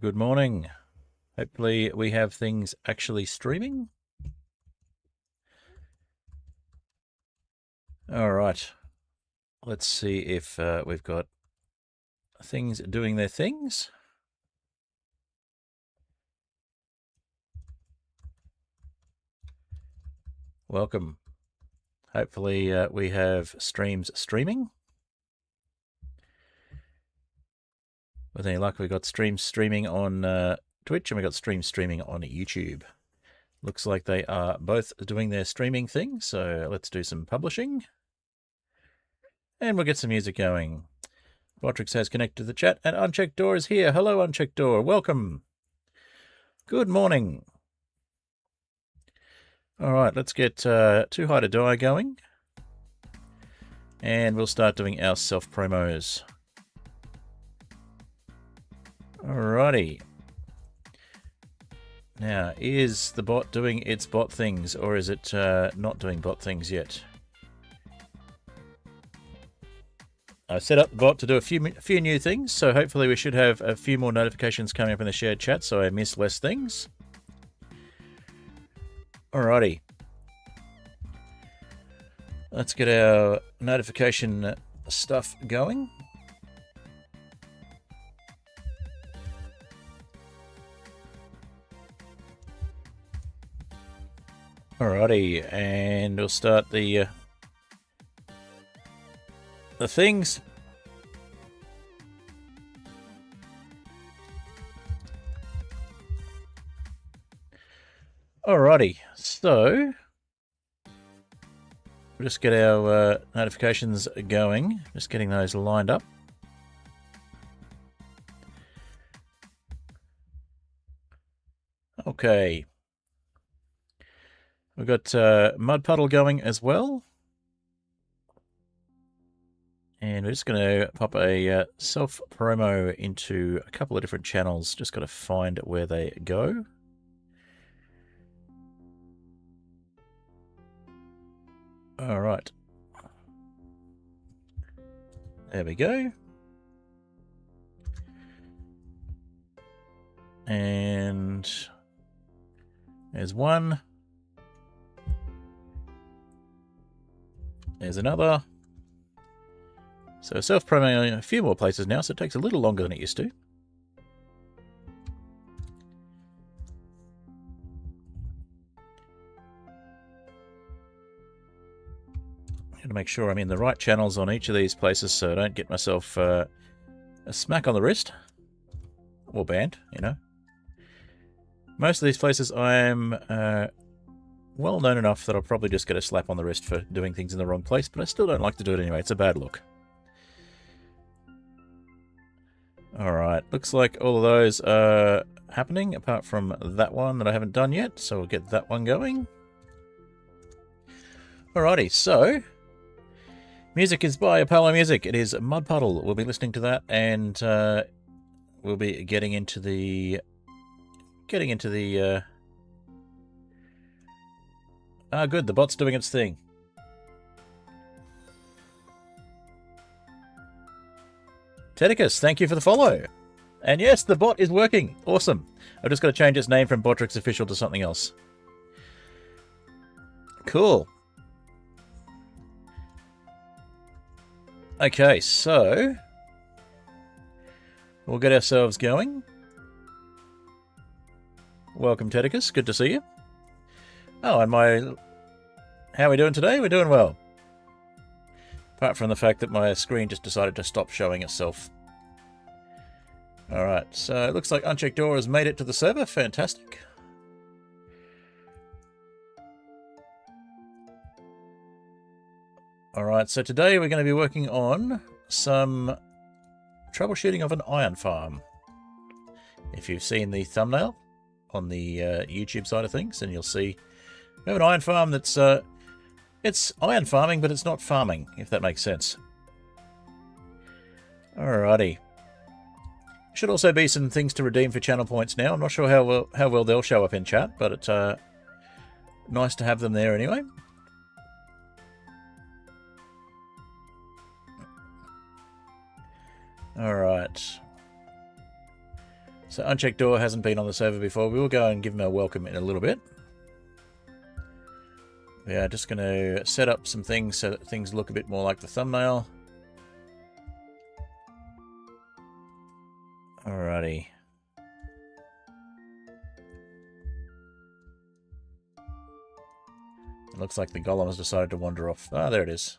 Good morning. Hopefully we have things actually streaming. All right. Let's see if we've got things doing their things. Welcome. Hopefully we have streams streaming. With any luck, we've got streams streaming on Twitch and we've got streams streaming on YouTube. Looks like they are both doing their streaming thing, so let's do some publishing. And we'll get some music going. Botrix has connected to the chat, and Unchecked Door is here. Hello, Unchecked Door. Welcome. Good morning. All right, let's get Too High to Die going. And we'll start doing our self-promos. Alrighty. Now, is the bot doing its bot things, or is it not doing bot things yet? I set up the bot to do a few new things, so hopefully we should have a few more notifications coming up in the shared chat, so I miss less things. Alrighty. Let's get our notification stuff going. Alrighty, and we'll start the things. Alrighty, so we'll just get our notifications going. Just getting those lined up. Okay. We've got Mud Puddle going as well. And we're just going to pop a self-promo into a couple of different channels. Just got to find where they go. All right. There we go. And there's one. There's another. So self-promoting a few more places now, so it takes a little longer than it used to. Got to make sure I'm in the right channels on each of these places so I don't get myself a smack on the wrist. Or banned, you know. Most of these places I'm well known enough that I'll probably just get a slap on the wrist for doing things in the wrong place, but I still don't like to do it anyway. It's a bad look. Alright, looks like all of those are happening, apart from that one that I haven't done yet, so we'll get that one going. Alrighty, so music is by Apollo Music. It is Mud Puddle. We'll be listening to that, and we'll be getting into the good, the bot's doing its thing. Tedicus, thank you for the follow. And yes, the bot is working. Awesome. I've just got to change its name from Botrix Official to something else. Cool. Okay, so we'll get ourselves going. Welcome, Tedicus. Good to see you. Oh, and how are we doing today? We're doing well. Apart from the fact that my screen just decided to stop showing itself. Alright, so it looks like Unchecked Door has made it to the server. Fantastic. Alright, so today we're going to be working on some troubleshooting of an iron farm. If you've seen the thumbnail on the YouTube side of things, then you'll see we have an iron farm that's it's iron farming, but it's not farming, if that makes sense. Alrighty. Should also be some things to redeem for channel points now. I'm not sure how well they'll show up in chat, but it's nice to have them there anyway. Alright. So Unchecked Door hasn't been on the server before. We will go and give him a welcome in a little bit. We are just going to set up some things so that things look a bit more like the thumbnail. Alrighty. It looks like the golem has decided to wander off. Ah, there it is.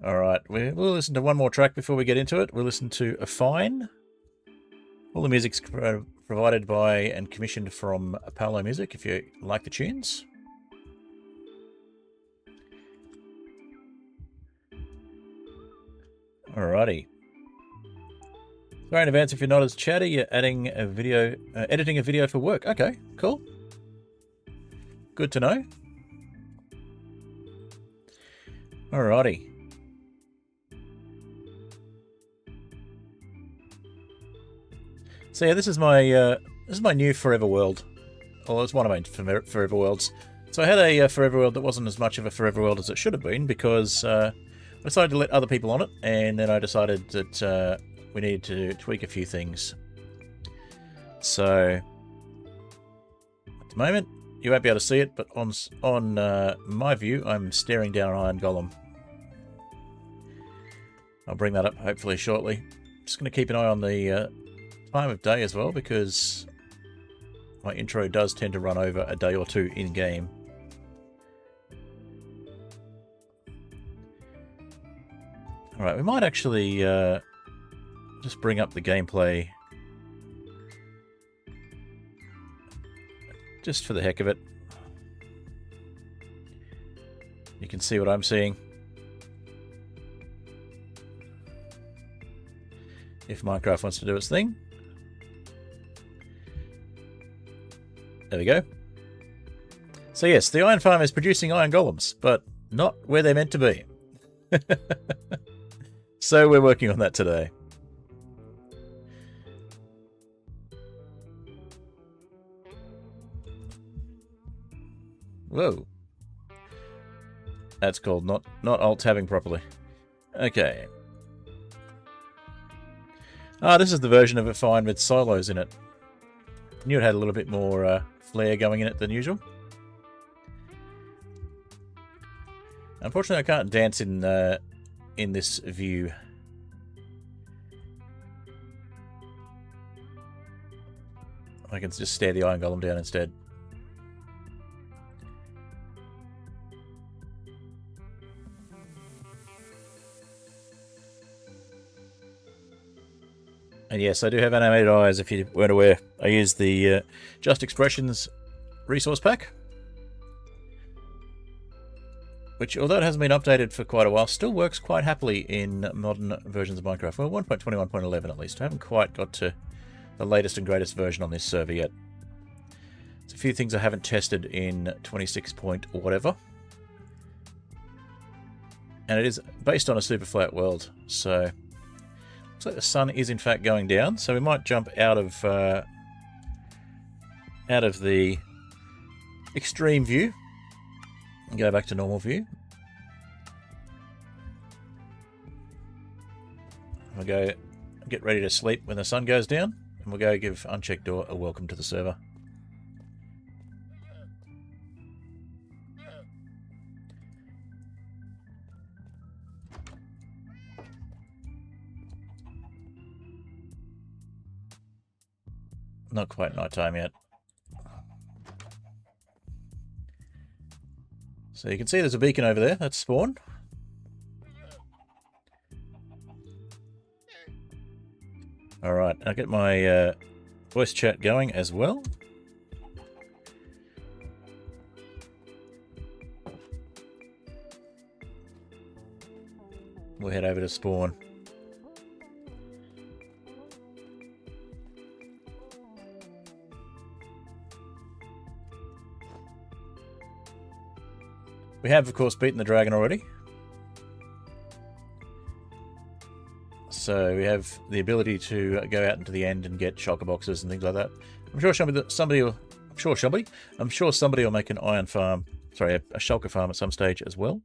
Alright, we'll listen to one more track before we get into it. We'll listen to A Fine. All the music's provided by and commissioned from Apollo Music, if you like the tunes. Alrighty. Sorry in advance if you're not as chatty, you're adding a video, editing a video for work. Okay, cool. Good to know. Alrighty. So yeah, this is my new Forever World. Well, it's one of my Forever Worlds. So I had a Forever World that wasn't as much of a Forever World as it should have been because I decided to let other people on it, and then I decided that we needed to tweak a few things. So at the moment, you won't be able to see it, but on my view, I'm staring down an iron golem. I'll bring that up hopefully shortly. Just going to keep an eye on the time of day as well, because my intro does tend to run over a day or two in game. Alright, we might actually just bring up the gameplay just for the heck of it. You can see what I'm seeing. If Minecraft wants to do its thing. There we go. So yes, the iron farm is producing iron golems, but not where they're meant to be. So we're working on that today. Whoa. That's called not alt-tabbing properly. Okay. Ah, this is the version of A Fine with solos in it. I knew it had a little bit more flair going in it than usual. Unfortunately, I can't dance in this view. I can just stare the iron golem down instead. And yes, I do have animated eyes, if you weren't aware. I use the Just Expressions resource pack, which, although it hasn't been updated for quite a while, still works quite happily in modern versions of Minecraft. Well, 1.21.11 at least. I haven't quite got to the latest and greatest version on this server yet. There's a few things I haven't tested in 26 point or whatever. And it is based on a super flat world, so looks like the sun is in fact going down, so we might jump out of the extreme view and go back to normal view. We'll go get ready to sleep when the sun goes down, and we'll go give Unchecked Door a welcome to the server. Not quite night time yet. So you can see there's a beacon over there. That's spawn. Alright, I'll get my voice chat going as well. We'll head over to spawn. We have, of course, beaten the dragon already. So we have the ability to go out into the end and get shulker boxes and things like that. I'm sure somebody will make an iron farm, sorry, a shulker farm at some stage as well.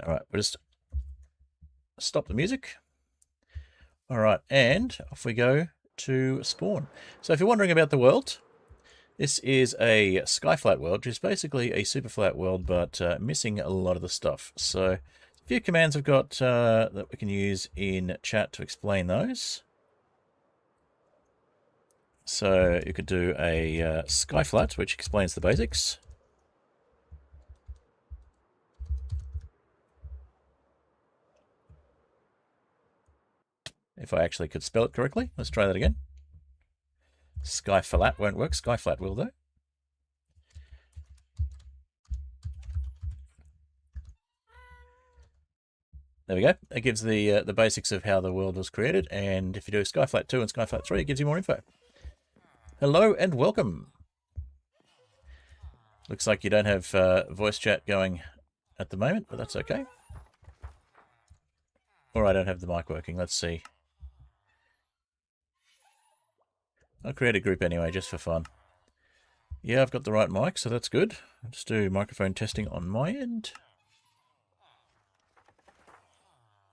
All right, we're just stop the music. All right, and off we go to spawn. So if you're wondering about the world, this is a Skyflat world, which is basically a super flat world, but missing a lot of the stuff. So a few commands I've got that we can use in chat to explain those. So you could do a Skyflat, which explains the basics. If I actually could spell it correctly. Let's try that again. Skyflat won't work. Skyflat will, though. There we go. It gives the basics of how the world was created. And if you do Skyflat 2 and Skyflat 3, it gives you more info. Hello and welcome. Looks like you don't have voice chat going at the moment, but that's okay. Or I don't have the mic working. Let's see. I'll create a group anyway, just for fun. Yeah, I've got the right mic, so that's good. I'll just do microphone testing on my end.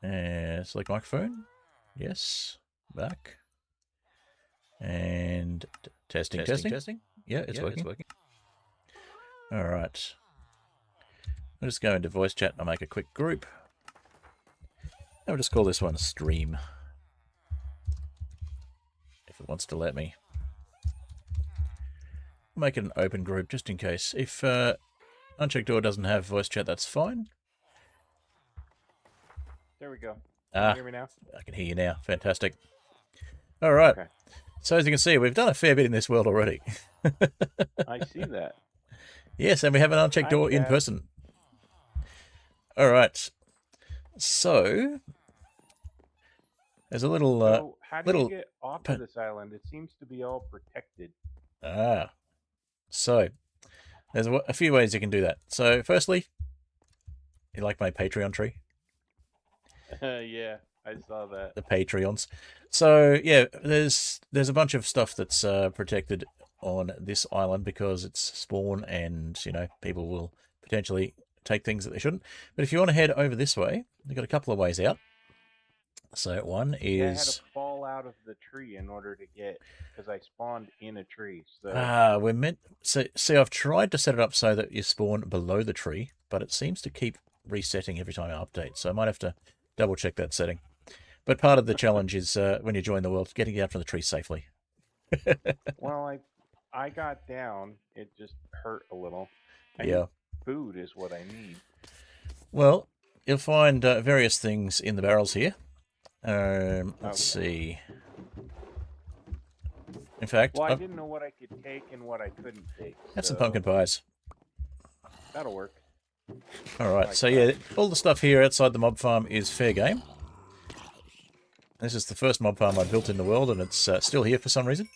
And select microphone. Yes. Back. And testing. Yeah, it's working. All right. I'll just go into voice chat and I'll make a quick group. I'll just call this one stream. If it wants to let me. Make it an open group just in case. If Unchecked Door doesn't have voice chat, that's fine. There we go. Can you hear me now? I can hear you now. Fantastic. All right. Okay. So as you can see, we've done a fair bit in this world already. I see that. Yes, and we have an Unchecked Door in person. All right. So there's a little. So how do you get off of this island? It seems to be all protected. So there's a few ways you can do that. So firstly, you like my Patreon tree? Yeah, I saw that. The Patreons. So yeah, there's a bunch of stuff that's protected on this island because it's spawn, and you know people will potentially take things that they shouldn't. But if you want to head over this way, you've got a couple of ways out. So one is I had to fall out of the tree in order to get, because I spawned in a tree. So we're meant. So see, I've tried to set it up so that you spawn below the tree, but it seems to keep resetting every time I update. So I might have to double check that setting. But part of the challenge is when you join the world, getting out from the tree safely. Well, I got down. It just hurt a little. Yeah. Food is what I need. Well, you'll find various things in the barrels here. Let's see. In fact, well, I didn't know what I could take and what I couldn't take. Have some pumpkin pies. That'll work. All right. So yeah, all the stuff here outside the mob farm is fair game. This is the first mob farm I built in the world, and it's still here for some reason.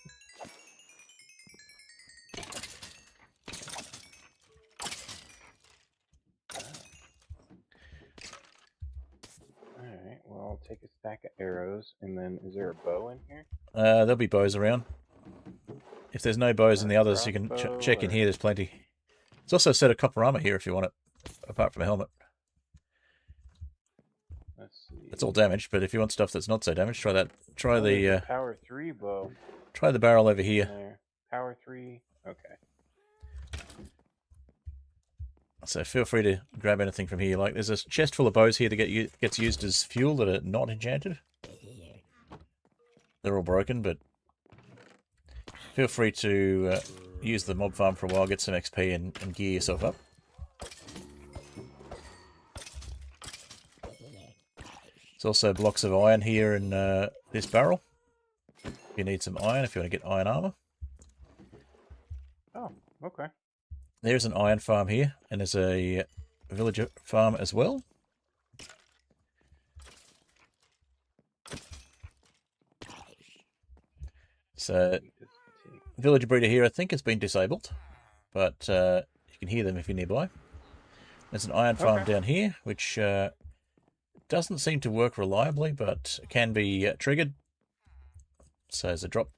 Alright, well, I'll take a stack of arrows, and then is there a bow in here? There'll be bows around. If there's no bows in the others, you can check in here. There's plenty. There's also a set of copper armor here if you want it, apart from a helmet. Let's see. It's all damaged, but if you want stuff that's not so damaged, try that. Try the power 3 bow. Try the barrel over here. There. Power 3. Okay. So feel free to grab anything from here. Like there's a chest full of bows here that gets used as fuel that are not enchanted. They're all broken, but feel free to use the mob farm for a while, get some XP, and gear yourself up. There's also blocks of iron here in this barrel. If you need some iron, if you want to get iron armor. Oh, okay. There's an iron farm here, and there's a villager farm as well. So, villager breeder here I think has been disabled, but you can hear them if you're nearby. There's an iron farm down here, which doesn't seem to work reliably, but can be triggered. So there's a drop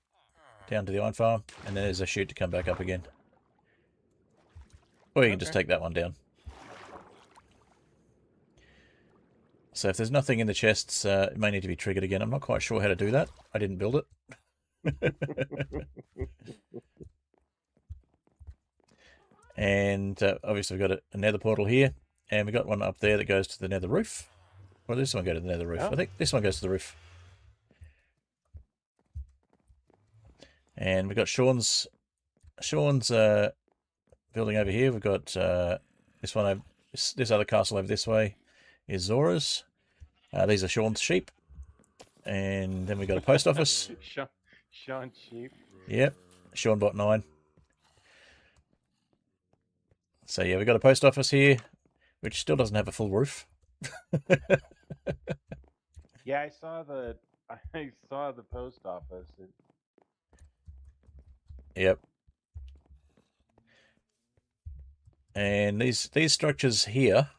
down to the iron farm, and then there's a chute to come back up again. Or you can just take that one down. So if there's nothing in the chests, it may need to be triggered again. I'm not quite sure how to do that. I didn't build it. And obviously we've got a nether portal here. And we've got one up there that goes to the nether roof. Or does this one go to the nether roof? Oh. I think this one goes to the roof. And we've got Sean's building over here. We've got this one over, this other castle over this way is Zora's. These are Sean's sheep. And then we've got a post office. Sean's sheep. Yep. Sean bought 9. So yeah, we've got a post office here, which still doesn't have a full roof. Yeah, I saw the post office. Yep. And these structures here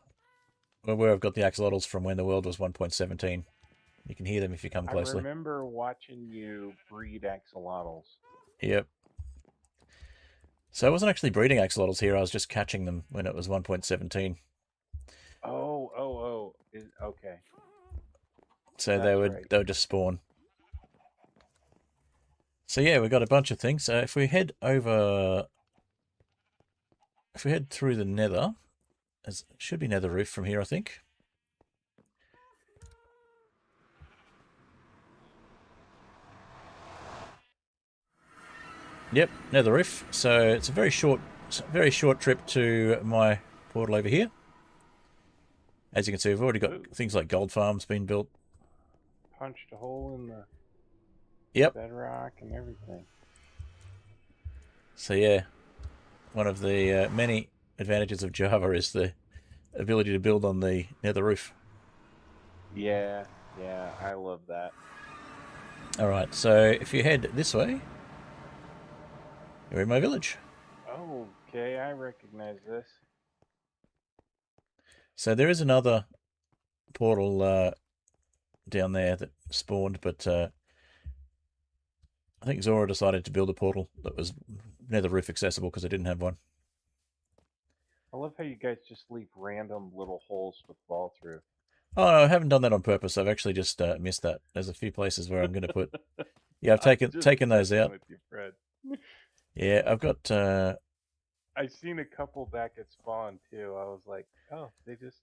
are where I've got the axolotls from when the world was 1.17. You can hear them if you come closely. I remember watching you breed axolotls. Yep. So I wasn't actually breeding axolotls here. I was just catching them when it was 1.17. Oh. Okay. So they would just spawn. So yeah, we've got a bunch of things. If we head through the nether, it should be nether roof from here, I think. Yep, nether roof. So it's a very short trip to my portal over here. As you can see, we've already got things like gold farms being built. Punched a hole in the bedrock and everything. So yeah, one of the many advantages of Java is the ability to build on the nether roof. Yeah, I love that. All right, so if you head this way, you're in my village. Okay, I recognize this. So there is another portal down there that spawned, but I think Zora decided to build a portal that was nether roof accessible because I didn't have one. I love how you guys just leave random little holes to fall through. Oh, no, I haven't done that on purpose. I've actually just missed that. There's a few places where I'm going to put... Yeah, I've taken those out. With you, Fred. Yeah, I've got... I've seen a couple back at spawn, too. I was like, oh, they just...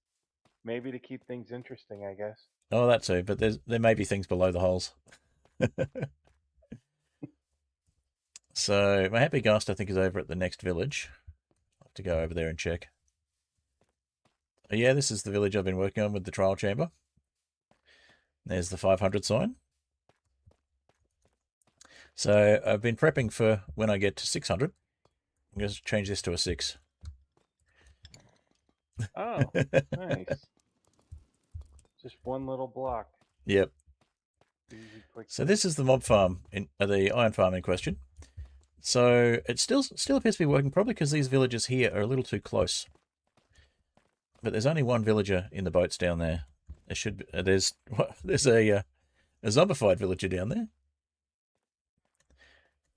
Maybe to keep things interesting, I guess. Oh, that too, but there may be things below the holes. So, my happy ghast, I think, is over at the next village. I'll have to go over there and check. Yeah, this is the village I've been working on with the trial chamber. There's the 500 sign. So I've been prepping for when I get to 600. I'm going to change this to a 6. Oh, nice. Just one little block. Yep. Easy, quick. So this is the mob farm, the iron farm in question. So it still appears to be working, probably because these villagers here are a little too close. But there's only one villager in the boats down there. There should be, there's a zombified villager down there,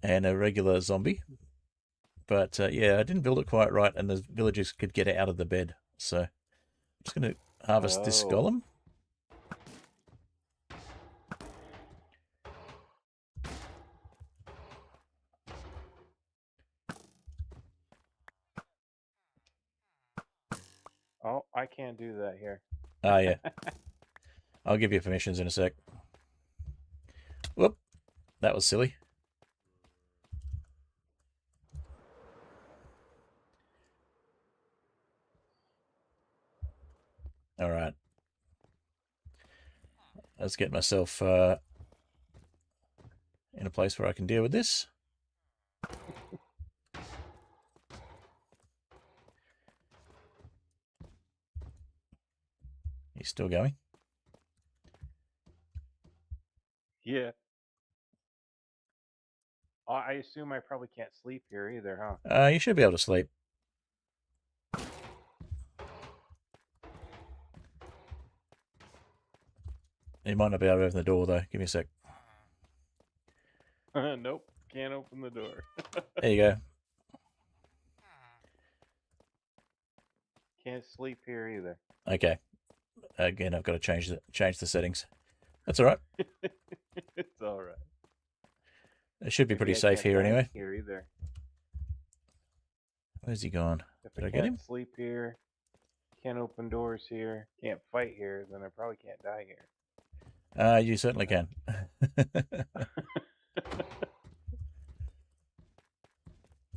and a regular zombie. But yeah, I didn't build it quite right, and the villagers could get out of the bed. So I'm just going to harvest this golem. Oh, I can't do that here. Ah, yeah. I'll give you permissions in a sec. Whoop. That was silly. All right. Let's get myself in a place where I can deal with this. He's still going. Yeah. I assume I probably can't sleep here either, huh? You should be able to sleep. You might not be able to open the door, though. Give me a sec. Nope. Can't open the door. There you go. Can't sleep here either. Okay. Again, I've got to change the settings. That's all right. It's all right. It should be Maybe pretty I safe can't here die anyway. here either. Where's he gone? If Did I I get can't him? sleep here, can't open doors here, can't fight here, then I probably can't die here. You certainly can.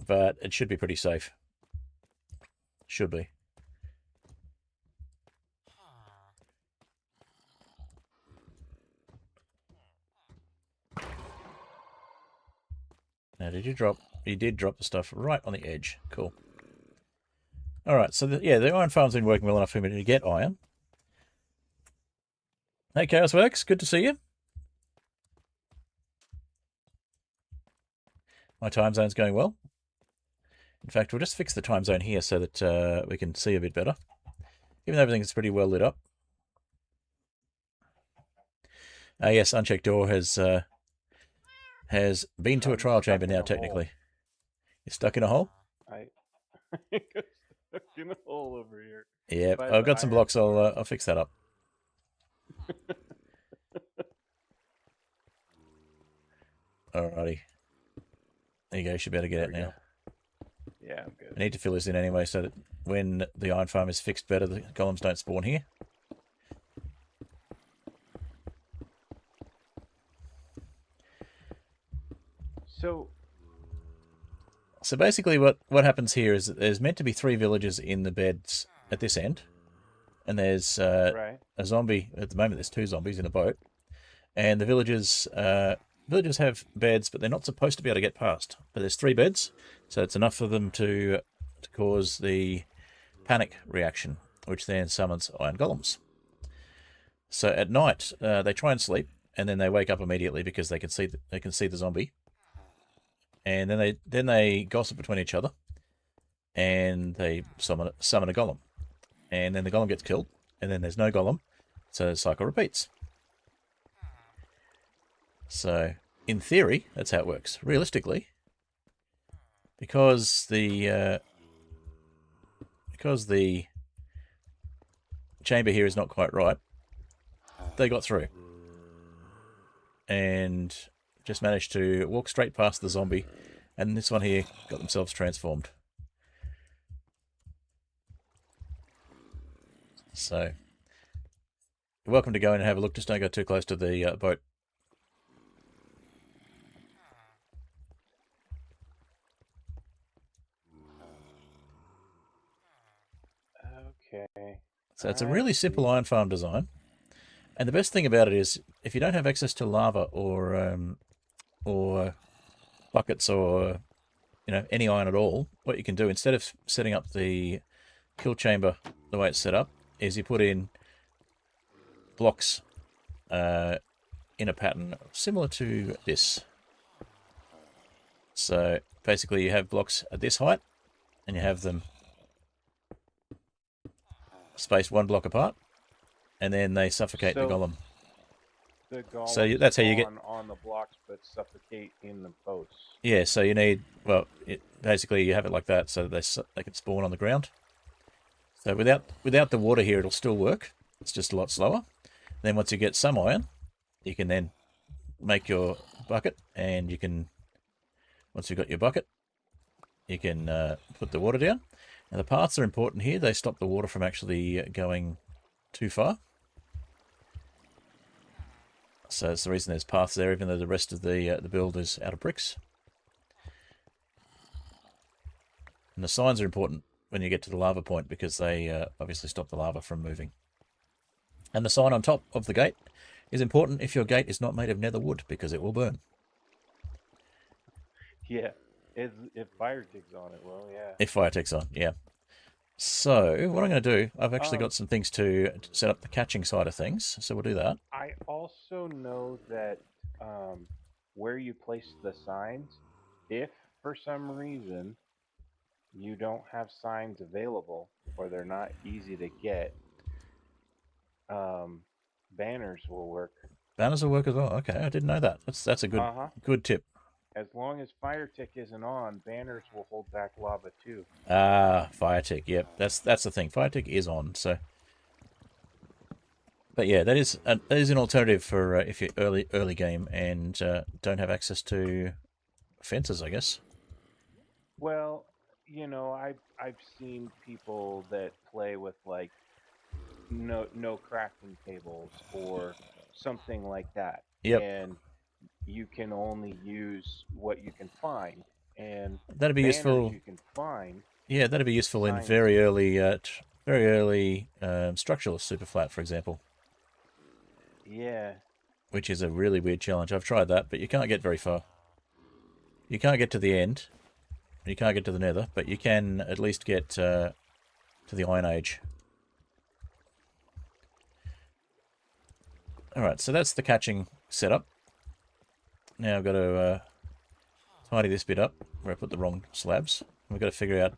But it should be pretty safe. Should be. Now, did you drop? You did drop the stuff right on the edge. Cool. All right, so yeah, the iron farm's been working well enough for me to get iron. Hey, Chaosworks, good to see you. My time zone's going well. In fact, we'll just fix the time zone here so that we can see a bit better, even though everything's pretty well lit up. Yes, Unchecked Door has been to a trial chamber now, technically. You're stuck in a hole? I got stuck in a hole over here. Yeah, I've got some blocks. I'll fix that up. Alrighty. There you go. You should be able to get it now. Yeah, I'm good. I need to fill this in anyway so that when the iron farm is fixed better, the golems don't spawn here. So basically what happens here is that there's meant to be 3 villagers in the beds at this end. And there's right. a zombie. At the moment, there's 2 zombies in a boat. And the villagers have beds, but they're not supposed to be able to get past. But there's 3 beds, so it's enough for them to cause the panic reaction, which then summons iron golems. So at night, they try and sleep, and then they wake up immediately because they can see the zombie. And then they gossip between each other, and they summon a golem. And then the golem gets killed, and then there's no golem, so the cycle repeats. So, in theory, that's how it works. Realistically, because the chamber here is not quite right, they got through. And just managed to walk straight past the zombie, and this one here got themselves transformed. So, you're welcome to go in and have a look. Just don't go too close to the boat. Okay. So it's a really simple iron farm design. And the best thing about it is, if you don't have access to lava or buckets or any iron at all, what you can do instead of setting up the kill chamber the way it's set up is you put in blocks in a pattern similar to this. So basically, you have blocks at this height, and you have them spaced 1 block apart, and then they suffocate the golem. The golems so that's how you get on the blocks, but suffocate in the posts. Yeah, so you need basically you have it like that so that they can spawn on the ground. So without the water here, it'll still work. It's just a lot slower. Then once you get some iron, you can then make your bucket, and you can once you've got your bucket, you can put the water down. Now the paths are important here. They stop the water from actually going too far. So that's the reason there's paths there, even though the rest of the build is out of bricks. And the signs are important when you get to the lava point because they obviously stop the lava from moving. And the sign on top of the gate is important if your gate is not made of nether wood because it will burn. Yeah, if fire ticks on it, well, yeah. If fire ticks on, yeah. So, what I'm going to do, I've actually got some things to set up the catching side of things, so we'll do that. I also know that where you place the signs, if for some reason you don't have signs available or they're not easy to get, banners will work. Banners will work as well. Okay, I didn't know that. That's a good tip. As long as fire tick isn't on, banners will hold back lava too. Ah, fire tick. Yep, that's the thing. Fire tick is on, so But yeah, that is an alternative for if you're early game and don't have access to fences, I guess. Well, I've seen people that play with like no crafting tables or something like that, Yep, and you can only use what you can find, and that'd be banners useful. you can find, Yeah, that'd be useful in signs. very early structural super flat, for example, Yeah. which is a really weird challenge. I've tried that, but you can't get very far. You can't get to the end. You can't get to the Nether, but you can at least get to the Iron Age. All right, so that's the catching setup. Now I've got to tidy this bit up where I put the wrong slabs. We've got to figure out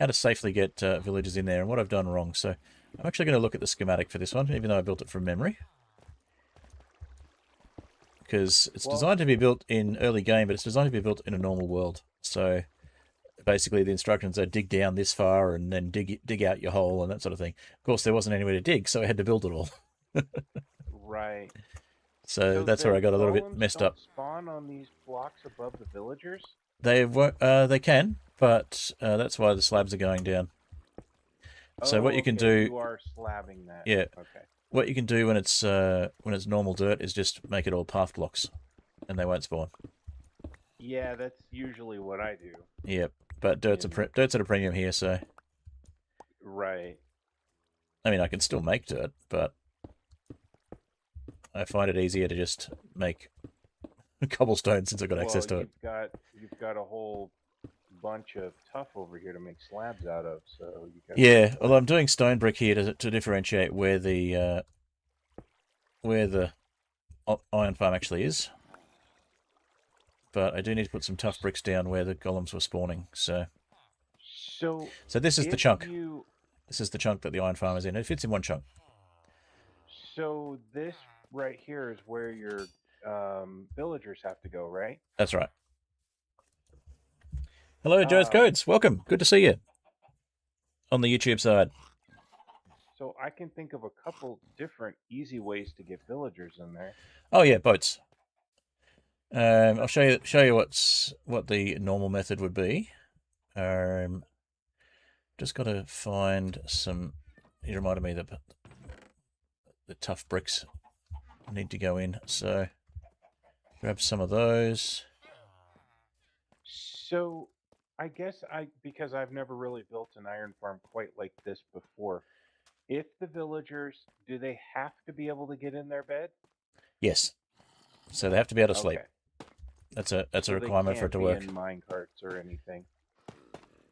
how to safely get villagers in there and what I've done wrong. So I'm actually going to look at the schematic for this one, even though I built it from memory. Because it's Well, designed to be built in early game, but it's designed to be built in a normal world. So basically the instructions are dig down this far and then dig out your hole and that sort of thing. Of course, there wasn't anywhere to dig, so I had to build it all. right. So So that's where I the got a little bit golems messed don't up. spawn on these blocks above the villagers? They can, but that's why the slabs are going down. So what Oh, you can okay. do, You are slabbing that. yeah, Okay. what you can do when it's normal dirt is just make it all path blocks, and they won't spawn. Yeah, that's usually what I do. Yep, but In dirt's at a premium here, so right. I mean I can still make dirt, but I find it easier to just make cobblestone since I've got Well, access to it. you've got a whole bunch of tuff over here to make slabs out of, so you got plenty Yeah, of although wood. I'm doing stone brick here to differentiate where the iron farm actually is. But I do need to put some tough bricks down where the golems were spawning. So So this is the if chunk. you This is the chunk that the iron farm is in. It fits in one chunk. so this right here is where your villagers have to go, right? That's right. Hello, Joe's Um, Codes. Welcome. Good to see you on the YouTube side. so I can think of a couple different easy ways to get villagers in there. Oh yeah, boats. I'll show you what the normal method would be. Just got to find some. You reminded me that the tough bricks need to go in, so grab some of those. So I guess because I've never really built an iron farm quite like this before. If the villagers, do they have to be able to get in their bed? Yes, so they have to be able to sleep. Okay. That's a So they requirement for it can't to be work. in mine carts or anything.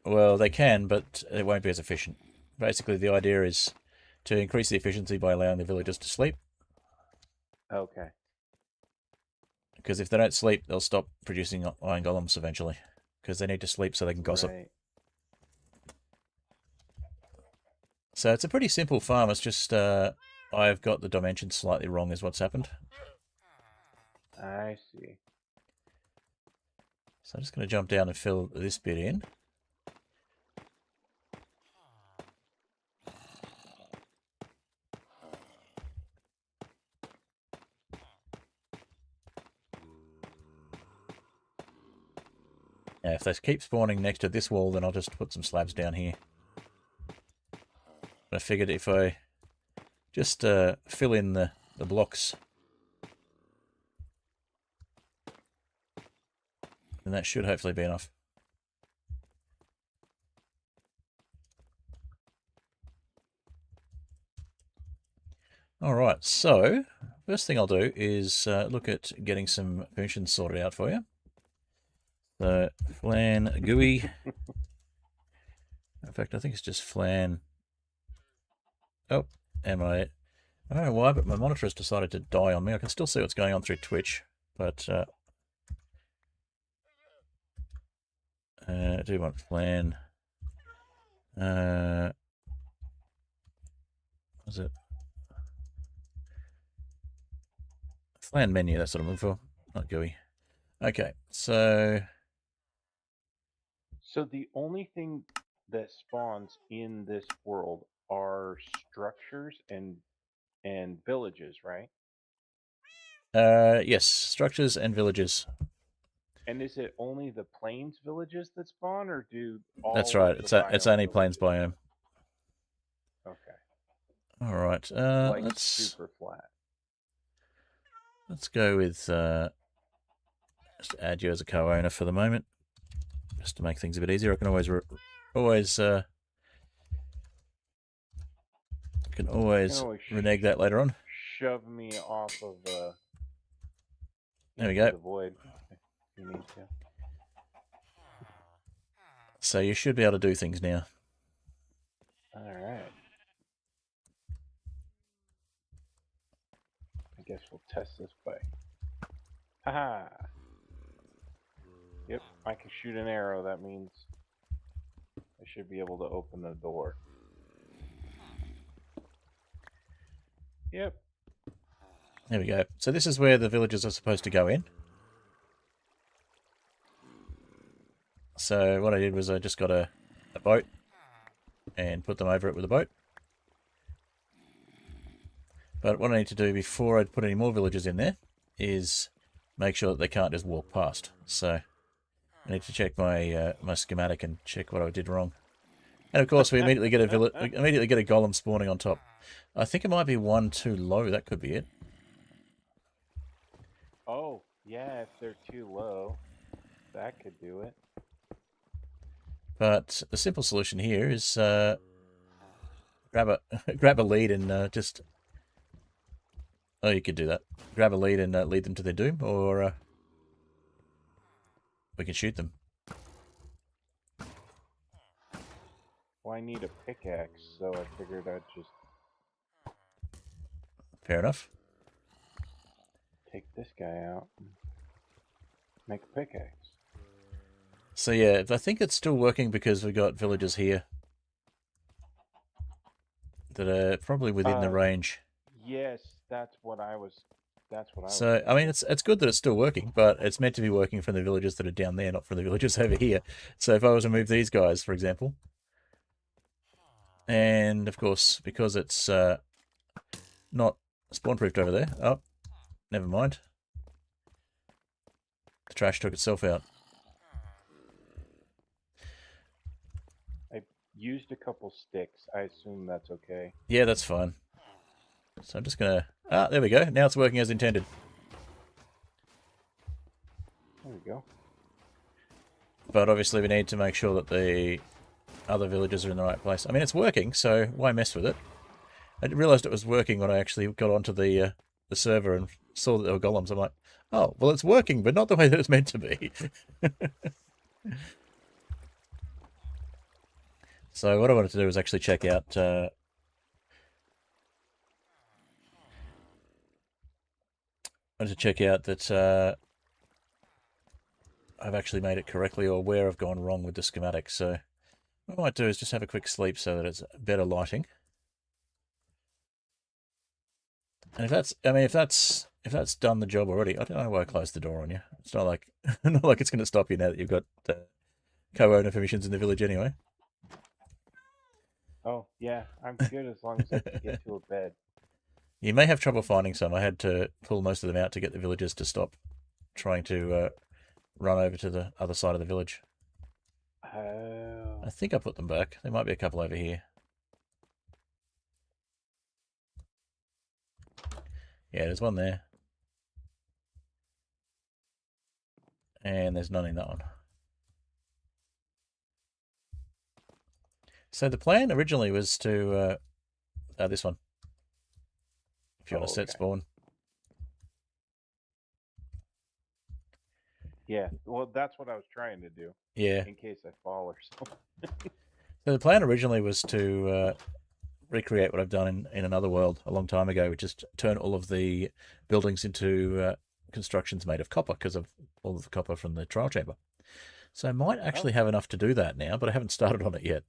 Well, they can, but it won't be as efficient. Basically, the idea is to increase the efficiency by allowing the villagers to sleep. Okay. Because if they don't sleep, they'll stop producing iron golems eventually. Because they need to sleep so they can gossip. Right. So it's a pretty simple farm. It's just I've got the dimensions slightly wrong, is what's happened. I see. So I'm just going to jump down and fill this bit in. Now, if they keep spawning next to this wall, then I'll just put some slabs down here. But I figured if I just fill in the blocks, then that should hopefully be enough. All right, so first thing I'll do is look at getting some permissions sorted out for you. So flan GUI. In fact, I think it's just flan. Oh, and I don't know why, but my monitor has decided to die on me. I can still see what's going on through Twitch, but I do want flan. Was it flan menu? That's what I'm looking for, not GUI. Okay, so So the only thing that spawns in this world are structures and and villages, right? Yes, structures and villages. And is it only the plains villages that spawn, or do That's all of right. the It's biome only plains villages? biome. Okay. All right. Like Let's super flat. go with just add you as a co-owner for the moment, just to make things a bit easier. I can always You can always renege that later on. shove me off of There we into go. the void if you need to. So you should be able to do things now. All right. I guess we'll test this by. Haha. Yep, I can shoot an arrow. That means I should be able to open the door. Yep. There we go. So this is where the villagers are supposed to go in. So what I did was I just got a boat and put them over it with a boat. But what I need to do before I put any more villagers in there is make sure that they can't just walk past. So I need to check my my schematic and check what I did wrong. And of course, we immediately get a golem spawning on top. I think it might be one too low. That could be it. Oh, yeah, if they're too low, that could do it. But the simple solution here is grab a lead and just. Oh, you could do that. Grab a lead and lead them to their doom, or we can shoot them. Well, I need a pickaxe, so I figured I'd just Fair enough. take this guy out and make a pickaxe. So yeah, I think it's still working because we got villagers here that are probably within the range. Yes, that's what I was. So I mean, it's good that it's still working, but it's meant to be working from the villagers that are down there, not from the villagers over here. So if I was to move these guys, for example, and of course because it's not spawn-proofed over there. Oh, never mind. The trash took itself out. I used a couple sticks. I assume that's okay. Yeah, that's fine. So I'm just gonna. Ah, there we go. Now it's working as intended. There we go. But obviously we need to make sure that the other villagers are in the right place. I mean, it's working, so why mess with it? I realised it was working when I actually got onto the server and saw that there were golems. I'm like, oh, well, it's working, but not the way that it's meant to be. So what I wanted to do was actually check out... I wanted to check out that I've actually made it correctly or where I've gone wrong with the schematic. So what I might do is just have a quick sleep so that it's better lighting. And if that's done the job already, I don't know why I closed the door on you. It's not like not like it's going to stop you now that you've got co-owner permissions in the village anyway. Oh, yeah, I'm good as long as I can get to a bed. You may have trouble finding some. I had to pull most of them out to get the villagers to stop trying to run over to the other side of the village. Oh. I think I put them back. There might be a couple over here. Yeah, there's one there. And there's none in that one. So the plan originally was to... this one. If you want to set spawn. Yeah, well, that's what I was trying to do. Yeah. In case I fall or something. So the plan originally was to recreate what I've done in another world a long time ago, which is to turn all of the buildings into constructions made of copper because of all of the copper from the trial chamber. So I might actually have enough to do that now, but I haven't started on it yet.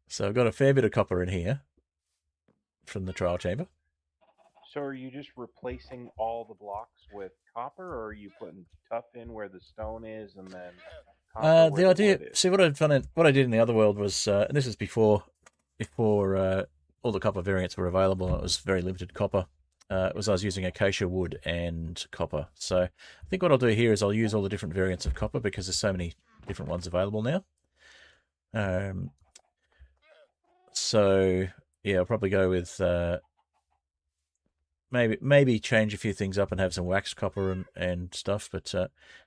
So I've got a fair bit of copper in here from the trial chamber. So are you just replacing all the blocks with copper, or are you putting tuff in where the stone is and then copper the idea, see what I did in the other world was, and this is before all the copper variants were available, and it was very limited copper. I was using acacia wood and copper. So I think what I'll do here is I'll use all the different variants of copper because there's so many different ones available now. So yeah, I'll probably go with maybe change a few things up and have some waxed copper and stuff. But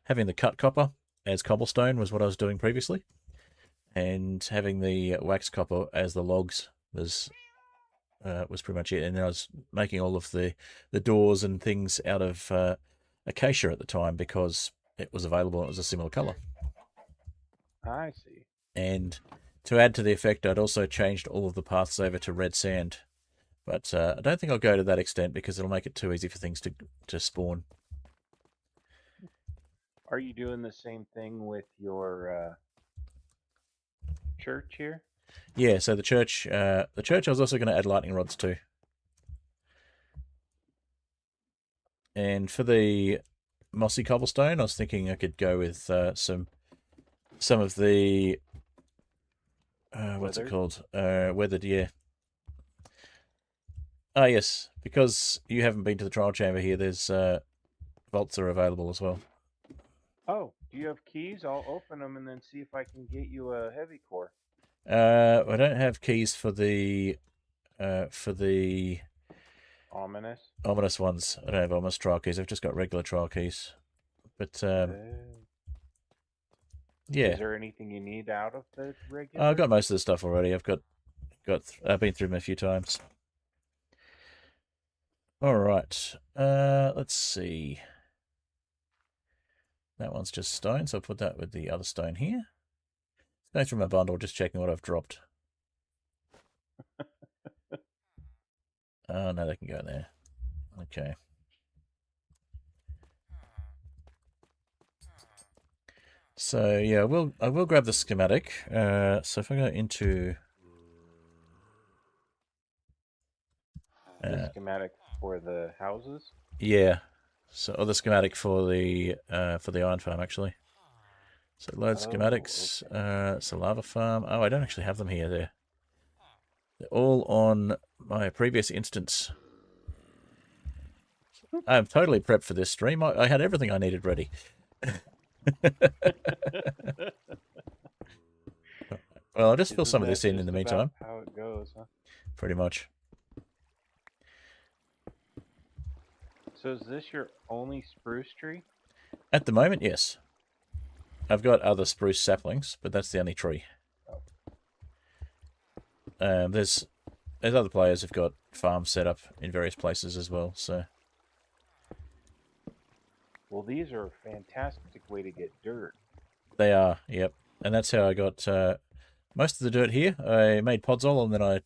having the cut copper as cobblestone was what I was doing previously, and having the waxed copper as the logs was pretty much it. And then I was making all of the doors and things out of acacia at the time because it was available and it was a similar color. I see. And to add to the effect, I'd also changed all of the paths over to red sand. But I don't think I'll go to that extent because it'll make it too easy for things to spawn. Are you doing the same thing with your church here? Yeah, so the church I was also going to add lightning rods to. And for the mossy cobblestone, I was thinking I could go with some of the what's it called? Weathered, yeah. Ah, yes, because you haven't been to the trial chamber here, there's vaults are available as well. Oh, do you have keys? I'll open them and then see if I can get you a heavy core. I don't have keys for the ominous ones. I don't have ominous trial keys. I've just got regular trial keys. But yeah. Is there anything you need out of the regular? I've got most of the stuff already. I've been through them a few times. All right. Let's see. That one's just stone, so I'll put that with the other stone here. Going through my bundle, just checking what I've dropped. Oh, no, they can go in there. Okay. So yeah, I will grab the schematic. So if I go into the schematic for the houses. Yeah. So the schematic for the iron farm actually. So load schematics. Okay. So lava farm. Oh, I don't actually have them here. They're all on my previous instance. I'm totally prepped for this stream. I had everything I needed ready. Well, I'll just fill some of this in the meantime. How it goes, huh? Pretty much. So is this your only spruce tree? At the moment, yes. I've got other spruce saplings, but that's the only tree. Oh. There's other players who've got farms set up in various places as well, so. Well, these are a fantastic way to get dirt. They are, yep. And that's how I got most of the dirt here. I made podzol and then I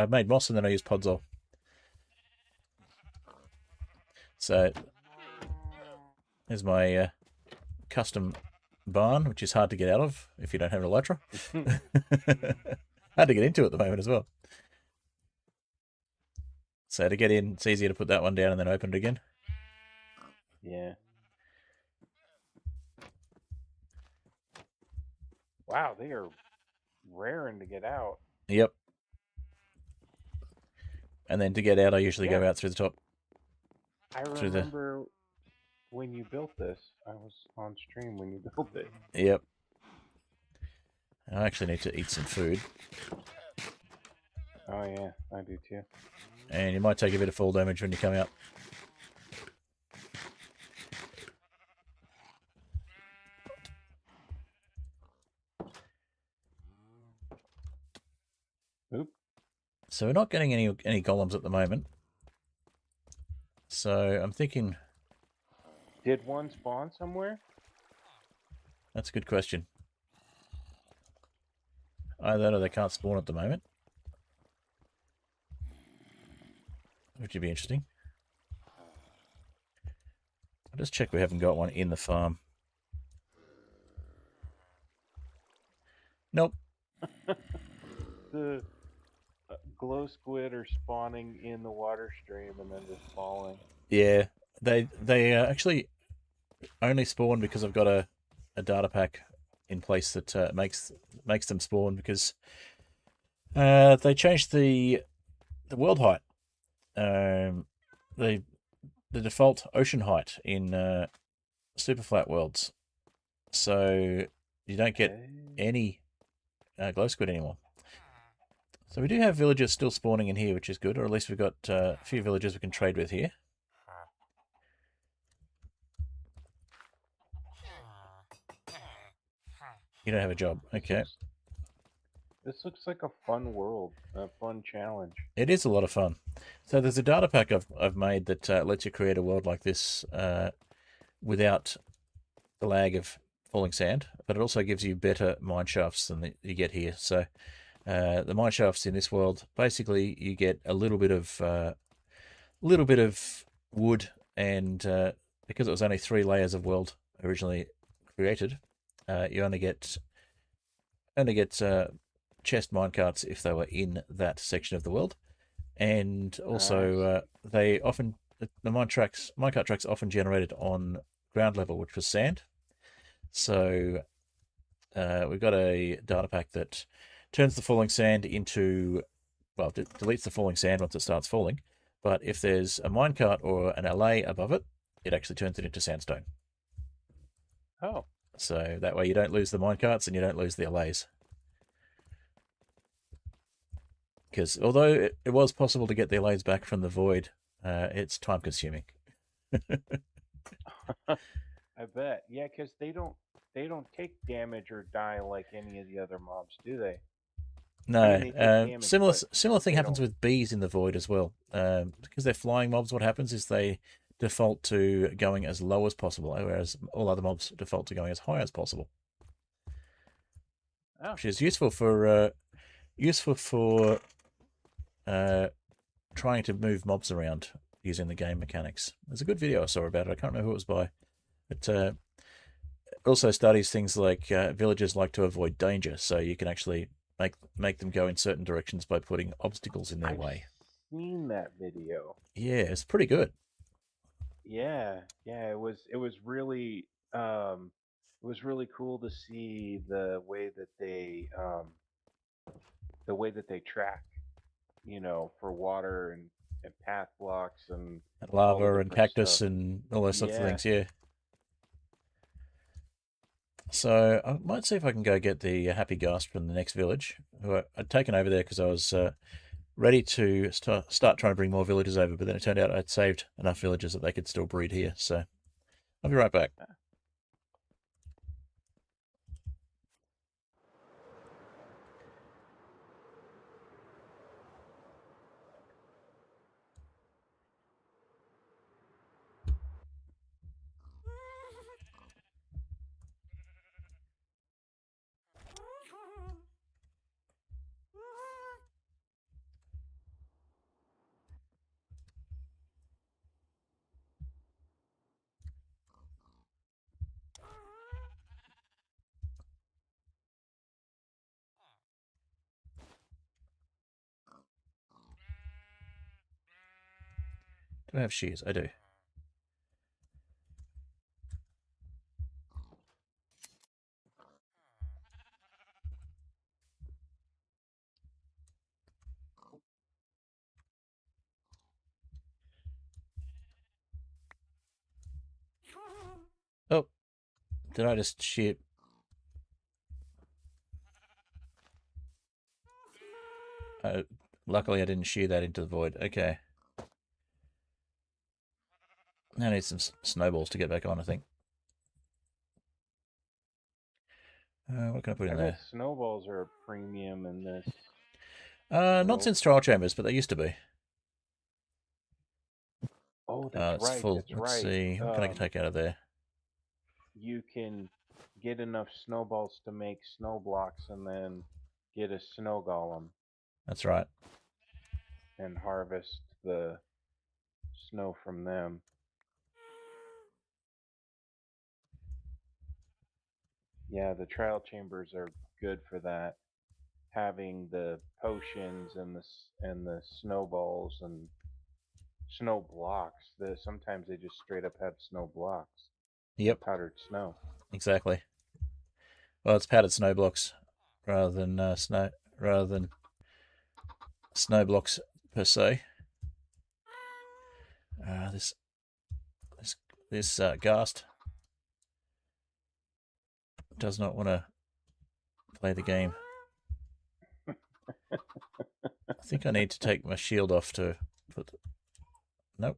made moss and then I used podzol. So there's my custom barn, which is hard to get out of if you don't have an elytra. Hard to get into at the moment as well. So to get in, it's easier to put that one down and then open it again. Yeah. Wow, they are raring to get out. Yep. And then to get out, I usually go out through the top. I remember when you built this. I was on stream when you built it. Yep. I actually need to eat some food. Oh yeah, I do too. And you might take a bit of fall damage when you come out. Oop. So we're not getting any golems at the moment. So I'm thinking... Did one spawn somewhere? That's a good question. Either that or they can't spawn at the moment. Which would be interesting. I'll just check we haven't got one in the farm. Nope. The glow squid are spawning in the water stream and then just falling. Yeah, they actually only spawn because I've got a data pack in place that makes them spawn, because They changed the world height. The the default ocean height in super flat worlds, so you don't get Eh, any glow squid anymore. So we do have villagers still spawning in here, which is good, or at least we've got a few villagers we can trade with here. You don't have a job, this okay? looks this looks like a fun world, a fun challenge. It is a lot of fun. So there's a data pack I've made that lets you create a world like this without the lag of falling sand, but it also gives you better mine shafts than you get here. So the mine shafts in this world, basically, you get a little bit of wood, and because it was only 3 layers of world originally created, you only get chest minecarts if they were in that section of the world, and I also see. they often the minecart tracks often generated on ground level, which was sand. So we've got a data pack that turns the falling sand into, well, deletes the falling sand once it starts falling. But if there's a minecart or an allay above it, it actually turns it into sandstone. Oh, So that way you don't lose the minecarts and you don't lose the allays. Because although it was possible to get the allays back from the void, it's time consuming. I bet. Yeah, because they don't take damage or die like any of the other mobs, do they? I mean, No, they take damage, but similar thing they happens don't. with bees in the void as well. Because they're flying mobs, what happens is they default to going as low as possible, whereas all other mobs default to going as high as possible, Oh, which is useful for uh, trying to move mobs around using the game mechanics. There's a good video I saw about it. I can't remember who it was by, but it also studies things like villagers like to avoid danger, so you can actually make them go in certain directions by putting obstacles in their I've way. seen that video. Yeah, it's pretty good. Yeah, yeah, it was really cool to see the way that they track, for water and path blocks and And all the lava and different cactus stuff. and all those sorts of Yeah. things. Yeah. So I might see if I can go get the Happy Ghast from the next village, who I'd taken over there because I was ready to start trying to bring more villagers over, but then it turned out I'd saved enough villagers that they could still breed here. So I'll be right back. Do I have shears? I do. Oh, did I just shear? Uh, Luckily, I didn't shear that into the void. Okay. Now I need some snowballs to get back on, I think. What can I put in I bet there? snowballs are a premium in this Not world. since trial chambers, but they used to be. Oh, that's It's right. full. That's Let's right. see. What can I take out of there? You can get enough snowballs to make snow blocks and then get a snow golem That's right. and harvest the snow from them. Yeah, the trial chambers are good for that. Having the potions and the snowballs and snow blocks. Sometimes they just straight up have snow blocks, Yep, powdered snow. exactly. Well, it's powdered snow blocks rather than snow blocks per se. This ghast does not want to play the game. I think I need to take my shield off to put. Nope.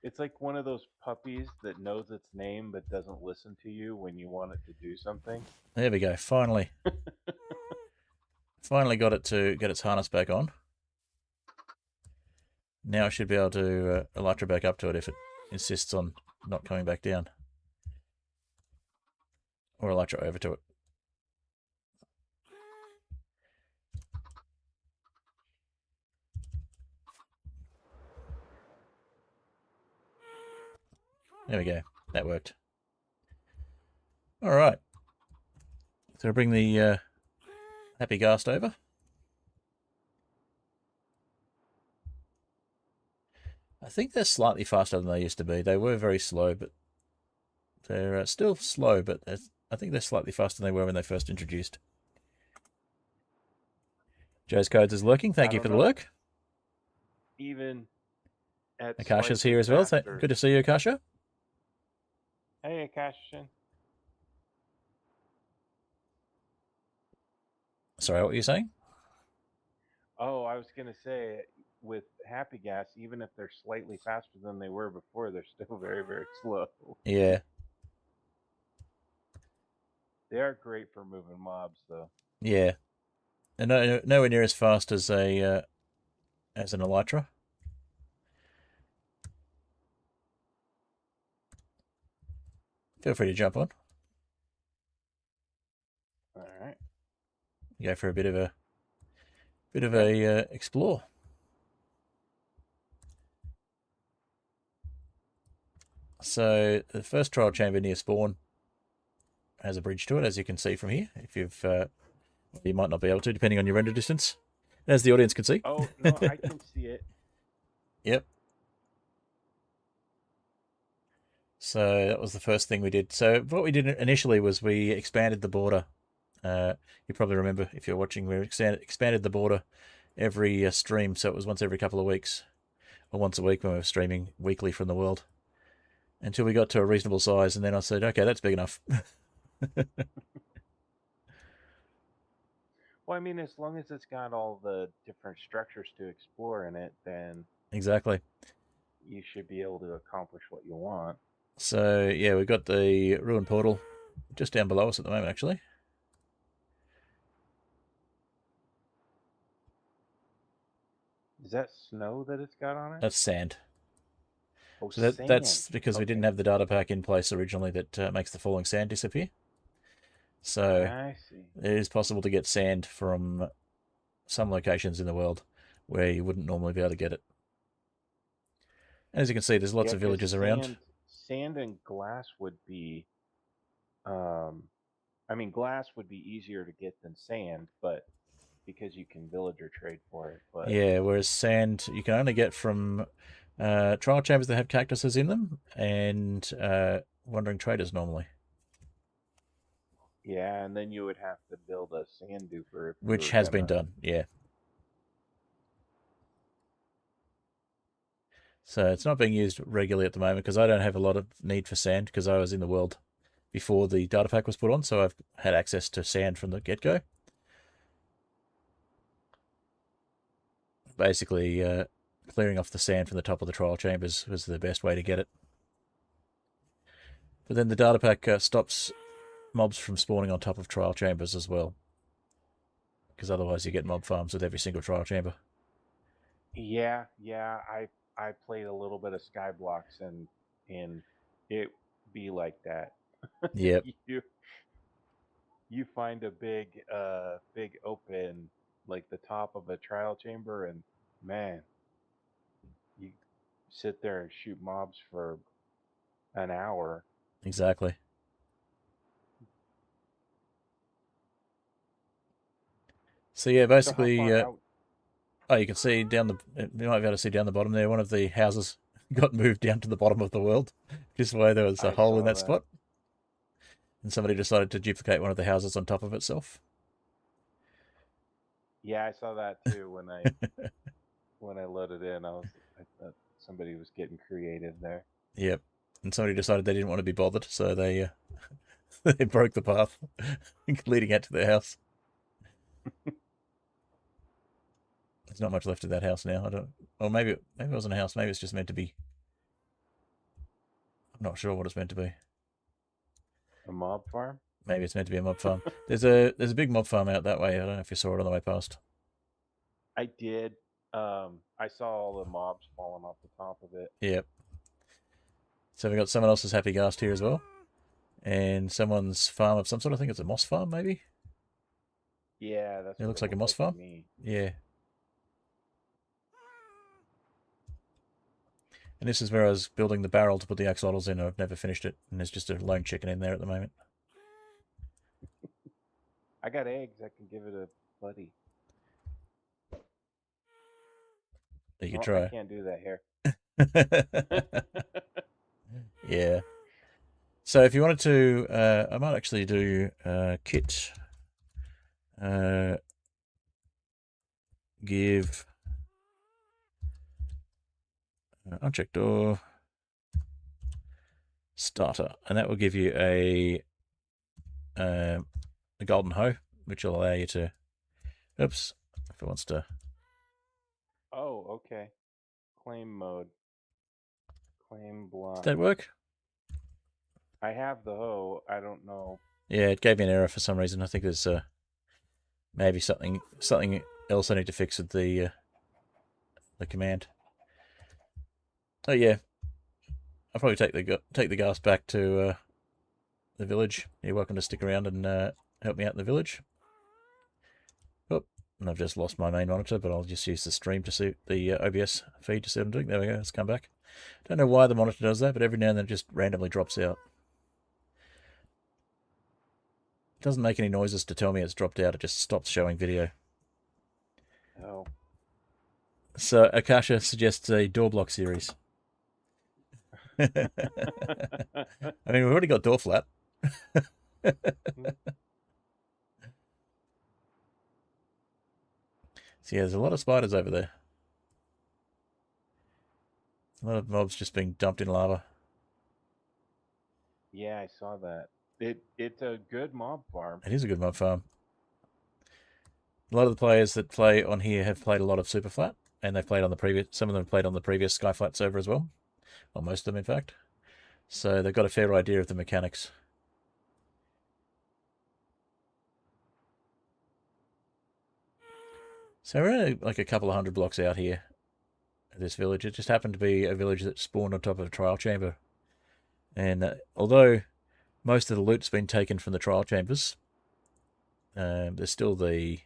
It's like one of those puppies that knows its name but doesn't listen to you when you want it to do something. There we go. Finally got it to get its harness back on. Now I should be able to elytra back up to it if it insists on not coming back down. Or elytra over to it. There we go. That worked. Alright. So I bring the happy ghast over. I think they're slightly faster than they used to be. They were very slow, but they're still slow, but I think they're slightly faster than they were when they first introduced. Joe's Codes is lurking. Thank you for the lurk. Even at Akasha's here as well. Good to see you, Akasha. Hey, Akasha. Sorry, what were you saying? Oh, I was going to say, with Happy Gas, even if they're slightly faster than they were before, they're still very, very slow. Yeah. They are great for moving mobs, though. Yeah. And nowhere near as fast as an elytra. Feel free to jump on. All right. Go for a bit of a explore. So the first trial chamber near spawn has a bridge to it, as you can see from here. If you might not be able to, depending on your render distance, as the audience can see. Oh no, I can see it. Yep. So that was the first thing we did. So what we did initially was we expanded the border. You probably remember if you're watching, we expanded the border every stream, so it was once every couple of weeks, or once a week when we were streaming weekly from the world, until we got to a reasonable size, and then I said, okay, that's big enough. Well, I mean, as long as it's got all the different structures to explore in it, then Exactly. you should be able to accomplish what you want. So yeah, we've got the ruined portal just down below us at the moment, actually. Is that snow that it's got on it? That's sand. Oh, so sand. That's because we didn't have the data pack in place originally that makes the falling sand disappear. So I see. It is possible to get sand from some locations in the world where you wouldn't normally be able to get it. And as you can see, there's lots of villages around. Sand and glass would be, I mean, glass would be easier to get than sand, but because you can villager trade for it. But yeah, whereas sand you can only get from trial chambers that have cactuses in them and wandering traders normally. yeah, and then you would have to build a sand duper, which has been done. Yeah. So it's not being used regularly at the moment because I don't have a lot of need for sand because I was in the world before the data pack was put on, so I've had access to sand from the get-go. Basically, clearing off the sand from the top of the trial chambers was the best way to get it. But then the data pack stops mobs from spawning on top of trial chambers as well, because otherwise you get mob farms with every single trial chamber. Yeah, I played a little bit of Skyblocks and it be like that. Yep. you find a big open, like the top of a trial chamber, and man, you sit there and shoot mobs for an hour. Exactly. So yeah, basically, oh, you can see down the. You might be able to see down the bottom there. One of the houses got moved down to the bottom of the world. This way, there was a hole in that spot, and somebody decided to duplicate one of the houses on top of itself. Yeah, I saw that too when I loaded in. I thought somebody was getting creative there. Yep. And somebody decided they didn't want to be bothered, so they they broke the path leading out to their house. There's not much left of that house now. I don't. Or maybe it wasn't a house. Maybe it's just meant to be. I'm not sure what it's meant to be. A mob farm? Maybe it's meant to be a mob farm. There's a big mob farm out that way. I don't know if you saw it on the way past. I did. I saw all the mobs falling off the top of it. Yep. So we got someone else's happy ghast here as well, and someone's farm of some sort. I think it's a moss farm, maybe. Yeah, that's It what looks it like a looked moss like to farm. me. Yeah. And this is where I was building the barrel to put the axolotls in. I've never finished it, and there's just a lone chicken in there at the moment. I got eggs. I can give it a buddy. You could Well, I try. can't do that here. Yeah. So if you wanted to, I might actually do kit. Give uncheck door starter, and that will give you a golden hoe, which will allow you to. Oops, if it wants to. Oh, okay. Claim mode. Claim Did block. that work? I have the hoe. I don't know. Yeah, it gave me an error for some reason. I think there's maybe something else I need to fix with the command. Oh yeah, I'll probably take the gas back to the village. You're welcome to stick around and help me out in the village. Oh, and I've just lost my main monitor, but I'll just use the stream to see the OBS feed to see what I'm doing. There we go. Let's come back. Don't know why the monitor does that, but every now and then it just randomly drops out. It doesn't make any noises to tell me it's dropped out. It just stops showing video. Oh. So Akasha suggests a door block series. I mean, we've already got door flat. So yeah, there's a lot of spiders over there. A lot of mobs just being dumped in lava. Yeah, I saw that. It's a good mob farm. It is a good mob farm. A lot of the players that play on here have played a lot of Superflat, and they've played on the previous. Some of them have played on the previous Skyflat server as well, or most of them, in fact. So they've got a fair idea of the mechanics. So we're only like a couple of hundred blocks out here of this village. It just happened to be a village that spawned on top of a trial chamber. And although most of the loot's been taken from the trial chambers, there's still the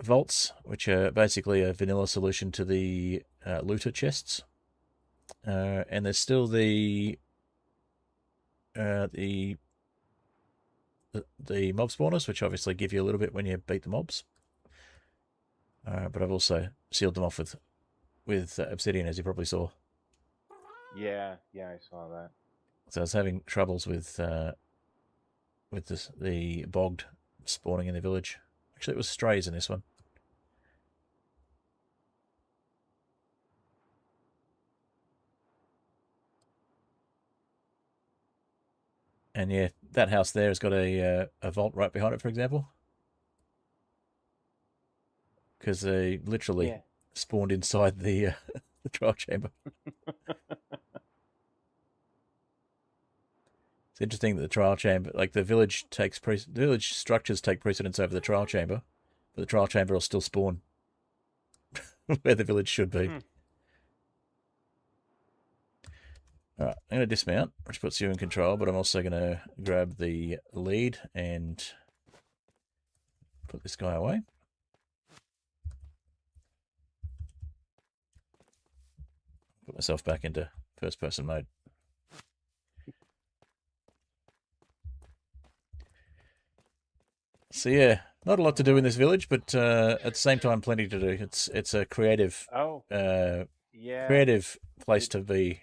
vaults, which are basically a vanilla solution to the looter chests. And there's still the mob spawners, which obviously give you a little bit when you beat the mobs. But I've also sealed them off with obsidian, as you probably saw. Yeah, I saw that. So I was having troubles with the bogged spawning in the village. Actually, it was strays in this one. And yeah, that house there has got a vault right behind it, for example. Because they literally spawned inside the trial chamber. It's interesting that the trial chamber, like the village structures take precedence over the trial chamber, but the trial chamber will still spawn where the village should be. All right, I'm going to dismount, which puts you in control, but I'm also going to grab the lead and put this guy away. Put myself back into first-person mode. So yeah, not a lot to do in this village, but at the same time, plenty to do. It's a creative, creative place to be.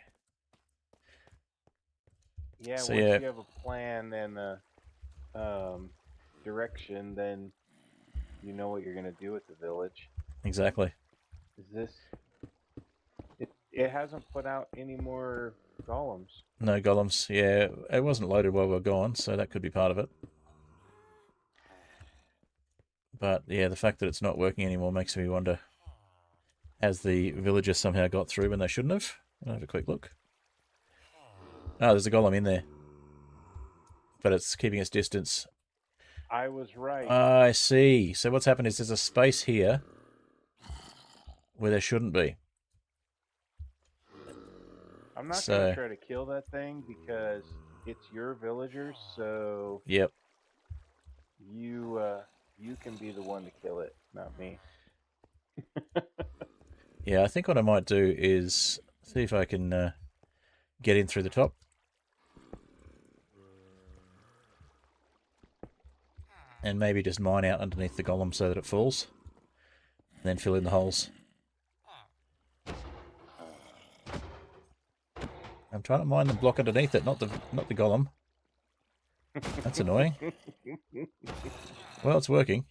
Yeah, so once you have a plan and direction, then you know what you're going to do with the village. Exactly. Is this... It hasn't put out any more golems. No golems. Yeah, it wasn't loaded while we were gone, so that could be part of it. But yeah, the fact that it's not working anymore makes me wonder, has the villagers somehow got through when they shouldn't have? I'll have a quick look. Oh, there's a golem in there. But it's keeping its distance. I was right. I see. So what's happened is there's a space here where there shouldn't be. I'm not going to try to kill that thing because it's your villagers, so... Yep. You can be the one to kill it, not me. Yeah, I think what I might do is see if I can get in through the top. And maybe just mine out underneath the golem so that it falls. And then fill in the holes. I'm trying to mine the block underneath it, not the golem. That's annoying. Well, it's working.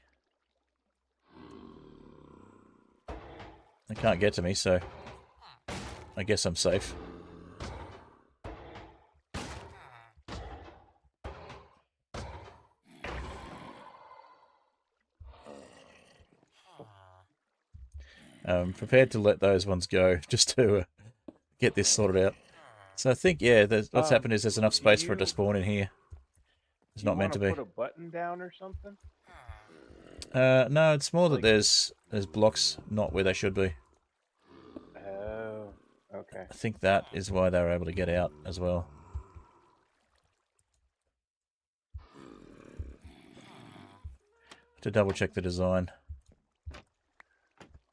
They can't get to me, so I guess I'm safe. I'm prepared to let those ones go just to get this sorted out. So I think, yeah, what's happened is there's enough space for it to spawn in here. It's not meant to be. Put a button down or something? No, it's more that there's blocks not where they should be. Oh, okay. I think that is why they were able to get out as well. To double check the design.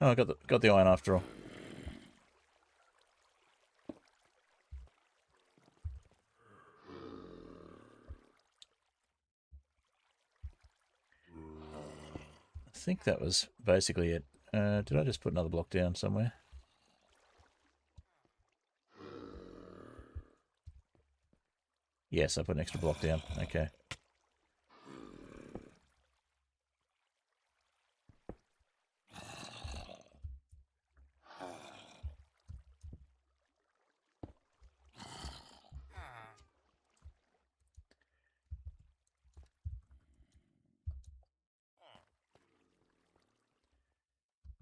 Oh, I got the iron after all. I think that was basically it. Did I just put another block down somewhere? Yes, I put an extra block down. Okay.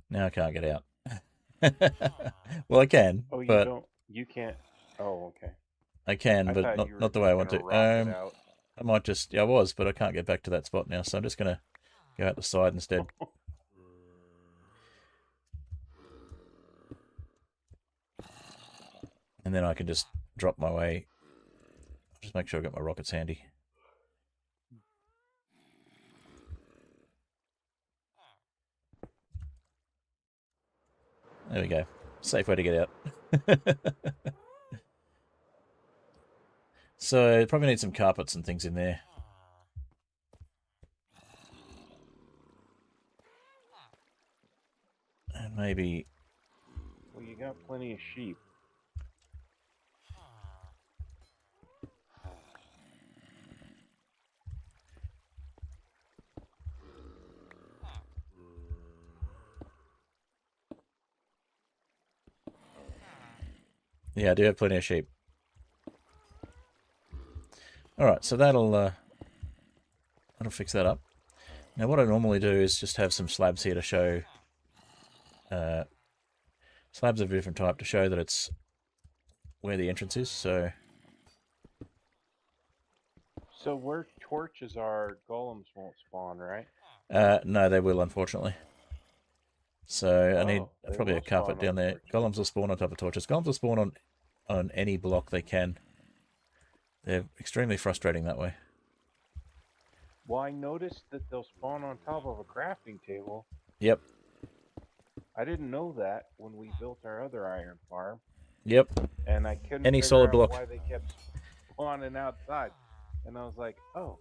Now I can't get out. Well, I can. Oh, you but don't. You can't. Oh, okay. I can, but not the way I want to. I might just. Yeah, I was, but I can't get back to that spot now, so I'm just gonna go out the side instead. And then I can just drop my way. Just make sure I got my rockets handy. There we go. Safe way to get out. So probably need some carpets and things in there. And maybe... Well, you got plenty of sheep. Yeah, I do have plenty of sheep. Alright, so that'll fix that up. Now what I normally do is just have some slabs here to show... slabs of a different type to show that it's where the entrance is, so... So where torches are, golems won't spawn, right? No, they will, unfortunately. So I need probably a carpet down there. Golems will spawn on top of torches. Golems will spawn on any block they can. They're extremely frustrating that way. Well, I noticed that they'll spawn on top of a crafting table. Yep. I didn't know that when we built our other iron farm. Yep. And I couldn't any figure solid out block. why they kept spawning outside. And I was like, oh,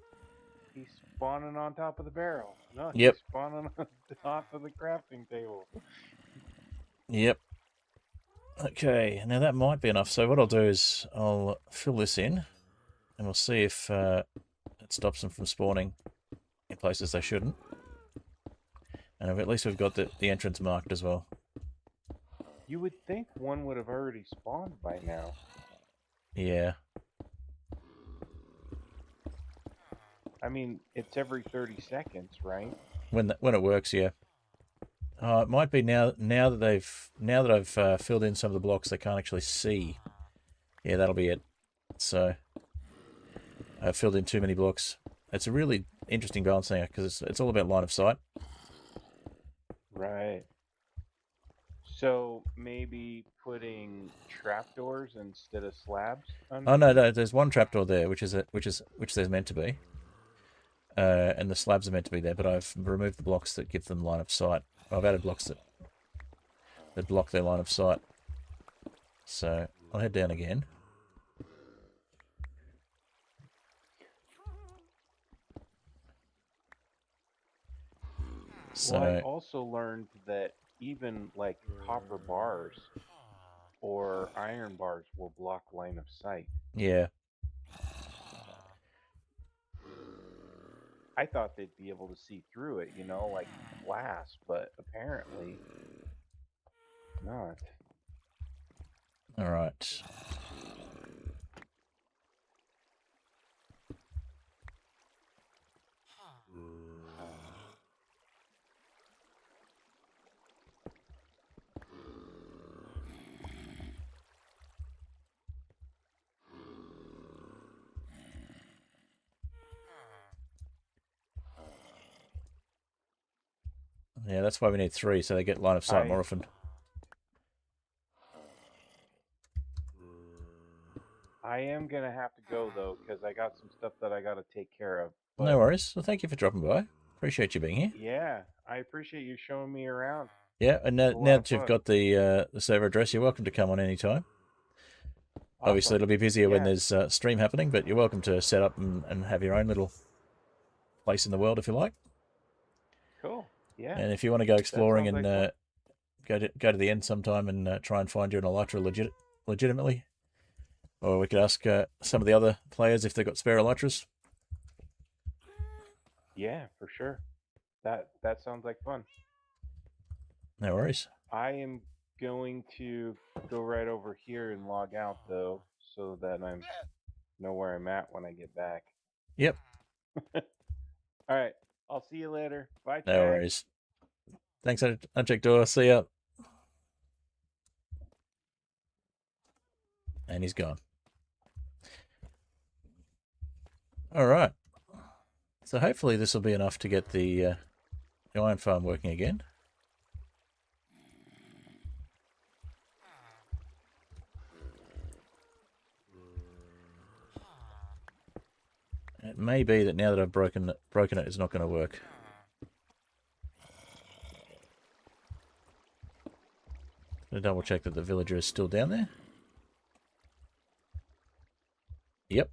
he's spawning on top of the barrel. No, he's spawning on top of the crafting table. Yep. Okay, now that might be enough. So what I'll do is I'll fill this in, and we'll see if it stops them from spawning in places they shouldn't. And at least we've got the entrance marked as well. You would think one would have already spawned by now. Yeah. I mean, it's every 30 seconds, right? When it works, yeah. It might be now that I've filled in some of the blocks they can't actually see. Yeah, that'll be it. So I've filled in too many blocks. It's a really interesting balancing act because it's all about line of sight. Right. So maybe putting trapdoors instead of slabs Oh underneath? no, there's one trapdoor there, which there's meant to be, and the slabs are meant to be there. But I've removed the blocks that give them line of sight. I've added blocks that block their line of sight. So I'll head down again. So Well, I also learned that even like copper bars or iron bars will block line of sight. yeah, I thought they'd be able to see through it, like glass, but apparently not. all right. Yeah, that's why we need 3, so they get line of sight more often. I am gonna have to go though, because I got some stuff that I got to take care of. But No worries. Well, thank you for dropping by. Appreciate you being here. yeah, I appreciate you showing me around. Yeah, and now that you've got the server address, you're welcome to come on any time. Awesome. Obviously, it'll be busier when there's stream happening, but you're welcome to set up and have your own little place in the world if you like. Cool. Yeah. And if you want to go exploring and go to the end sometime and try and find you an elytra legitimately, or we could ask some of the other players if they've got spare elytras. Yeah, for sure. That sounds like fun. No worries. I am going to go right over here and log out though, so that I know where I'm at when I get back. Yep. All right. I'll see you later. Bye, Chad. No worries. Thanks, Unchecked Door. See ya. And he's gone. All right. So hopefully this will be enough to get the iron farm working again. It may be that now that I've broken it, it's not going to work. I'm going to double check that the villager is still down there. Yep.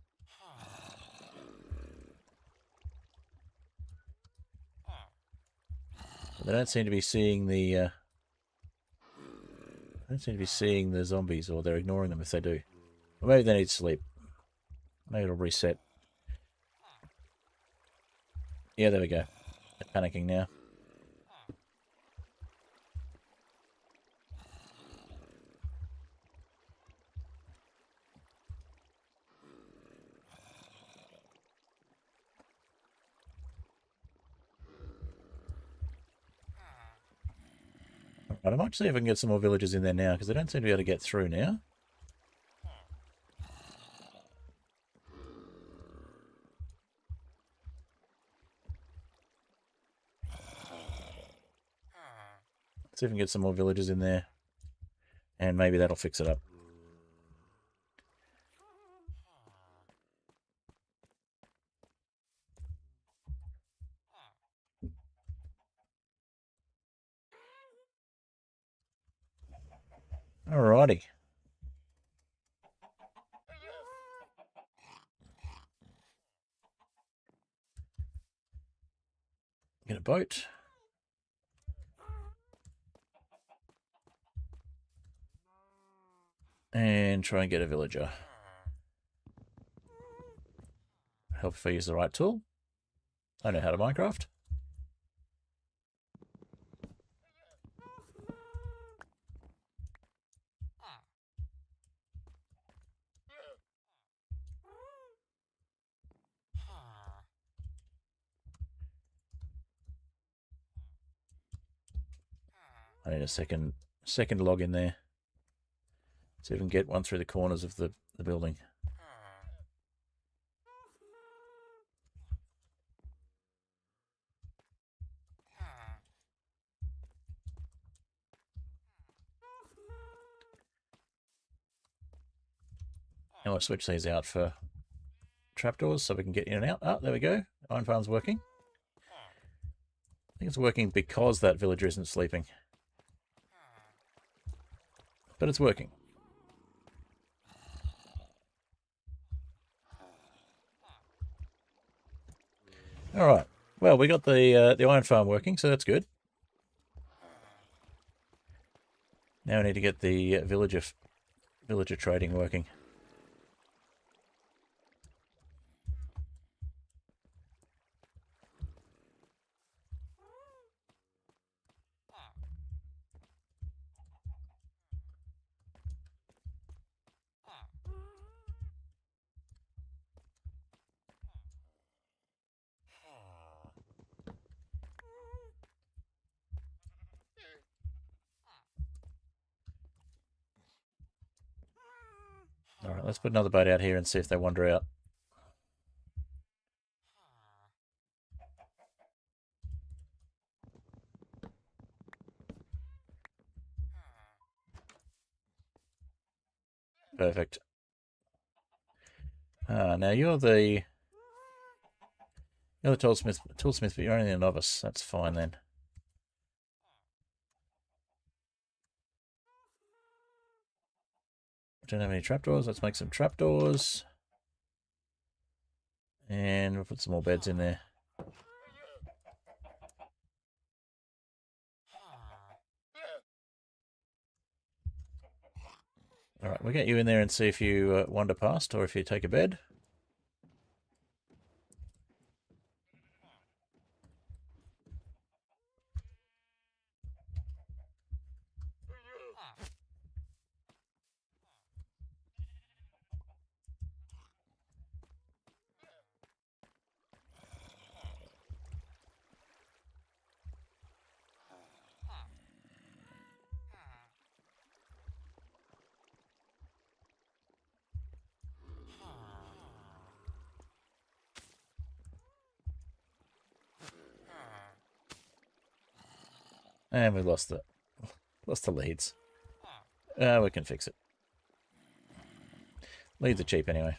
They don't seem to be seeing the zombies, or they're ignoring them if they do. Or maybe they need sleep. Maybe it'll reset. Yeah, there we go. They're panicking now. Right, I might see if I can get some more villagers in there now, because they don't seem to be able to get through now. See if we can get some more villagers in there, and maybe that'll fix it up. Alrighty. Get a boat. And try and get a villager. Help if I use the right tool. I know how to Minecraft. I need a second log in there. See if we can get one through the corners of the building. Now I'll switch these out for trapdoors so we can get in and out. Oh, there we go. Iron farm's working. I think it's working because that villager isn't sleeping. But it's working. Alright. Well, we got the iron farm working, so that's good. Now we need to get the villager trading working. Alright, let's put another boat out here and see if they wander out. Perfect. Now you're the toolsmith, but you're only a novice. That's fine then. Don't have any trapdoors. Let's make some trapdoors. And we'll put some more beds in there. Alright, we'll get you in there and see if you wander past or if you take a bed. And we lost the leads. We can fix it. Leads are cheap anyway.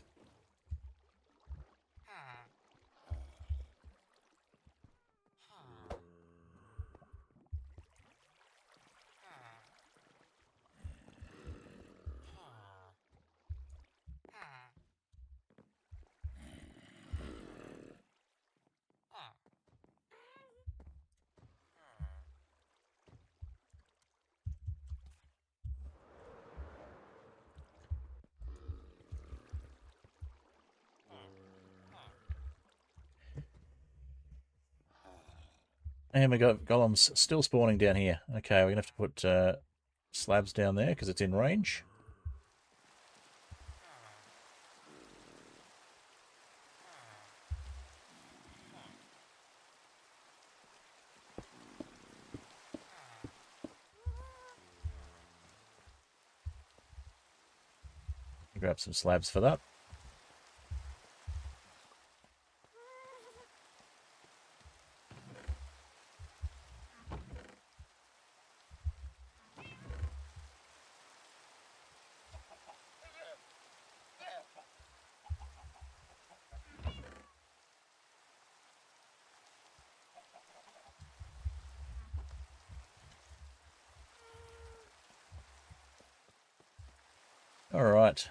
And we got golems still spawning down here. Okay, we're going to have to put slabs down there because it's in range. Grab some slabs for that. All right.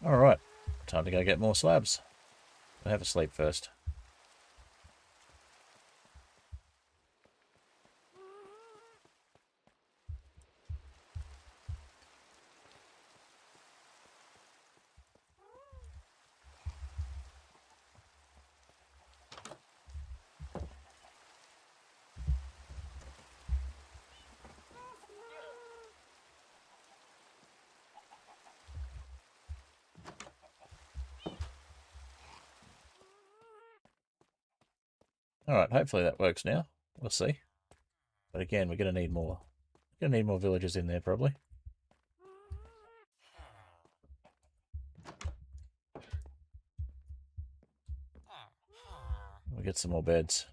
Alright, time to go get more slabs. I'll have a sleep first. Alright, hopefully that works now. We'll see. But again, we're going to need more. We're going to need more villagers in there, probably. We'll get some more beds.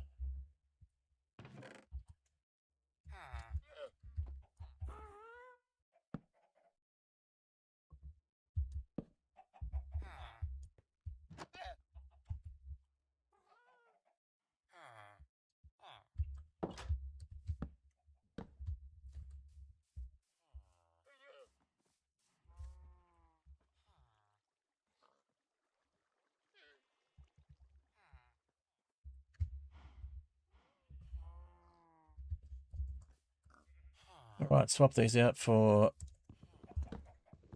Alright, swap these out for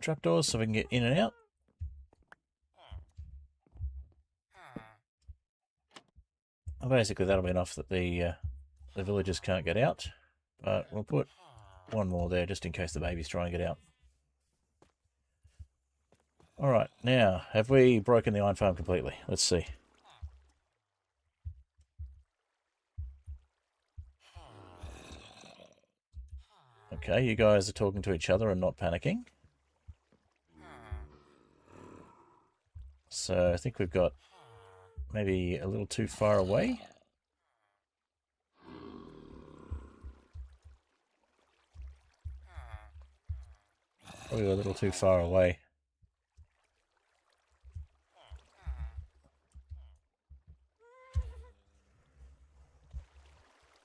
trapdoors so we can get in and out. And basically that'll be enough that the villagers can't get out. But we'll put one more there just in case the babies try and get out. Alright, now, have we broken the iron farm completely? Let's see. Okay, you guys are talking to each other and not panicking. So I think we've got maybe a little too far away. Probably a little too far away.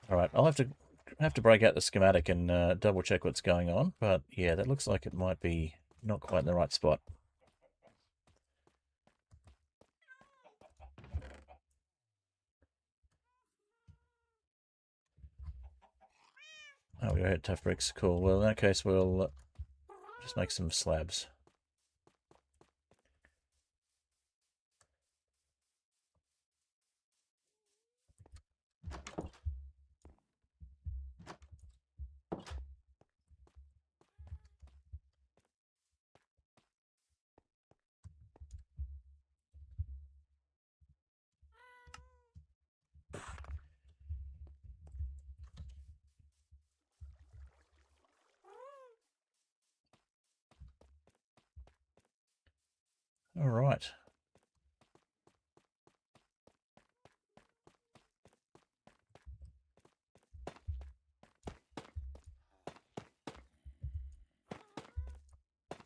Alright, I'll have to break out the schematic and double check what's going on, but yeah, that looks like it might be not quite in the right spot. Oh, we go ahead, tough bricks. Cool. Well, in that case, we'll just make some slabs. All right.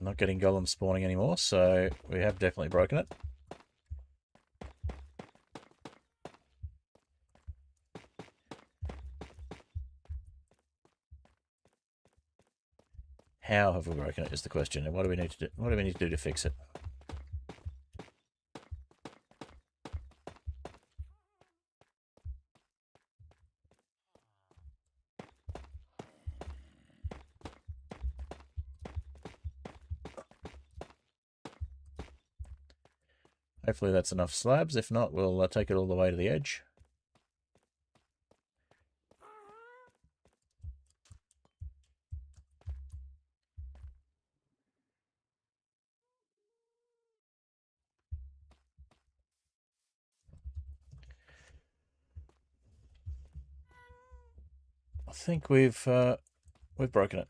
Not getting golems spawning anymore, so we have definitely broken it. How have we broken it is the question, and what do we need to do? What do we need to do to fix it? Hopefully that's enough slabs. If not, we'll take it all the way to the edge. I think we've broken it.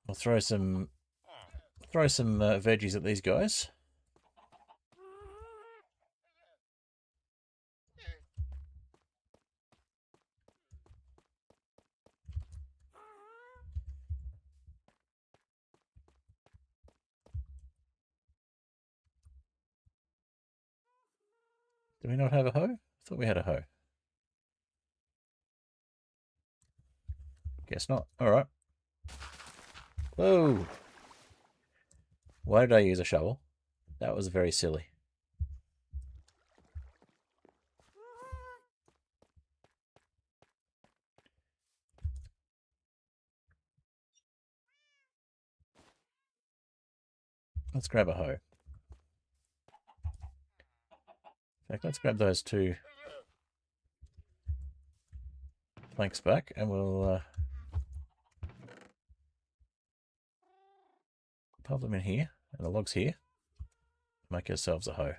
I'll throw some veggies at these guys. Do we not have a hoe? I thought we had a hoe. Guess not. Alright. Whoa! Why did I use a shovel? That was very silly. Let's grab a hoe. In fact, let's grab those 2 planks back and we'll pile them in here and the logs here. Make ourselves a hoe.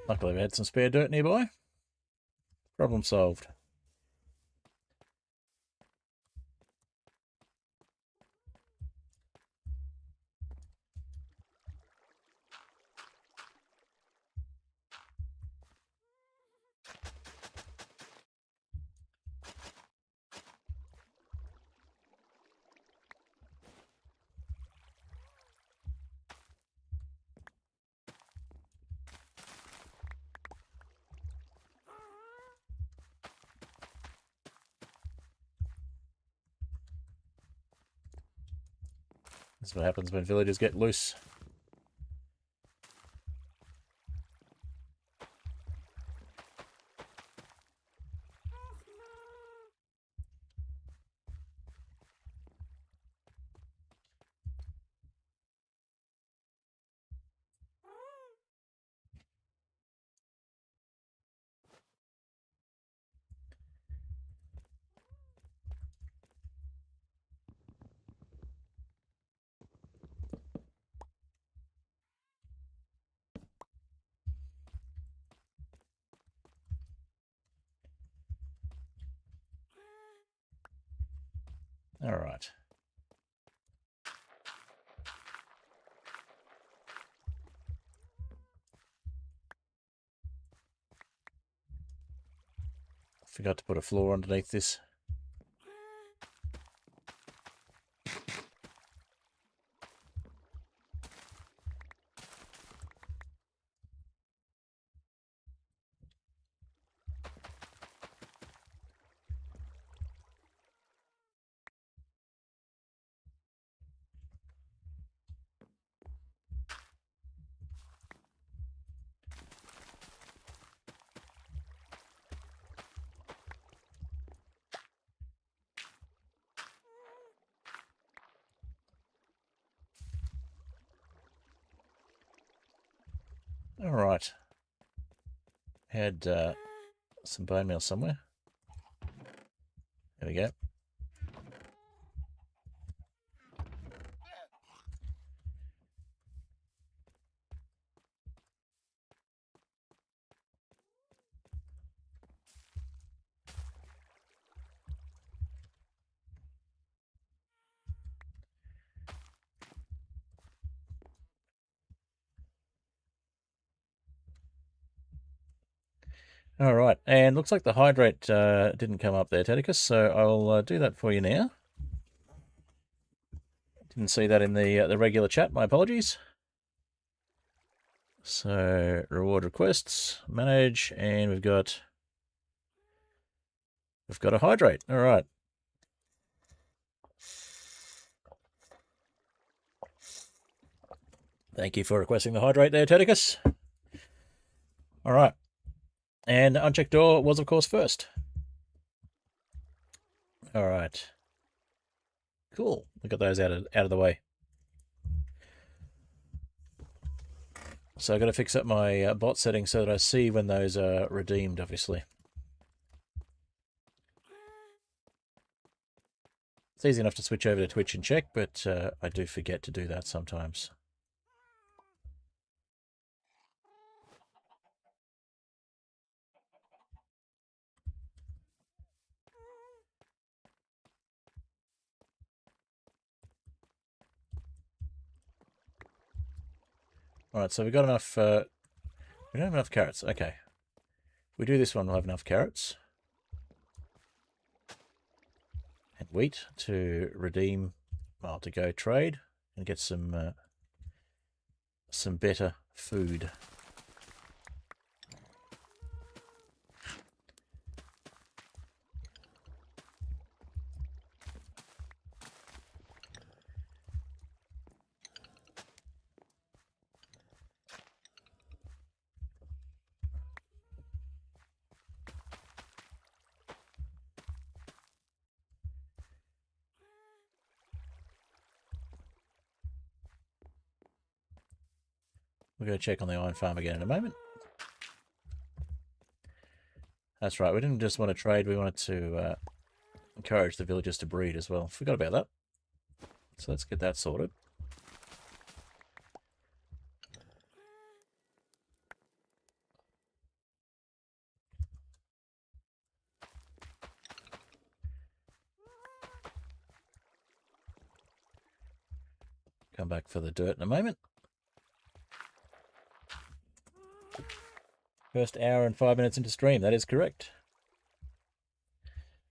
Luckily we had some spare dirt nearby. Problem solved. This is what happens when villagers get loose. Alright. Forgot to put a floor underneath this. Alright. Had some bone meal somewhere. There we go. Alright, and looks like the hydrate didn't come up there, Tedicus, so I'll do that for you now. Didn't see that in the regular chat, my apologies. So, reward requests, manage, and we've got a hydrate. Alright. Thank you for requesting the hydrate there, Tedicus. Alright. And unchecked door was, of course, first. Alright. Cool. We got those out of the way. So I've got to fix up my bot settings so that I see when those are redeemed, obviously. It's easy enough to switch over to Twitch and check, but I do forget to do that sometimes. Alright, so we've got enough... we don't have enough carrots. Okay. we do this one, we'll have enough carrots and wheat to redeem, well, to go trade and get some better food. We'll go check on the iron farm again in a moment. That's right, we didn't just want to trade, we wanted to encourage the villagers to breed as well. Forgot about that. So let's get that sorted. Come back for the dirt in a moment. First hour and 5 minutes into stream, that is correct.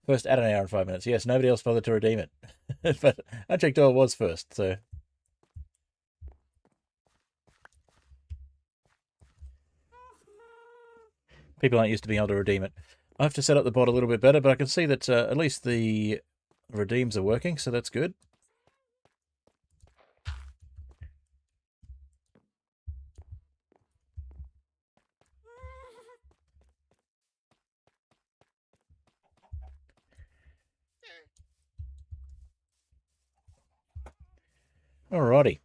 First at an hour and 5 minutes. Yes, nobody else bothered to redeem it. But I checked all it was first, so. People aren't used to being able to redeem it. I have to set up the bot a little bit better, but I can see that at least the redeems are working, so that's good. Alrighty.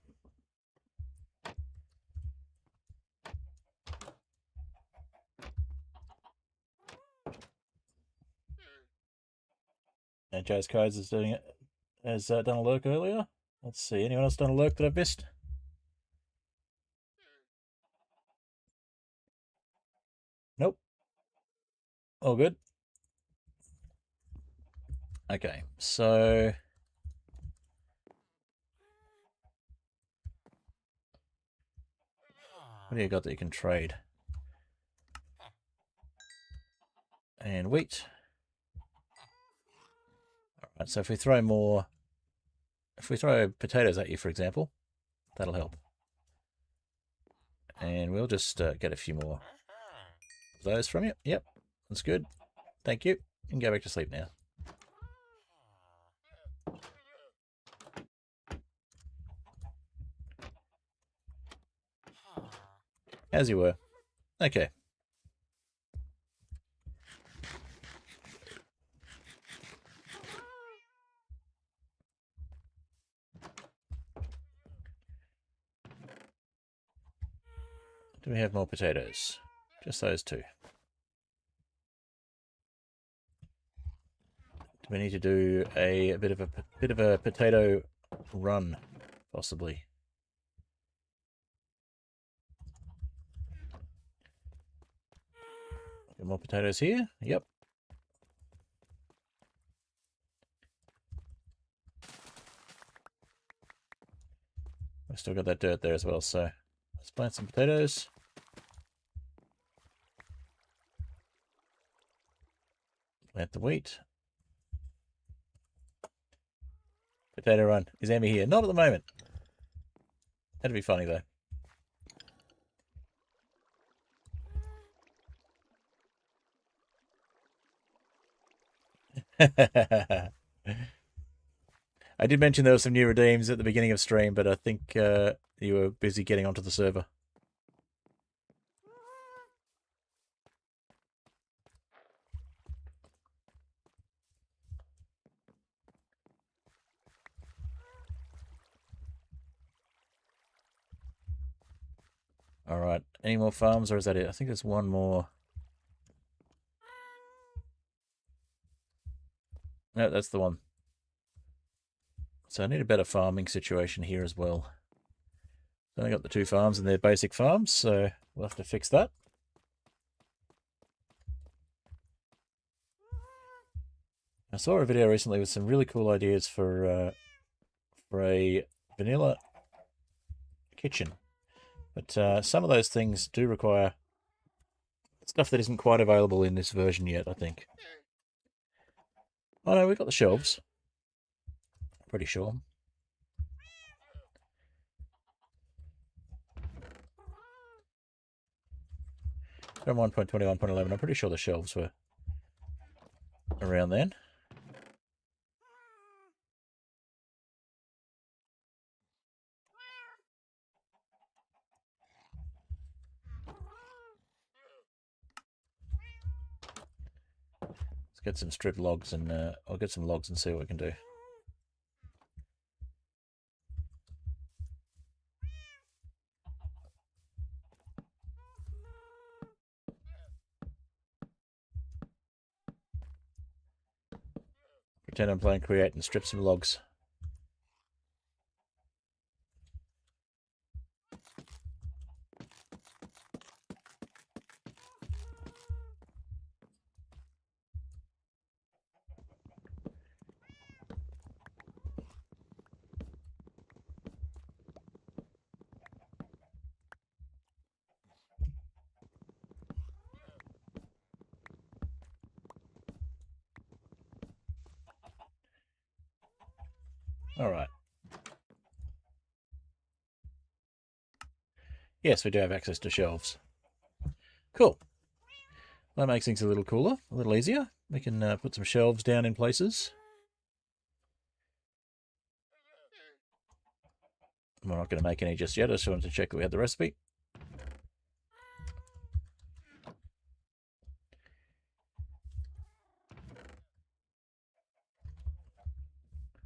And Jazz Codes is doing it. Has done a lurk earlier. Let's see. Anyone else done a lurk that I've missed? Nope. All good. Okay, so what do you got that you can trade? And wheat. Alright, so if we throw potatoes at you, for example, that'll help. And we'll just get a few more of those from you. Yep, that's good. Thank you. You can go back to sleep now. As you were. Okay. Do we have more potatoes? Just those two. Do we need to do a bit of a potato run, possibly? Get more potatoes here? Yep. We've still got that dirt there as well, so let's plant some potatoes. Plant the wheat. Potato run. Is Emmy here? Not at the moment. That'd be funny, though. I did mention there were some new redeems at the beginning of stream, but I think you were busy getting onto the server. All right. Any more farms, or is that it? I think there's one more. No, that's the one. So I need a better farming situation here as well. Then I got the two farms and they're basic farms, so we'll have to fix that. I saw a video recently with some really cool ideas for a vanilla kitchen. But some of those things do require Stuff that isn't quite available in this version yet, I think. Oh no, we've got the shelves. Pretty sure. From 1.21.11, I'm pretty sure the shelves were around then. Let's get some stripped logs and I'll get some logs and see what we can do. Pretend I'm playing Create and strip some logs. All right. Yes, we do have access to shelves. Cool. That makes things a little cooler, a little easier. We can put some shelves down in places. We're not going to make any just yet. I just wanted to check that we had the recipe.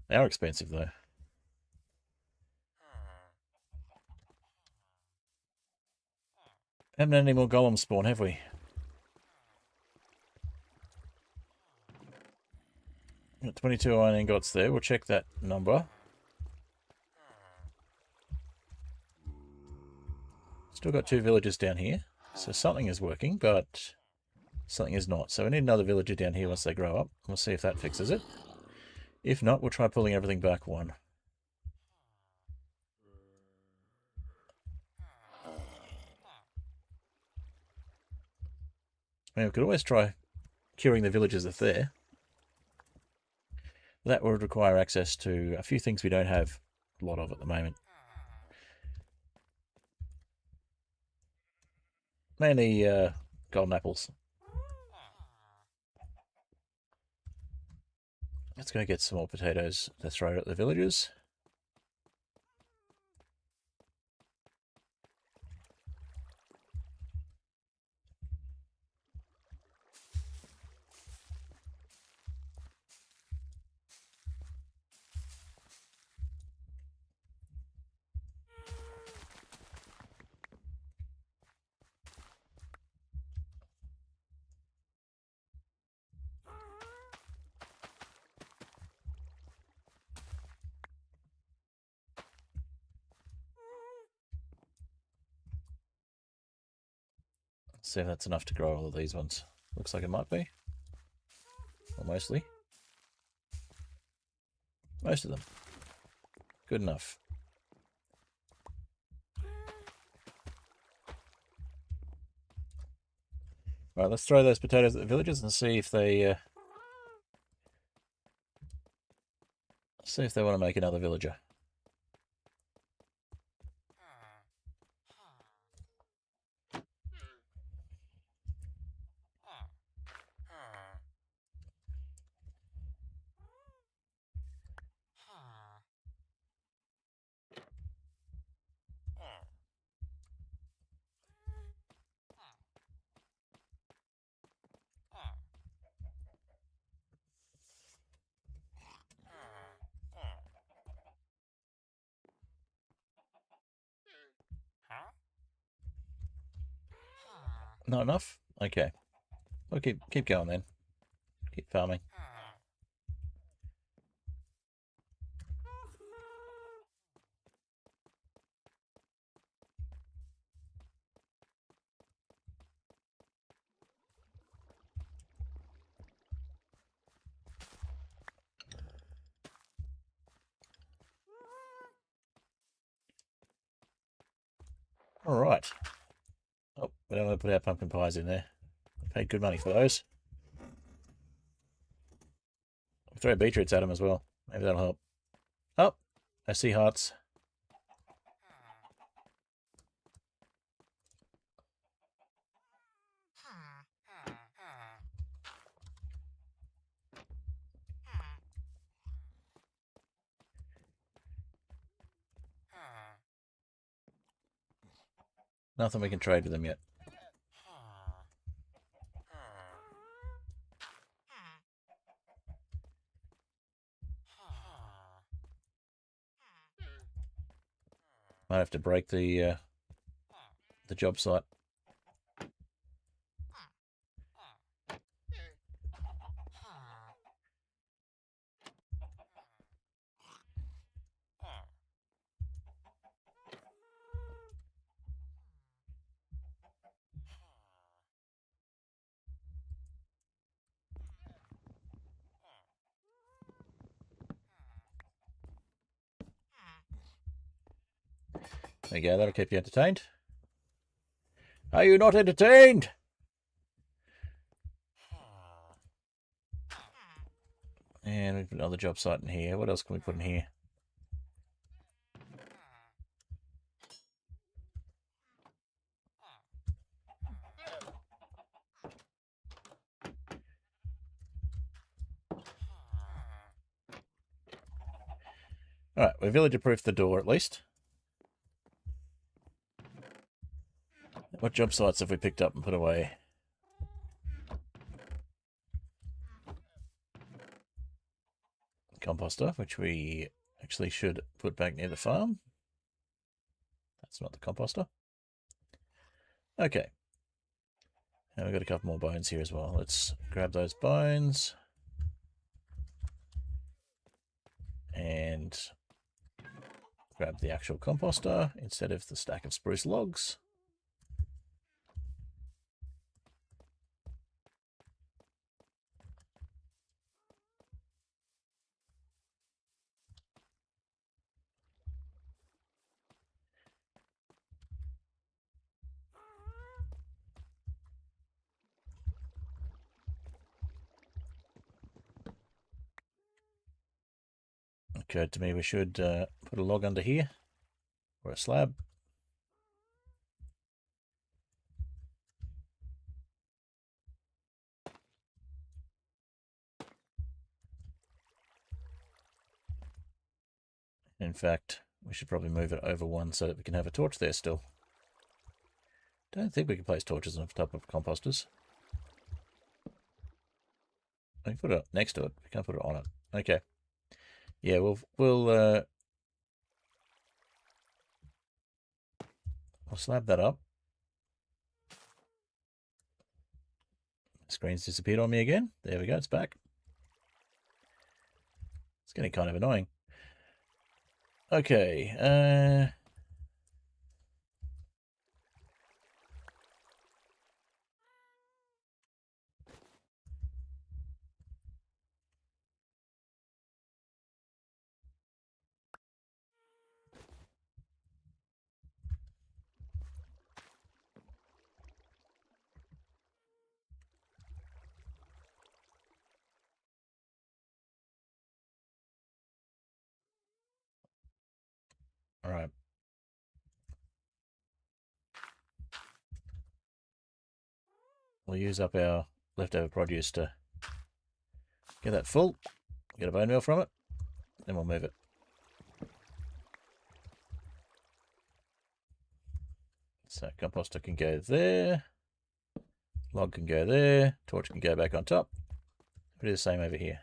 They are expensive, though. Haven't had any more golems spawn, have we? Got 22 iron ingots there. We'll check that number. Still got 2 villagers down here. So something is working, but something is not. So we need another villager down here once they grow up. We'll see if that fixes it. If not, we'll try pulling everything back one. I mean, we could always try curing the villagers if they're there. That would require access to a few things we don't have a lot of at the moment. Mainly golden apples. Let's go get some more potatoes to throw at the villagers. See if that's enough to grow all of these ones. Looks like it might be. Or mostly. Most of them. Good enough. Right, let's throw those potatoes at the villagers and see if they want to make another villager. Not enough? Okay. We'll keep going then. Keep farming. All right. Oh, we don't want to put our pumpkin pies in there. Paid good money for those. Throw beetroots at them as well. Maybe that'll help. Oh, I see hearts. Nothing we can trade with them yet. Might have to break the job site. There you go, that'll keep you entertained. Are you not entertained? And we've got another job site in here. What else can we put in here? Alright, we villager-proofed the door at least. What job sites have we picked up and put away? Composter, which we actually should put back near the farm. That's not the composter. Okay. Now we've got a couple more bones here as well. Let's grab those bones. And grab the actual composter instead of the stack of spruce logs. Occurred to me we should put a log under here, or a slab. In fact, we should probably move it over one so that we can have a torch there still. Don't think we can place torches on top of composters. We can put it next to it. We can't put it on it. Okay. Yeah, we'll slab that up. The screen's disappeared on me again. There we go, it's back. It's getting kind of annoying. Okay, all right. We'll use up our leftover produce to get that full, get a bone meal from it, then we'll move it. So composter can go there, log can go there, torch can go back on top. We do the same over here.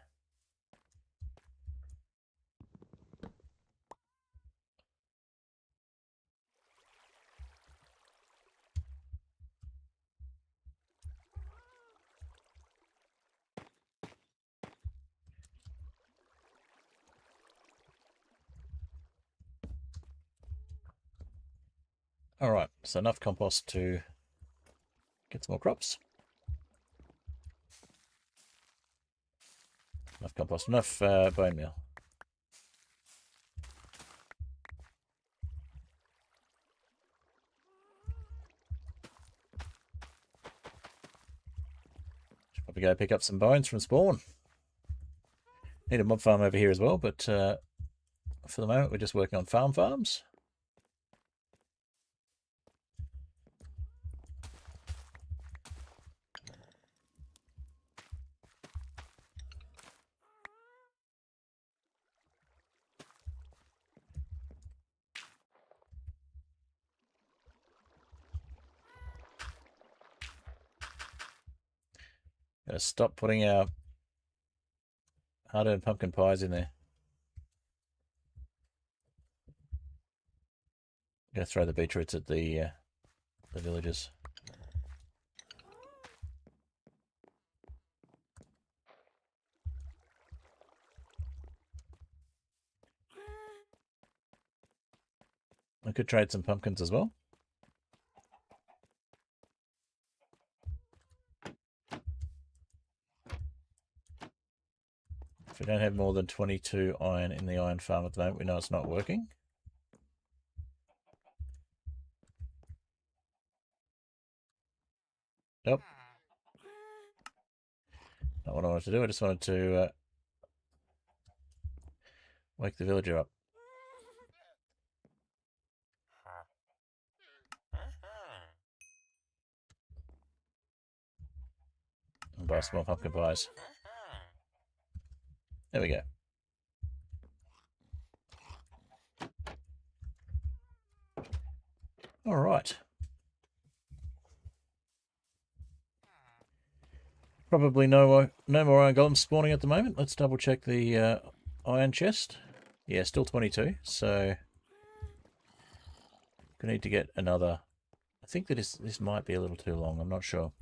All right, so enough compost to get some more crops. Enough compost, enough bone meal. to go pick up some bones from spawn. Need a mob farm over here as well, but for the moment we're just working on farms. Gotta stop putting our hard-earned pumpkin pies in there. Gonna throw the beetroots at the villagers. I could trade some pumpkins as well. If we don't have more than 22 iron in the iron farm at the moment, we know it's not working. Nope. Not what I wanted to do. I just wanted to wake the villager up. And buy some more pumpkin pies. There we go. All right. Probably no more iron golems spawning at the moment. Let's double check the iron chest. Yeah, still 22. So we need to get another. I think that this might be a little too long. I'm not sure.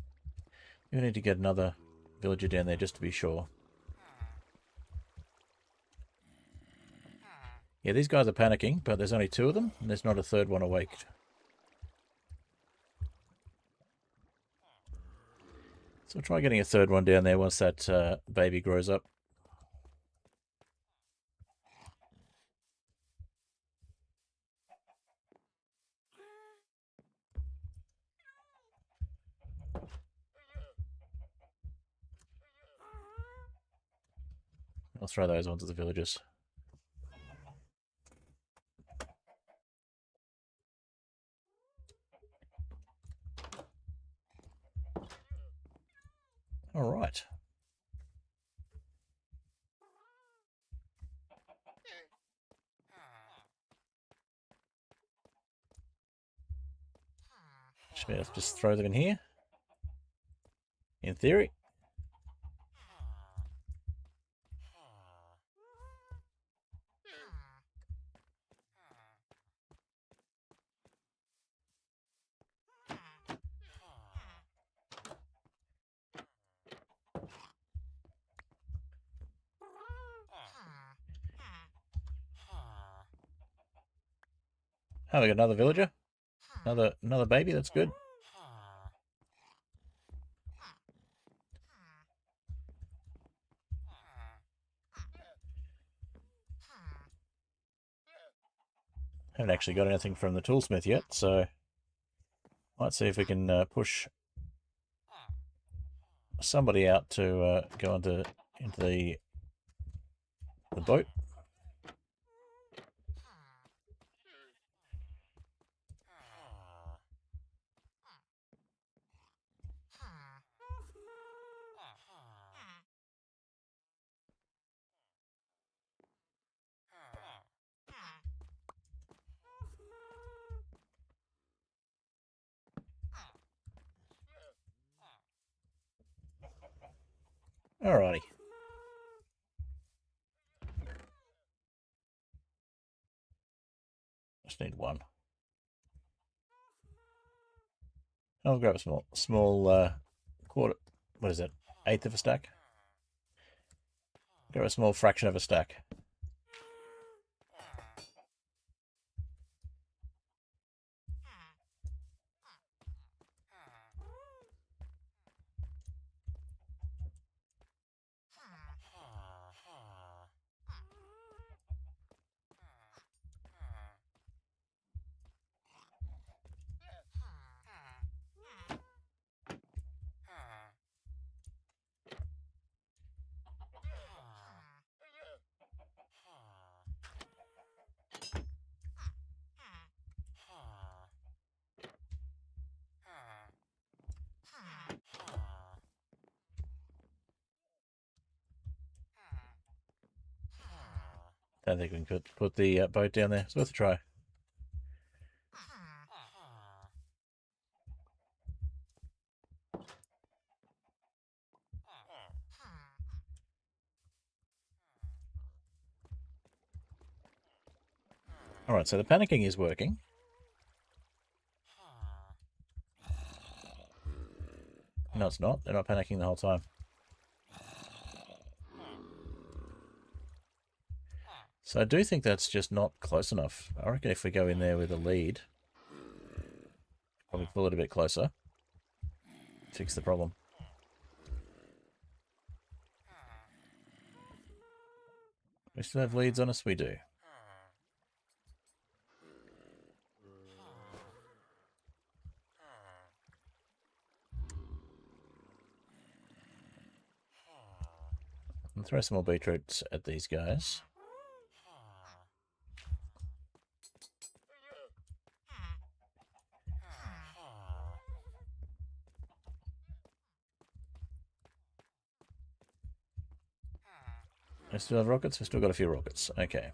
We need to get another villager down there just to be sure. Yeah, these guys are panicking, but there's only 2 of them, and there's not a third one awake. So we'll try getting a third one down there once that baby grows up. I'll throw those onto the villagers. All right. Should be able to just throw them in here. In theory. Oh, we got another villager. Another baby, that's good. Haven't actually got anything from the toolsmith yet, so might see if we can push somebody out to go into the boat. Alrighty. Just need one. I'll grab a small quarter. What is it? 1/8 of a stack. Grab a small fraction of a stack. Don't think we can put the boat down there. It's worth a try. Alright, so the panicking is working. No, it's not. They're not panicking the whole time. So I do think that's just not close enough. I reckon if we go in there with a lead, probably pull it a bit closer, fix the problem. We still have leads on us? We do. I'll throw some more beetroots at these guys. We still have rockets? We've still got a few rockets. Okay.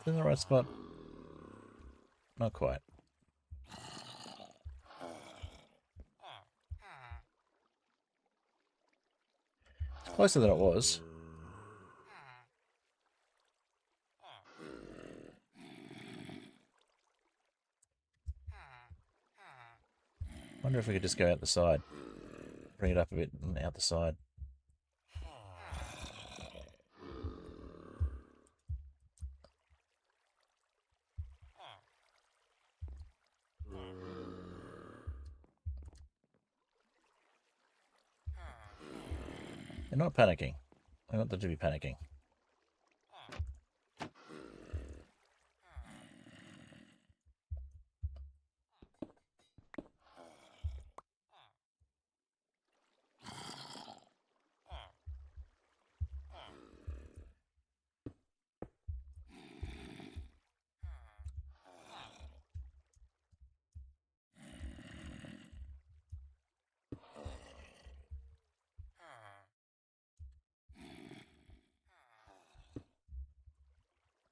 In the right spot? Not quite. It's closer than it was. Wonder if we could just go out the side. Bring it up a bit and out the side. They're not panicking. I want them to be panicking.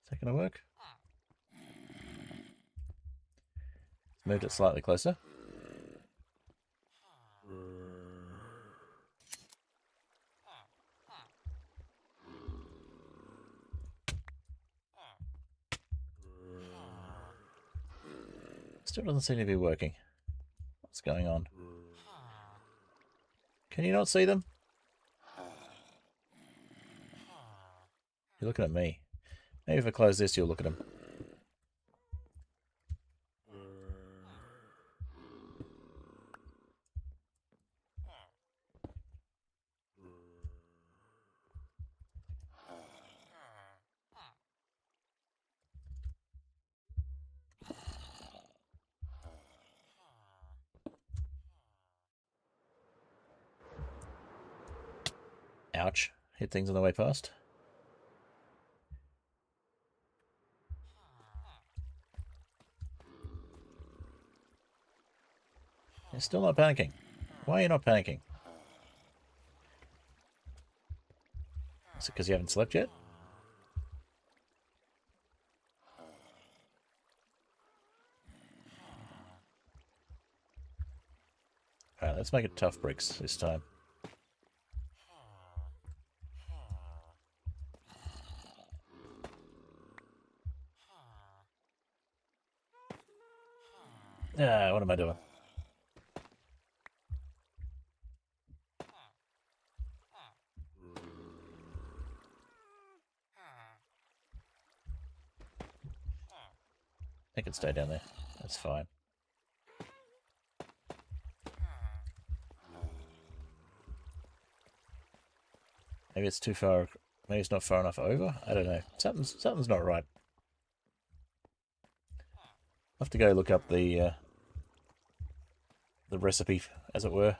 Is that going to work? Moved it slightly closer. Still doesn't seem to be working. What's going on? Can you not see them? You're looking at me. Maybe if I close this, you'll look at them. Ouch. Hit things on the way past. You're still not panicking. Why are you not panicking? Is it because you haven't slept yet? Alright, let's make it tough bricks this time. Ah, what am I doing? They can stay down there. That's fine. Maybe it's too far. Maybe it's not far enough over. I don't know. Something's not right. I'll have to go look up the recipe, as it were.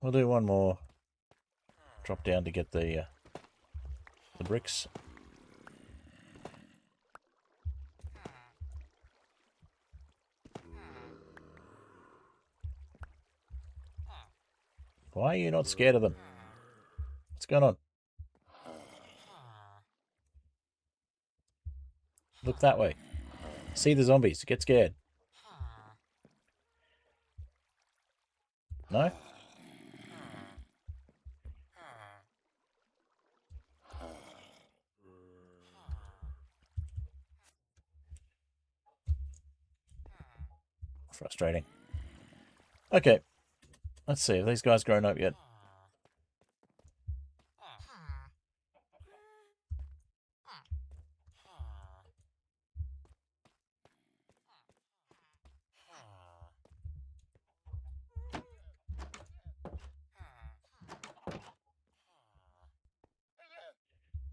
We'll do one more drop down to get the bricks. Why are you not scared of them? What's going on? Look that way. See the zombies. Get scared. No? Frustrating. Okay. Let's see. Have these guys grown up yet?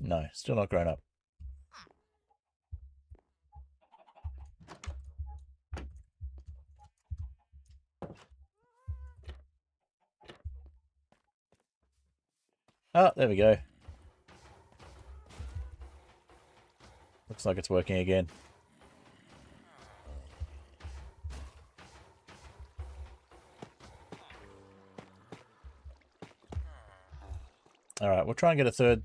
No, still not grown up. Oh, there we go. Looks like it's working again. Alright, we'll try and get a third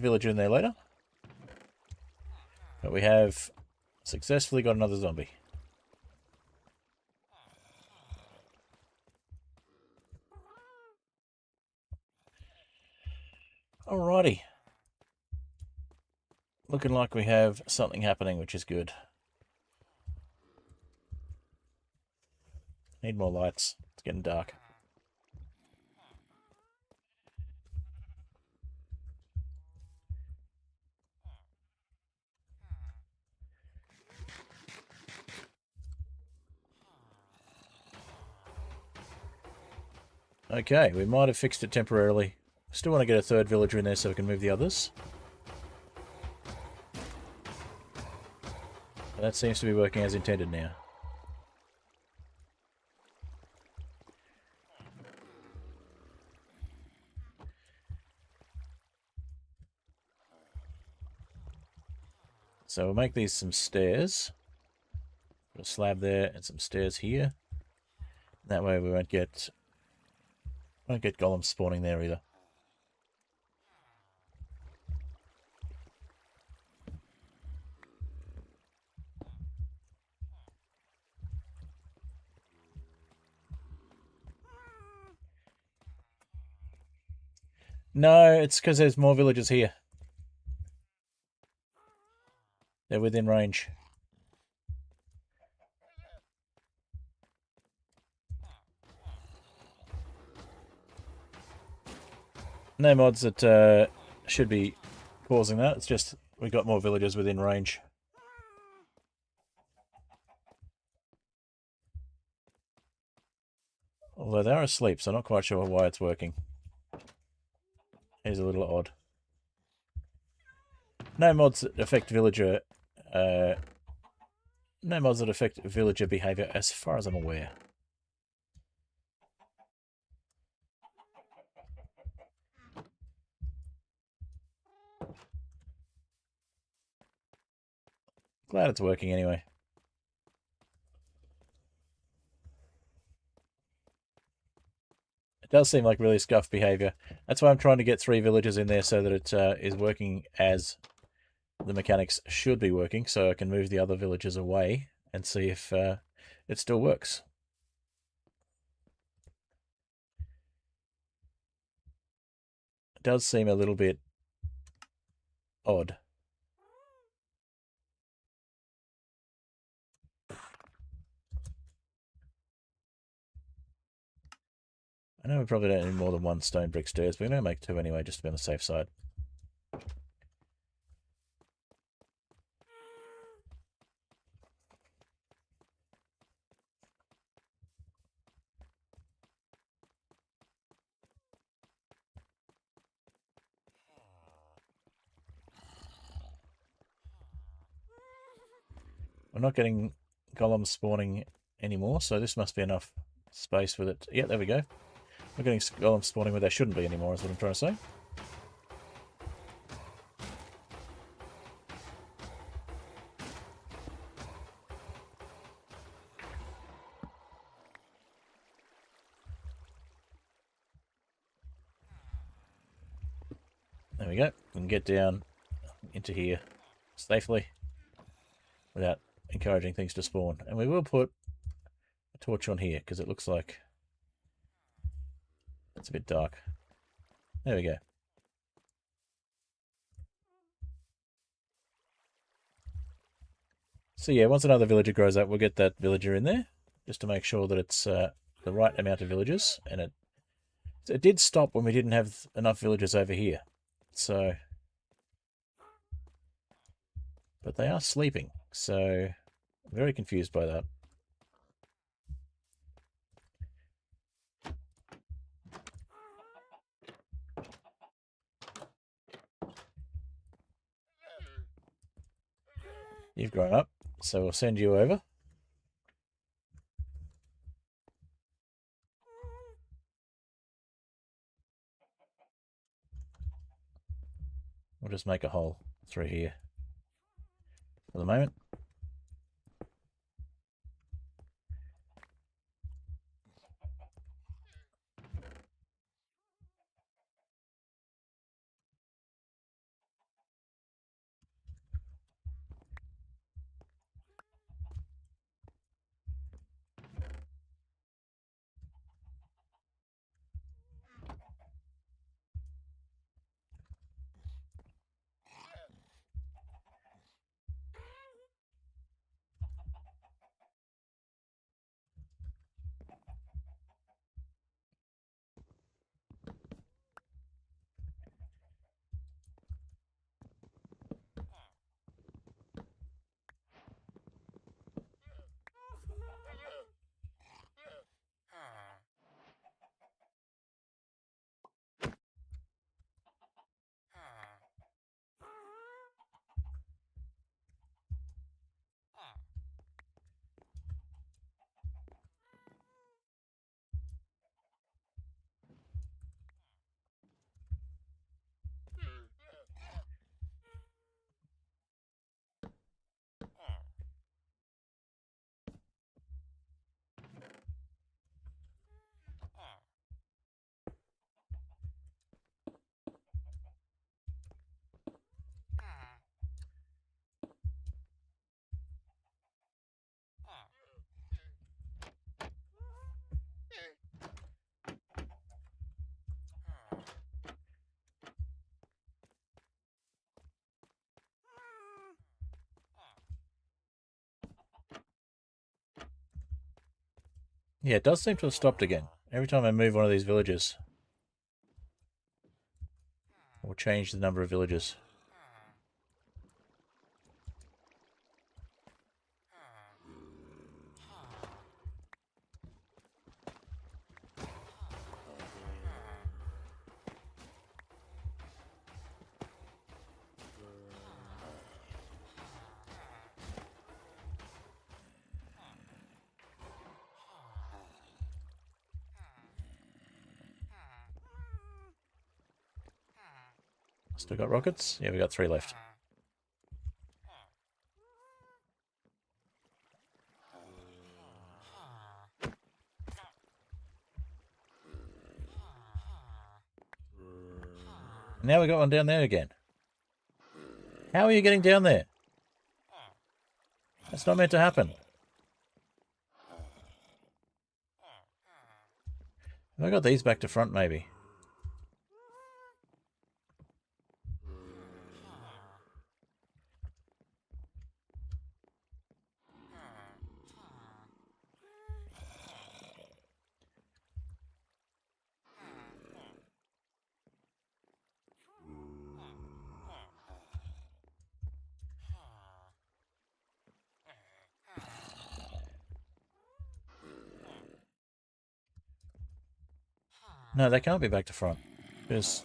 villager in there later. But we have successfully got another zombie. Alrighty. Looking like we have something happening, which is good. Need more lights. It's getting dark. Okay, we might have fixed it temporarily. Still want to get a third villager in there so we can move the others. But that seems to be working as intended now. So we'll make these some stairs. Put a slab there and some stairs here. That way we won't get golems spawning there either. No, it's because there's more villagers here. They're within range. No mods that should be causing that. It's just we got more villagers within range. Although they're asleep, so I'm not quite sure why it's working. It is a little odd. No mods that affect villager. No mods that affect villager behavior, as far as I'm aware. Glad it's working anyway. It does seem like really scuffed behavior. That's why I'm trying to get 3 villagers in there so that it is working as the mechanics should be working, so I can move the other villagers away and see if it still works. It does seem a little bit odd. I know we probably don't need more than 1 stone brick stairs, but we're going to make 2 anyway, just to be on the safe side. We're not getting golems spawning anymore, so this must be enough space with it. Yeah, there we go. We're getting golems spawning where they shouldn't be anymore, is what I'm trying to say. There we go. We can get down into here safely without encouraging things to spawn. And we will put a torch on here because it looks like it's a bit dark. There we go. So yeah, once another villager grows up, we'll get that villager in there just to make sure that it's the right amount of villagers. And it did stop when we didn't have enough villagers over here. So, but they are sleeping, so I'm very confused by that. You've grown up, so we'll send you over. We'll just make a hole through here for the moment. Yeah, it does seem to have stopped again. Every time I move one of these villages, we'll change the number of villagers. Still got rockets? Yeah, we got 3 left. Now we got one down there again. How are you getting down there? That's not meant to happen. Have I got these back to front, maybe? No, they can't be back to front. Because...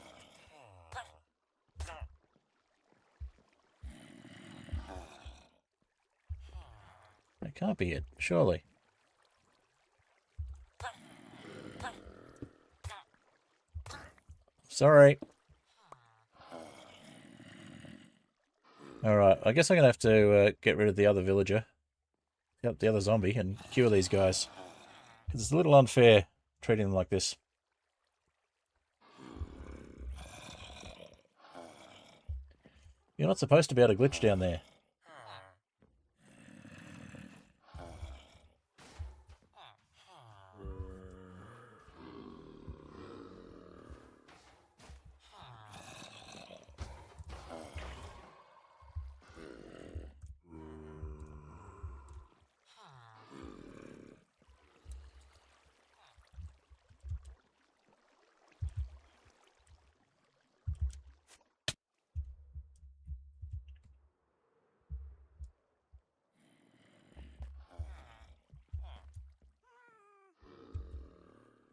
That can't be it, surely. Sorry. Alright, I guess I'm going to have to get rid of the other villager. The other zombie, and cure these guys. Because it's a little unfair treating them like this. You're not supposed to be able to glitch down there.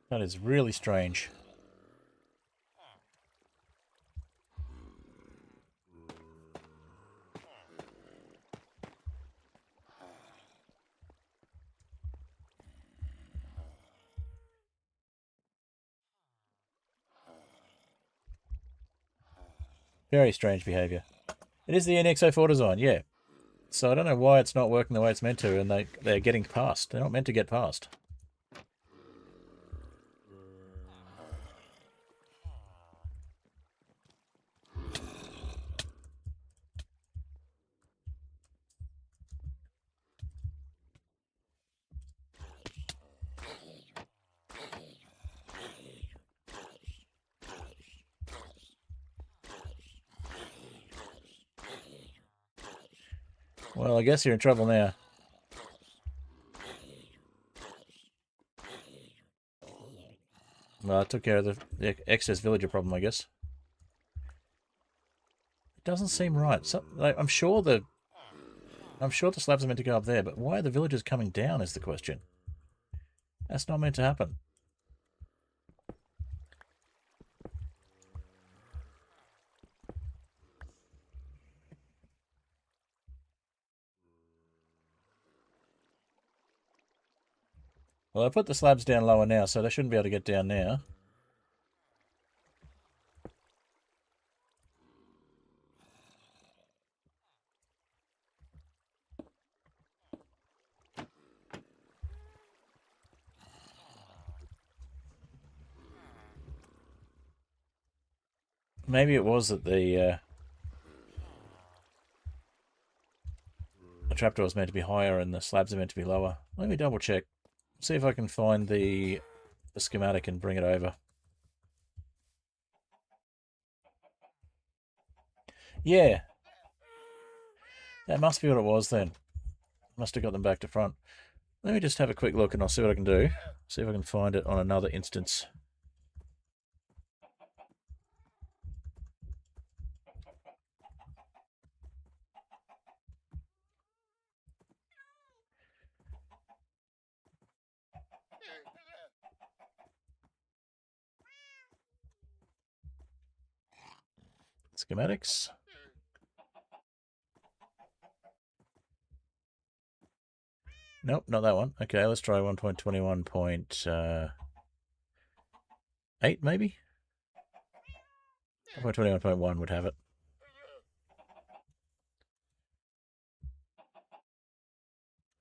That is really strange. Very strange behaviour. It is the NX04 design, yeah. So I don't know why it's not working the way it's meant to, and they're getting past. They're not meant to get past. Well, I guess you're in trouble now. Well, I took care of the excess villager problem, I guess. It doesn't seem right. So, like, I'm sure the slabs are meant to go up there, but why are the villagers coming down is the question. That's not meant to happen. Well, I put the slabs down lower now, so they shouldn't be able to get down now. Maybe it was that the trapdoor is meant to be higher and the slabs are meant to be lower. Let me double check. See if I can find the schematic and bring it over. Yeah. That must be what it was then. Must have got them back to front. Let me just have a quick look and I'll see what I can do. See if I can find it on another instance. Schematics. Nope, not that one. Okay, let's try 1.21.8 maybe? 1.21.1 would have it.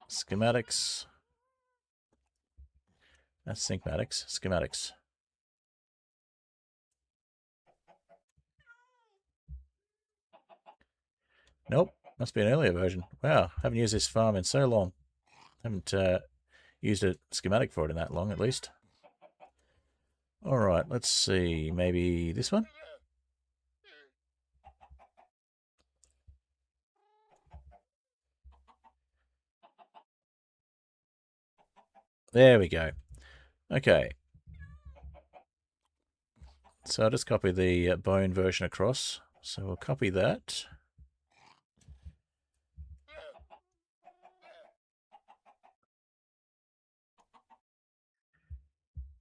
Schematics. That's syncmatics. Schematics. Nope, must be an earlier version. Wow, haven't used this farm in so long. Haven't used a schematic for it in that long, at least. All right, let's see. Maybe this one? There we go. Okay. So I'll just copy the bone version across. So we'll copy that.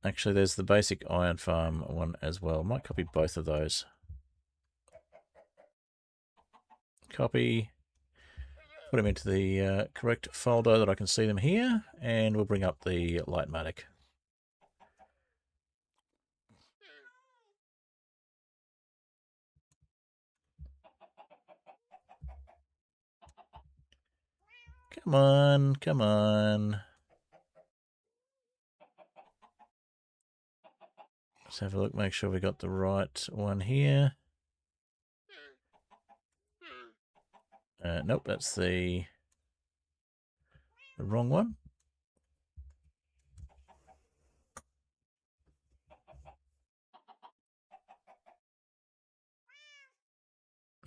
Actually, there's the basic iron farm one as well. Might copy both of those. Copy. Put them into the correct folder that I can see them here. And we'll bring up the Lightmatic. Come on, come on. Let's have a look, make sure we got the right one here. Nope, that's the wrong one.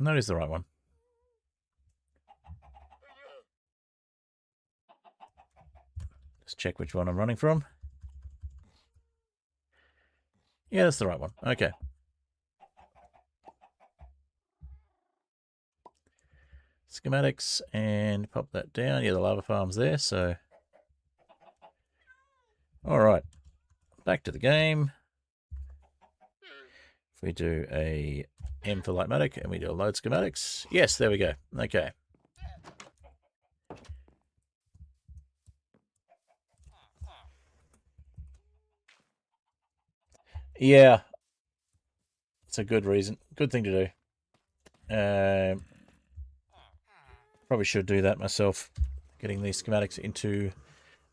That is the right one. Just check which one I'm running from. Yeah, that's the right one. Okay. Schematics, and pop that down. Yeah, the lava farm's there, so... Alright. Back to the game. If we do a M for Lightmatic, and we do a load schematics. Yes, there we go. Okay. Yeah. It's a good reason. Good thing to do. Probably should do that myself. Getting these schematics into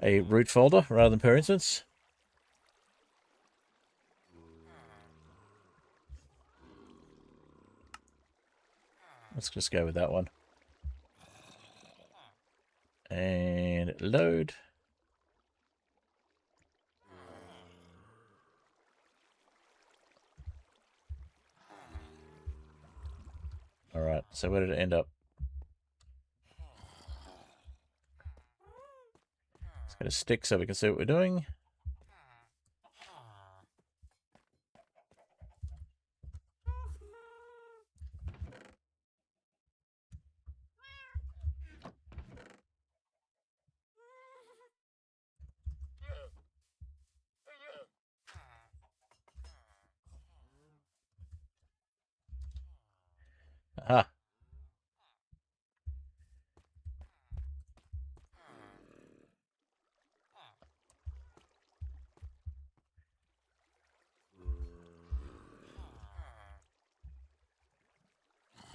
a root folder rather than per instance. Let's just go with that one. And load. Alright, so where did it end up? Let's get a stick so we can see what we're doing. Aha.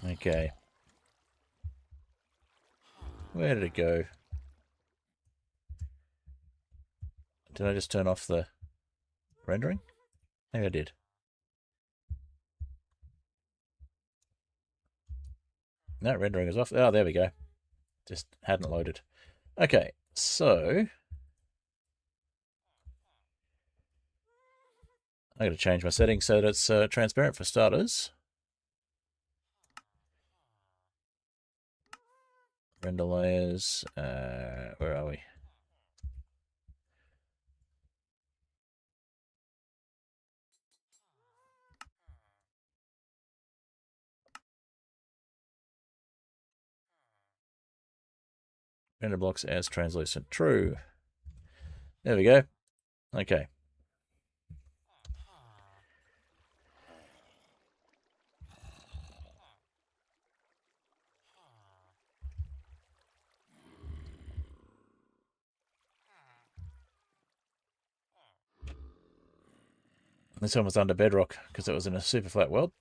Okay. Where did it go? Did I just turn off the rendering? Maybe I did. No, rendering is off. Oh, there we go. Just hadn't loaded. Okay, so... I got to change my settings so that it's transparent for starters. Render layers. Where are we? Render blocks as translucent. True. There we go. Okay. This one was under bedrock because it was in a super flat world.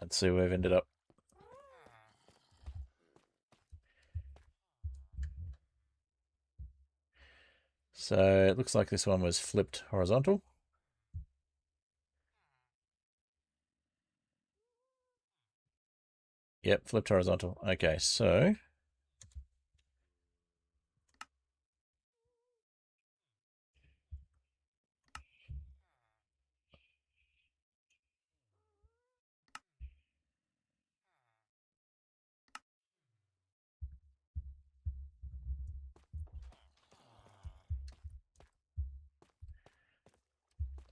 Let's see where we've ended up. So it looks like this one was flipped horizontal. Yep, flipped horizontal. Okay, so...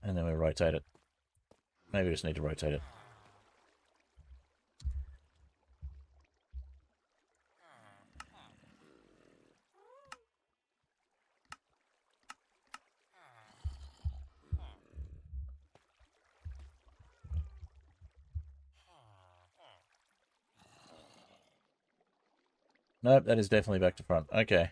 And then we rotate it. Maybe we just need to rotate it. Nope, that is definitely back to front. Okay.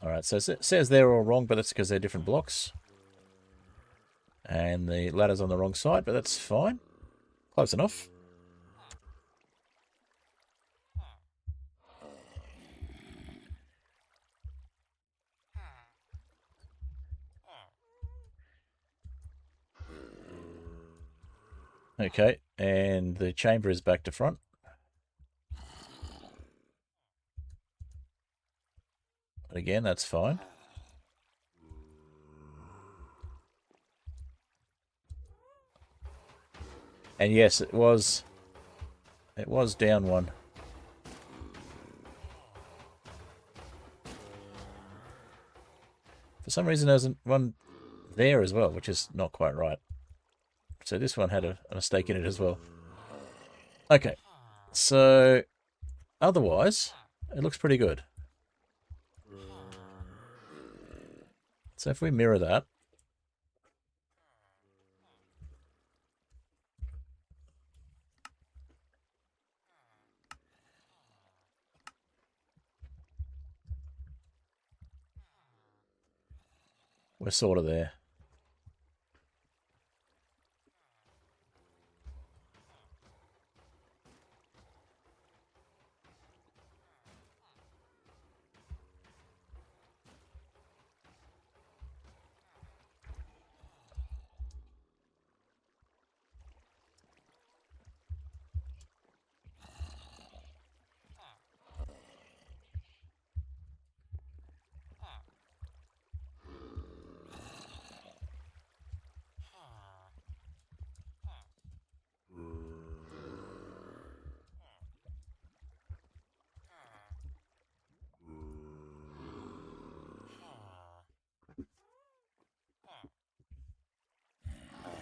Alright, so it says they're all wrong, but that's because they're different blocks. And the ladder's on the wrong side, but that's fine. Close enough. Okay, and the chamber is back to front. But again, that's fine. And yes, it was down one. For some reason, there's one there as well, which is not quite right. So this one had a mistake in it as well. Okay, so otherwise, it looks pretty good. So if we mirror that, we're sort of there.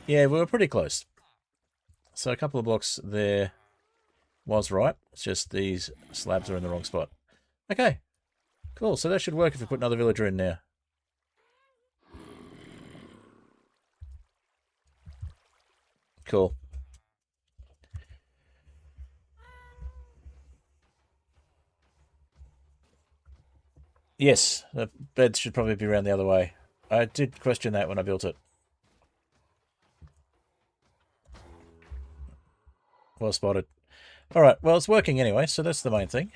Yeah, we were pretty close. So a couple of blocks there was right. It's just these slabs are in the wrong spot. Okay, cool. So that should work if we put another villager in there. Cool. Yes, the beds should probably be around the other way. I did question that when I built it. Well spotted. Alright, well, it's working anyway, so that's the main thing.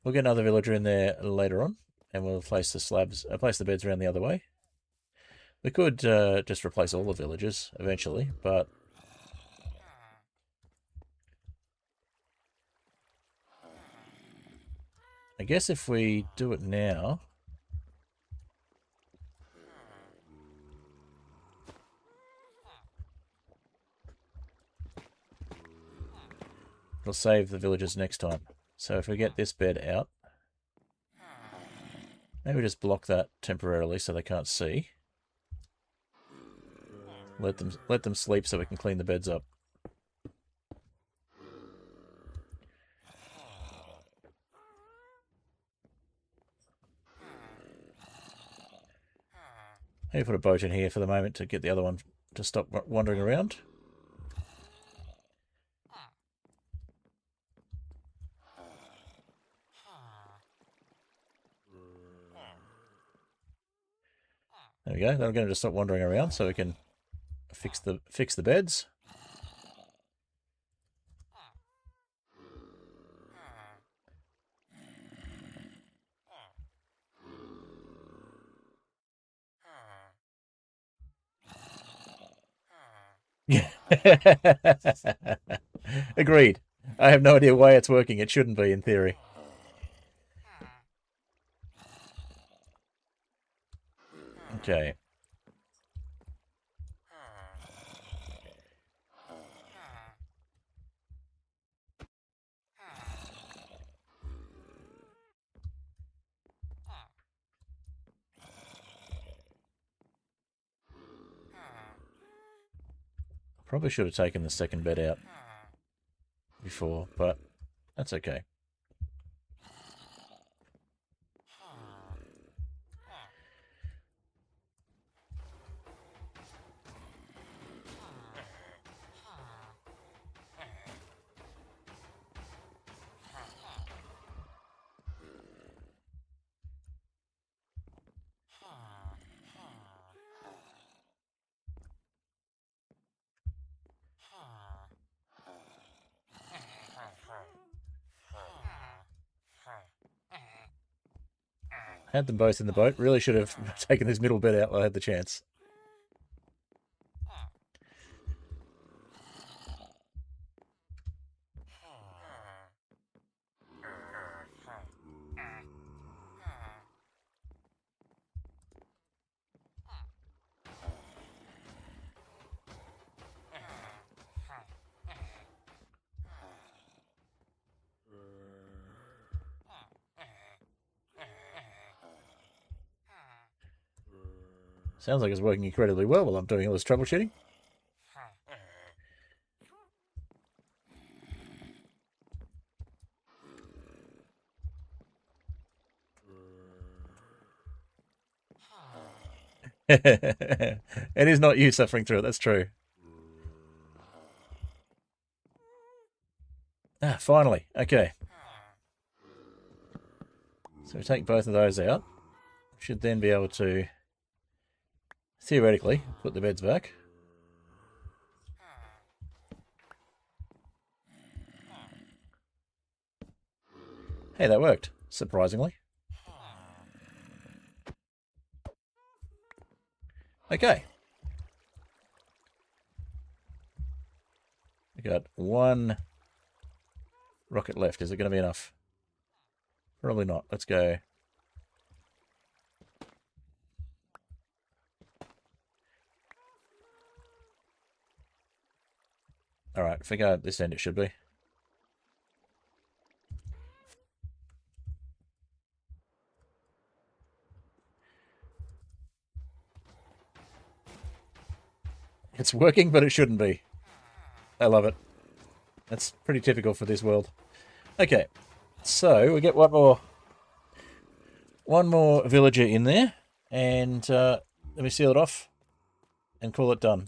We'll get another villager in there later on, and we'll place the slabs, place the beds around the other way. We could just replace all the villagers eventually, but I guess if we do it now, it'll save the villagers next time. So if we get this bed out, maybe just block that temporarily so they can't see. Let them sleep so we can clean the beds up. Maybe put a boat in here for the moment to get the other one to stop wandering around. There we go. That'll get him to stop wandering around, so we can fix the beds. Yeah. Agreed. I have no idea why it's working. It shouldn't be, in theory. Okay. Probably should have taken the second bed out before, but that's okay. Had them both in the boat. Really should have taken this middle bed out while I had the chance. Sounds like it's working incredibly well while I'm doing all this troubleshooting. It is not you suffering through it, that's true. Ah, finally. Okay. So we take both of those out. Should then be able to, theoretically, put the beds back. Hey, that worked, surprisingly. Okay. We got one rocket left. Is it going to be enough? Probably not. Let's go. Alright, if we go at this end, it should be. It's working, but it shouldn't be. I love it. That's pretty typical for this world. Okay, so we get one more villager in there, and let me seal it off and call it done.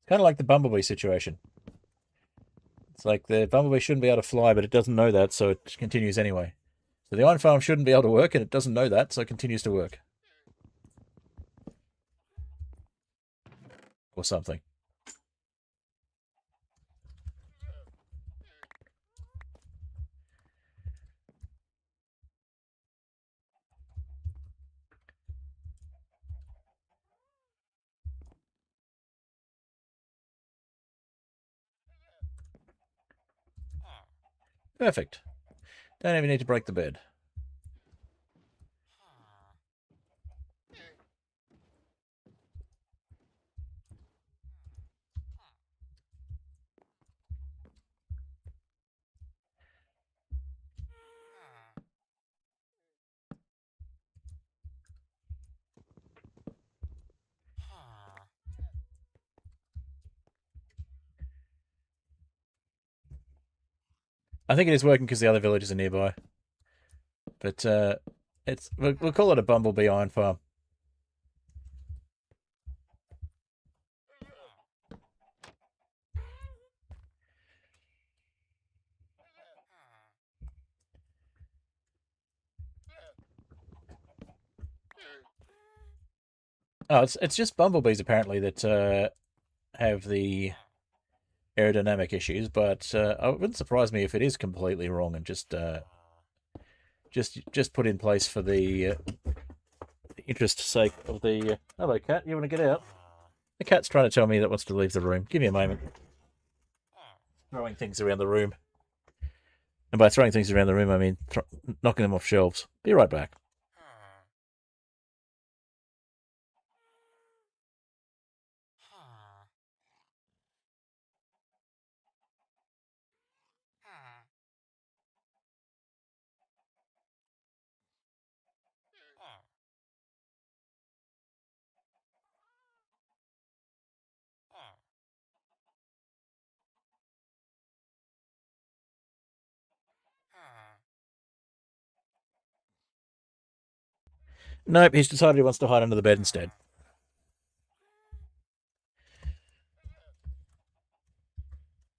Kind of like the bumblebee situation. It's like the bumblebee shouldn't be able to fly, but it doesn't know that, so it continues anyway. So the iron farm shouldn't be able to work, and it doesn't know that, so it continues to work. Or something. Perfect. Don't even need to break the bed. I think it is working because the other villages are nearby. But we'll call it a bumblebee iron farm. Oh, it's just bumblebees apparently that have the aerodynamic issues, but it wouldn't surprise me if it is completely wrong and just put in place for the interest sake of the. Hello, cat. You want to get out? The cat's trying to tell me that it wants to leave the room. Give me a moment. Throwing things around the room, and by throwing things around the room, I mean knocking them off shelves. Be right back. Nope, he's decided he wants to hide under the bed instead.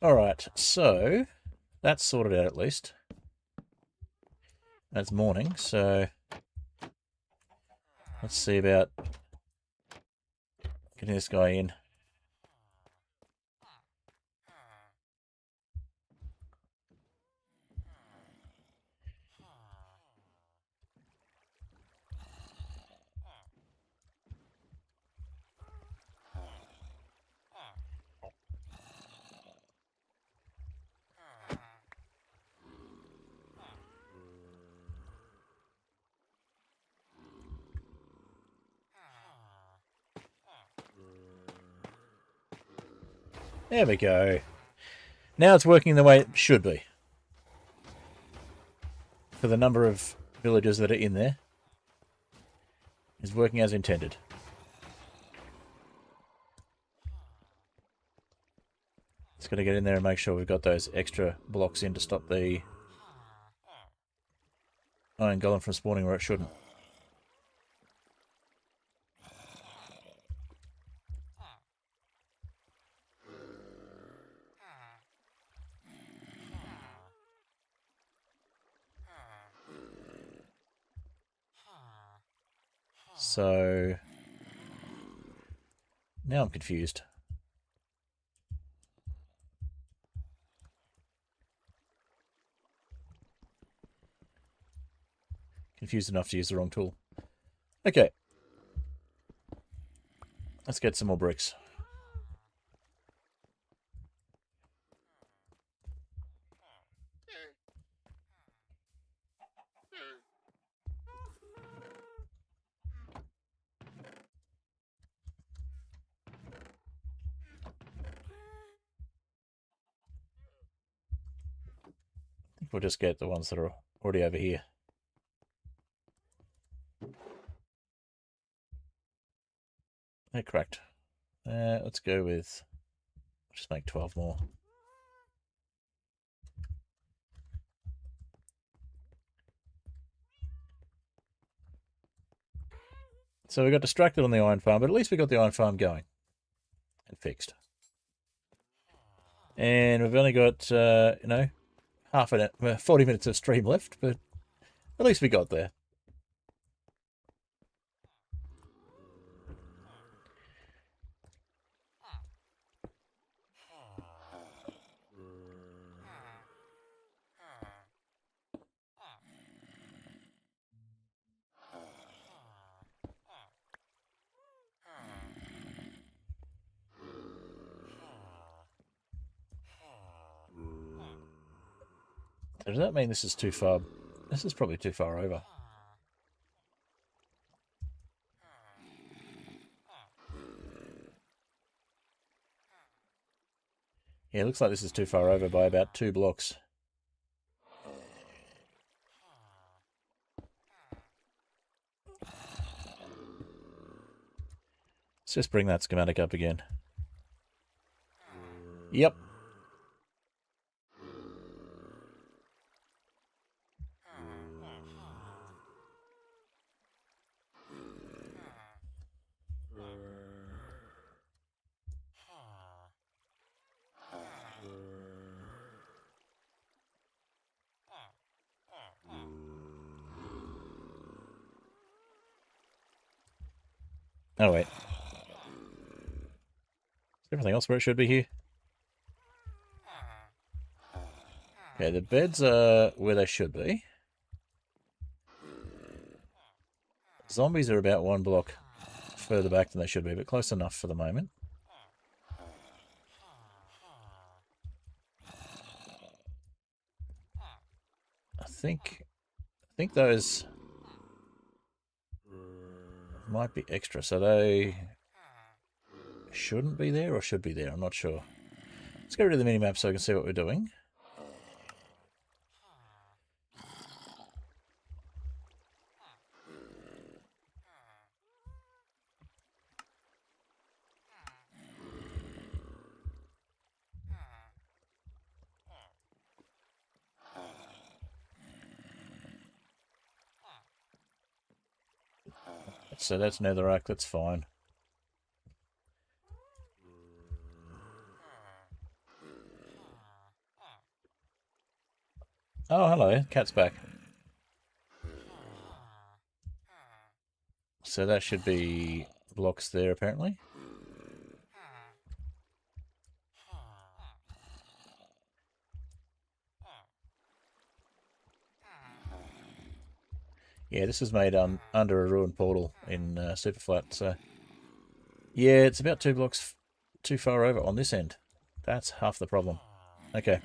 Alright, so that's sorted out at least. That's morning, so let's see about getting this guy in. There we go. Now it's working the way it should be. For the number of villagers that are in there. It's working as intended. Just got to get in there and make sure we've got those extra blocks in to stop the iron golem from spawning where it shouldn't. So now I'm confused. Confused enough to use the wrong tool. Okay. Let's get some more bricks. I think we'll just get the ones that are already over here. They're cracked. Let's go with... just make 12 more. So we got distracted on the iron farm, but at least we got the iron farm going. And fixed. And we've only got, you know, 40 minutes of stream left, but at least we got there. So does that mean this is too far? This is probably too far over. Yeah, it looks like this is too far over by about 2 blocks. Let's just bring that schematic up again. Yep. Oh, wait. Is everything else where it should be here? Okay, the beds are where they should be. Zombies are about one block further back than they should be, but close enough for the moment. I think those might be extra, so they shouldn't be there or should be there. I'm not sure. Let's get rid of the minimap so I can see what we're doing. So that's netherrack, that's fine. Oh, hello, cat's back. So that should be blocks there, apparently. Yeah, this is made under a ruined portal in Superflat, so... Yeah, it's about 2 blocks too far over on this end. That's half the problem. Okay.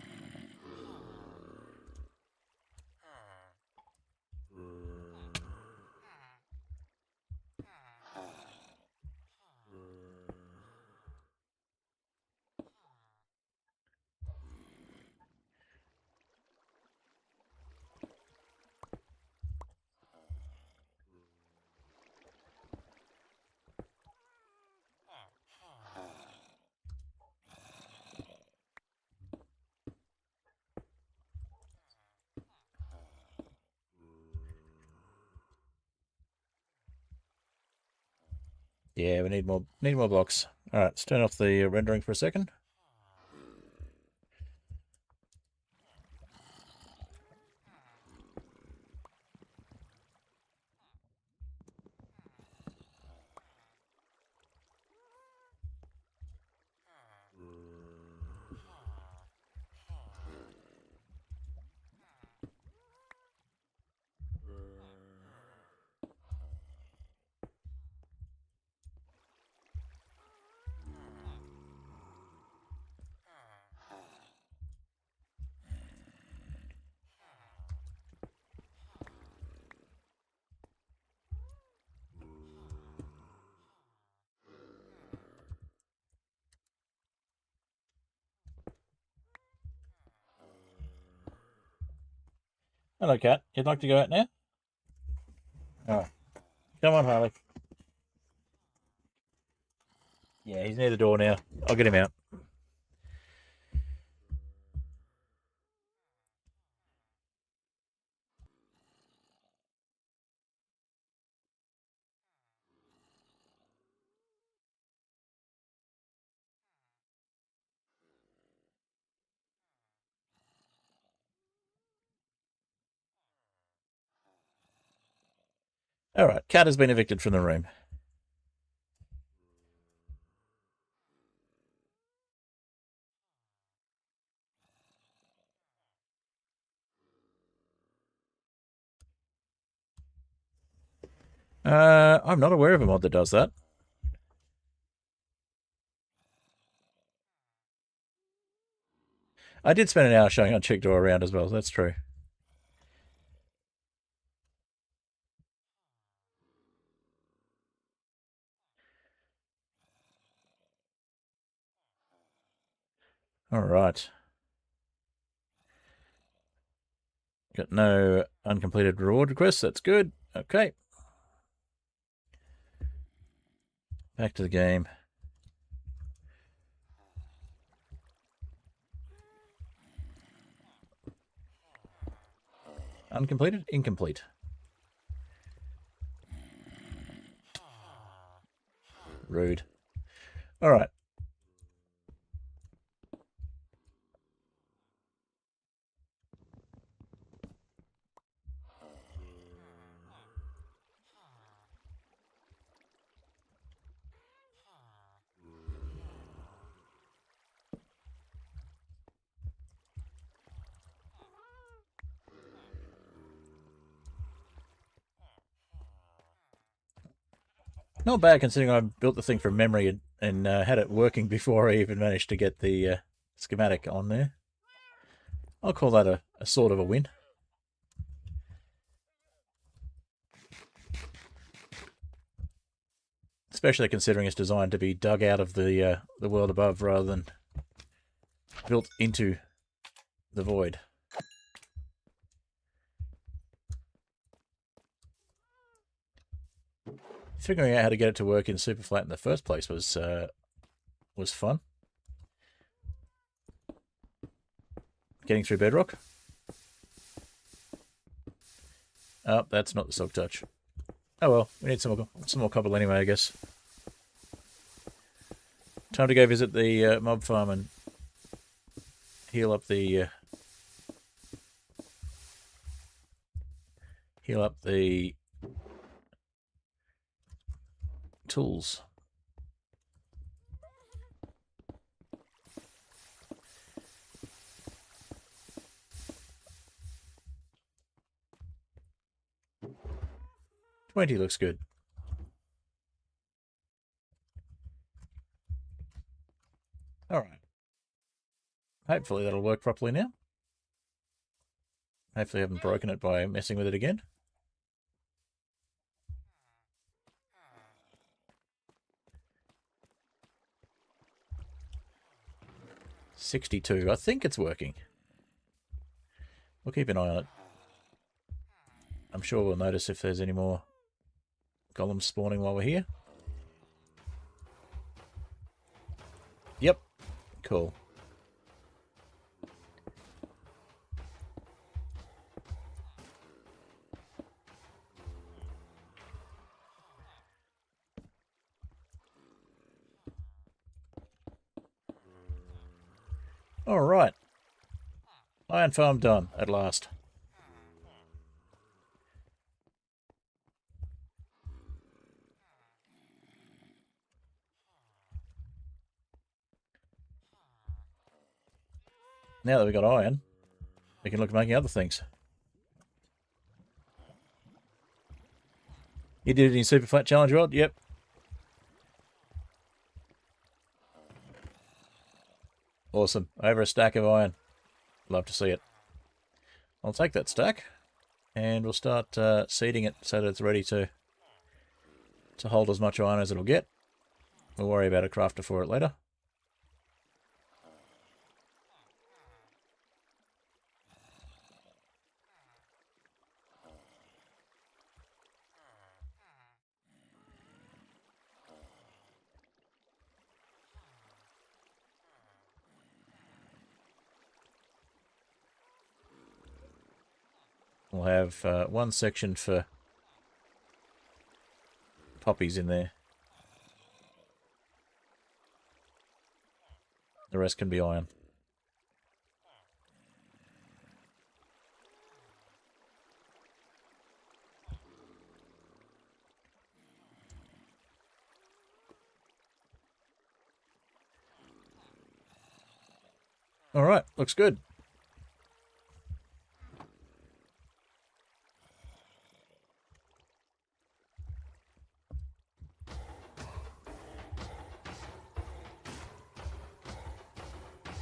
Yeah, we need more blocks. All right, let's turn off the rendering for a second. Hello, cat. You'd like to go out now? All right. Come on, Harley. Yeah, he's near the door now. I'll get him out. All right, cat has been evicted from the room. I'm not aware of a mod that does that. I did spend an hour showing Unchecked Door around as well. That's true. All right. Got no uncompleted reward requests. That's good. Okay. Back to the game. Uncompleted? Incomplete. Rude. All right. Not bad considering I built the thing from memory and had it working before I even managed to get the schematic on there. I'll call that a sort of a win. Especially considering it's designed to be dug out of the world above rather than built into the void. Figuring out how to get it to work in Superflat in the first place was fun. Getting through bedrock. Oh, that's not the silk touch. Oh well, we need some more cobble anyway, I guess. Time to go visit the mob farm and heal up the tools. $20 looks good. All right. Hopefully that'll work properly now. Hopefully I haven't broken it by messing with it again. $62. I think it's working. We'll keep an eye on it. I'm sure we'll notice if there's any more golems spawning while we're here. Yep. Cool. All right. Iron farm done at last. Now that we've got iron, we can look at making other things. You did it in Superflat Challenge World? Yep. Awesome. Over a stack of iron. Love to see it. I'll take that stack and we'll start seeding it so that it's ready to hold as much iron as it'll get. We'll worry about a crafter for it later. We'll have one section for poppies in there. The rest can be iron. All right, looks good.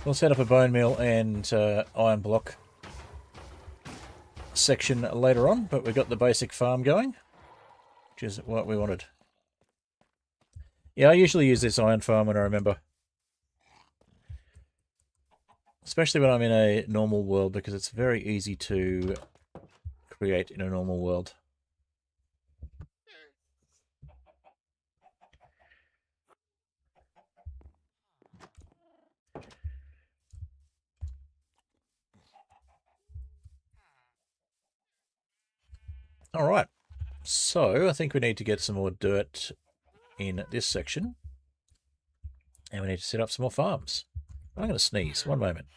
We'll set up a bone meal and iron block section later on, but we've got the basic farm going, which is what we wanted. Yeah, I usually use this iron farm when I remember. Especially when I'm in a normal world, because it's very easy to create in a normal world. All right, so I think we need to get some more dirt in this section, and we need to set up some more farms. I'm going to sneeze. One moment.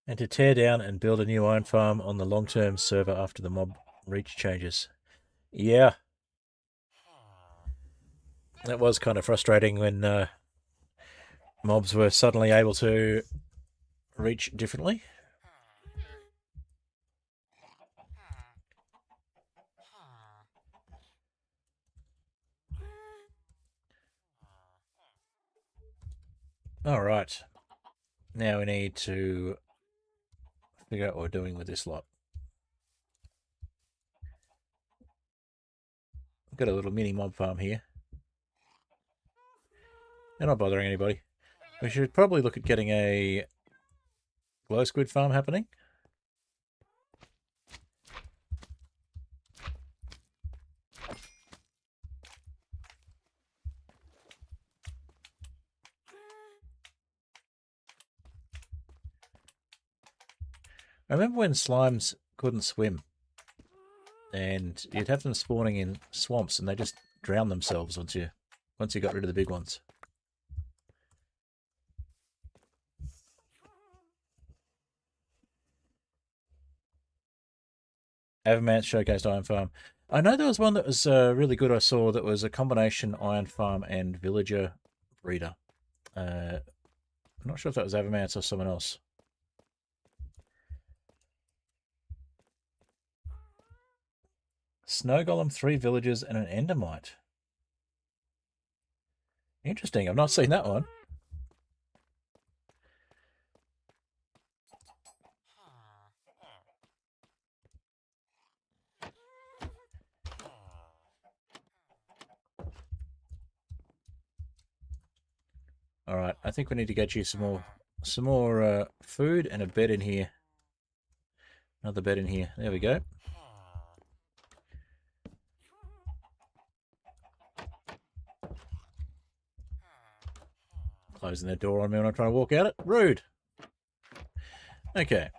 And to tear down and build a new iron farm on the long-term server after the mob reach changes. Yeah. That was kind of frustrating when mobs were suddenly able to reach differently. All right. Now we need to figure out what we're doing with this lot. Got a little mini mob farm here. They're not bothering anybody. We should probably look at getting a glow squid farm happening. I remember when slimes couldn't swim and you'd have them spawning in swamps and they just drown themselves once you got rid of the big ones. Avamance showcased Iron Farm. I know there was one that was really good I saw that was a combination Iron Farm and Villager breeder. I'm not sure if that was Avamance or someone else. Snow Golem, 3 villagers, and an Endermite. Interesting. I've not seen that one. All right. I think we need to get you some more food and a bed in here. Another bed in here. There we go. Closing the door on me when I'm trying to walk out it. Rude. Okay.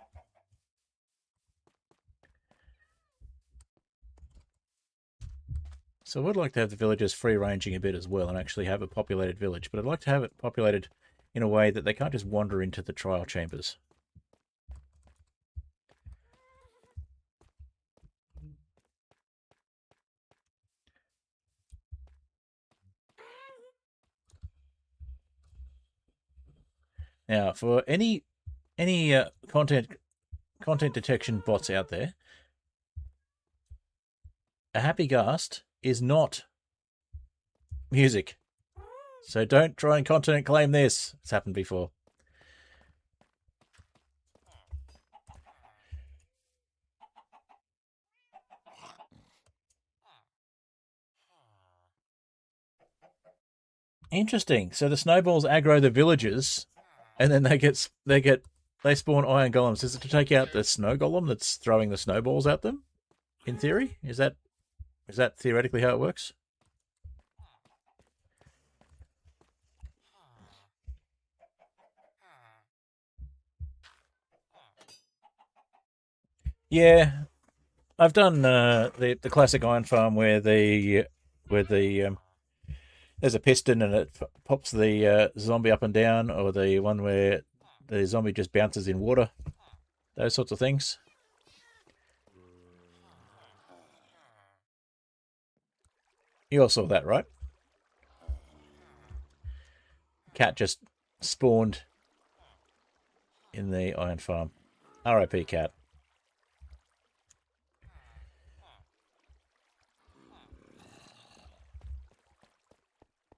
So I would like to have the villagers free-ranging a bit as well and actually have a populated village, but I'd like to have it populated in a way that they can't just wander into the trial chambers. Now, for any content detection bots out there, a happy ghast is not music. So don't try and content claim this. It's happened before. Interesting. So the snowballs aggro the villagers, and then they spawn iron golems. Is it to take out the snow golem that's throwing the snowballs at them? In theory, is that theoretically how it works? Yeah, I've done the classic iron farm where there's a piston and it pops the zombie up and down, or the one where the zombie just bounces in water. Those sorts of things. You all saw that, right? Cat just spawned in the iron farm. R.I.P. cat.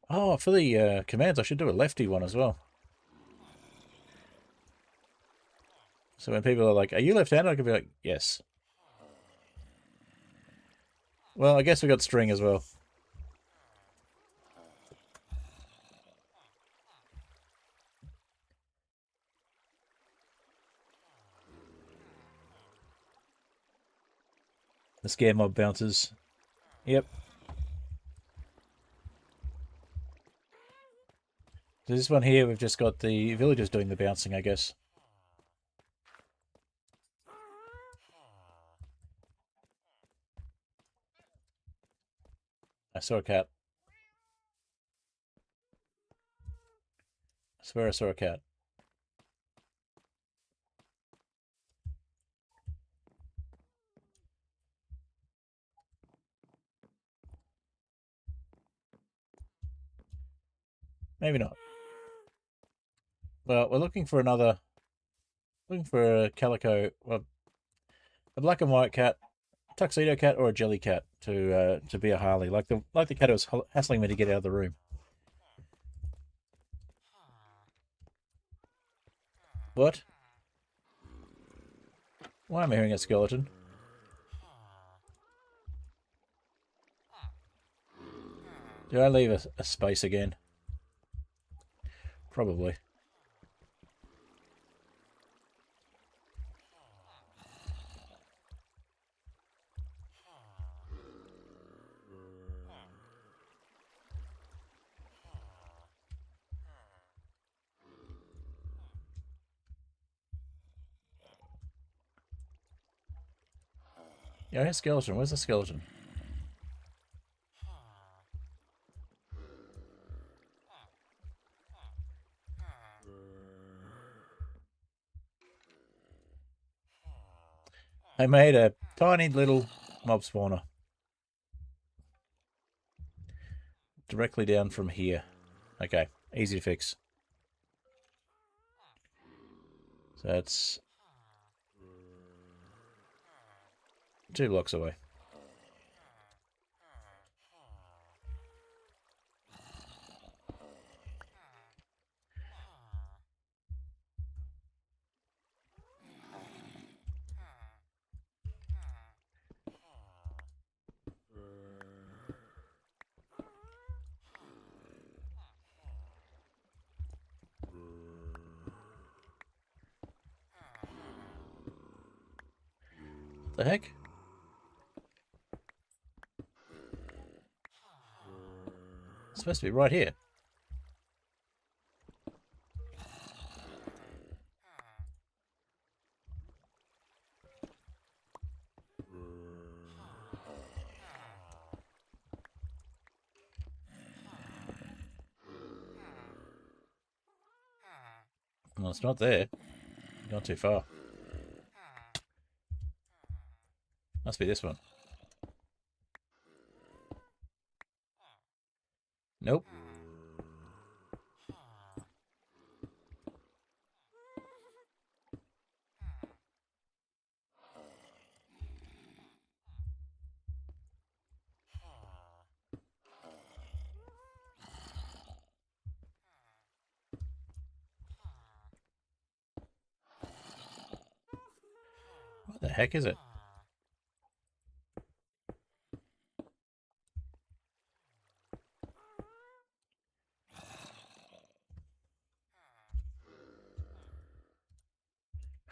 Oh, for the commands, I should do a lefty one as well. So when people are like, "Are you left-handed?" I can be like, "Yes." Well, I guess we got string as well. The scare mob bouncers. Yep. So this one here, we've just got the villagers doing the bouncing, I guess. I saw a cat. I swear I saw a cat. Maybe not. Well, we're looking for another... Looking for a calico... Well, a black and white cat, tuxedo cat, or a jelly cat to be a Harley. Like the cat who was hassling me to get out of the room. What? Why am I hearing a skeleton? Did I leave a space again? Probably. Yeah, here's skeleton. Where's the skeleton? I made a tiny little mob spawner. Directly down from here. Okay, easy to fix. So that's 2 blocks away. The heck? It's supposed to be right here. Well, it's not there. Not too far. Must be this one. Nope. What the heck is it?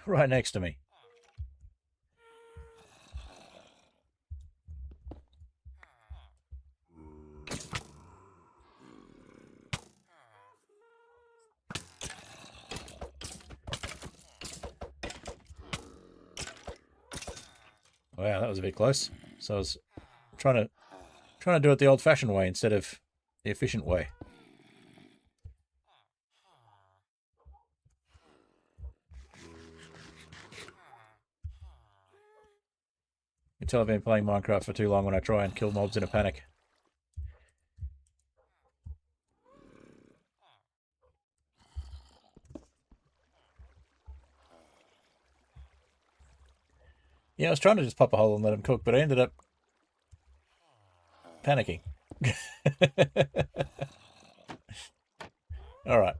Right next to me. Wow, that was a bit close. So I was trying to do it the old-fashioned way instead of the efficient way. You can tell I've been playing Minecraft for too long when I try and kill mobs in a panic. Yeah, I was trying to just pop a hole and let him cook, but I ended up panicking. All right.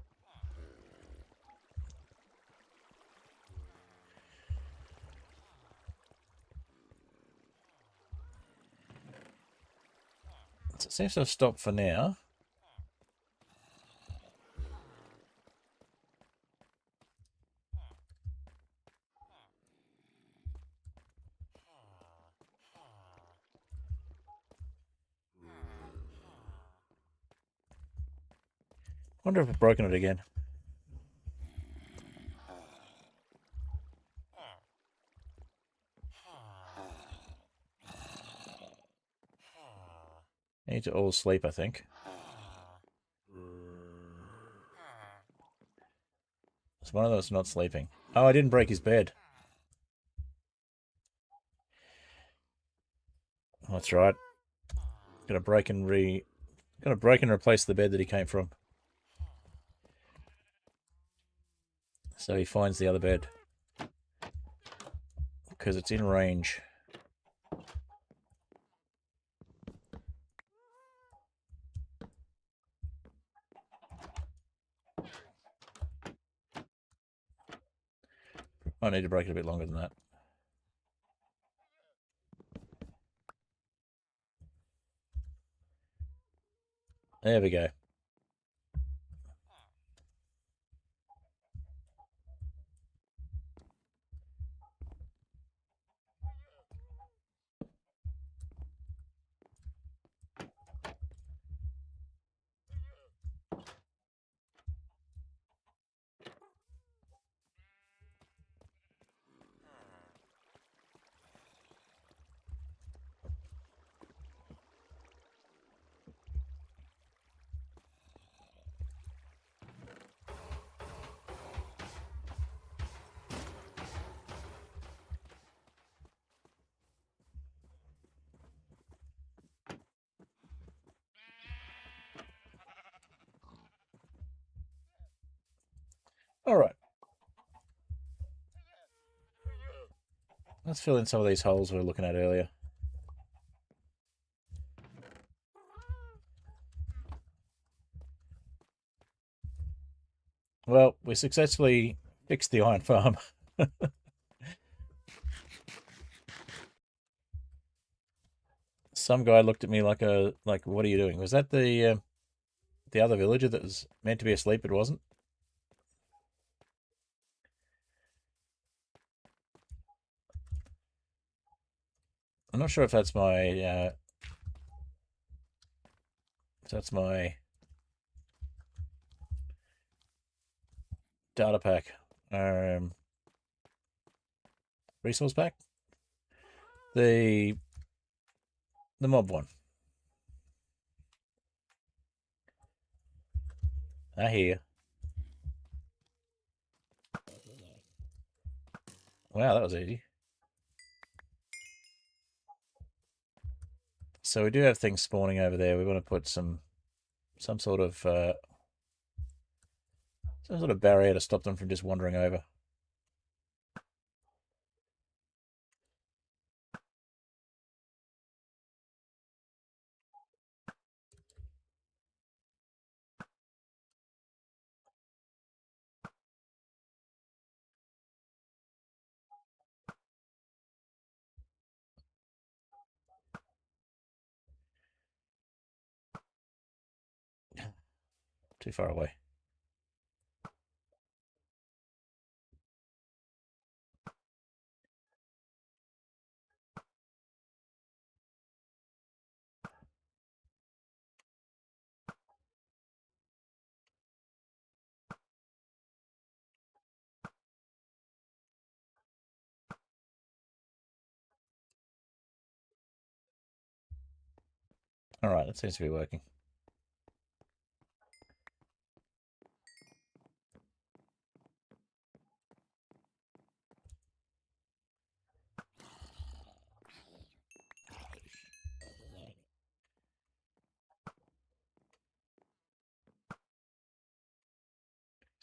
So it seems to have stopped for now. Wonder if I've broken it again. I need to all sleep, I think. It's one of those not sleeping. Oh, I didn't break his bed. Oh, that's right. Gotta break and replace the bed that he came from. So he finds the other bed. Because it's in range. I need to break it a bit longer than that. There we go. All right. Let's fill in some of these holes we were looking at earlier. Well, we successfully fixed the iron farm. Some guy looked at me like, what are you doing? Was that the other villager that was meant to be asleep but wasn't? I'm not sure if that's my data pack, resource pack, the mob one. I hear. Wow, that was easy. So we do have things spawning over there. We want to put some sort of barrier to stop them from just wandering over. Too far away. All right, that seems to be working.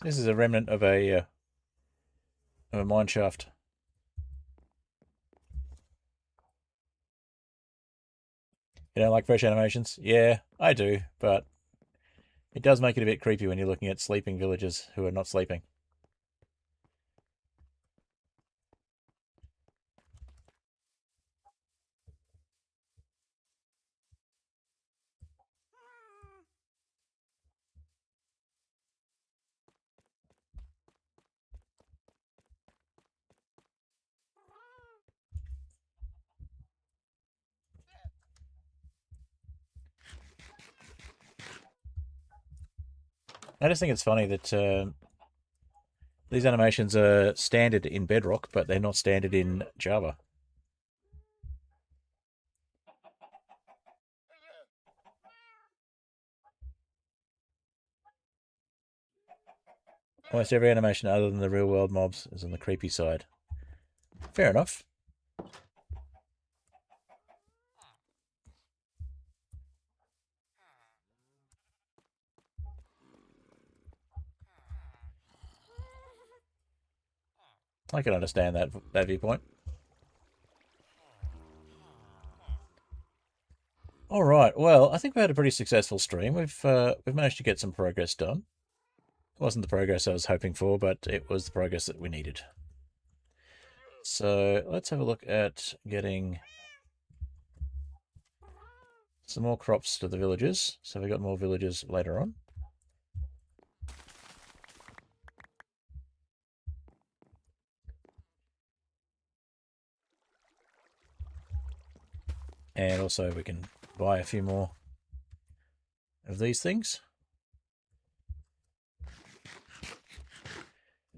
This is a remnant of a mine shaft. You don't like fresh animations? Yeah, I do, but it does make it a bit creepy when you're looking at sleeping villagers who are not sleeping. I just think it's funny that these animations are standard in Bedrock, but they're not standard in Java. Almost every animation other than the real world mobs is on the creepy side. Fair enough. I can understand that viewpoint. All right. Well, I think we had a pretty successful stream. We've managed to get some progress done. It wasn't the progress I was hoping for, but it was the progress that we needed. So let's have a look at getting some more crops to the villages. So we got more villages later on. And also we can buy a few more of these things.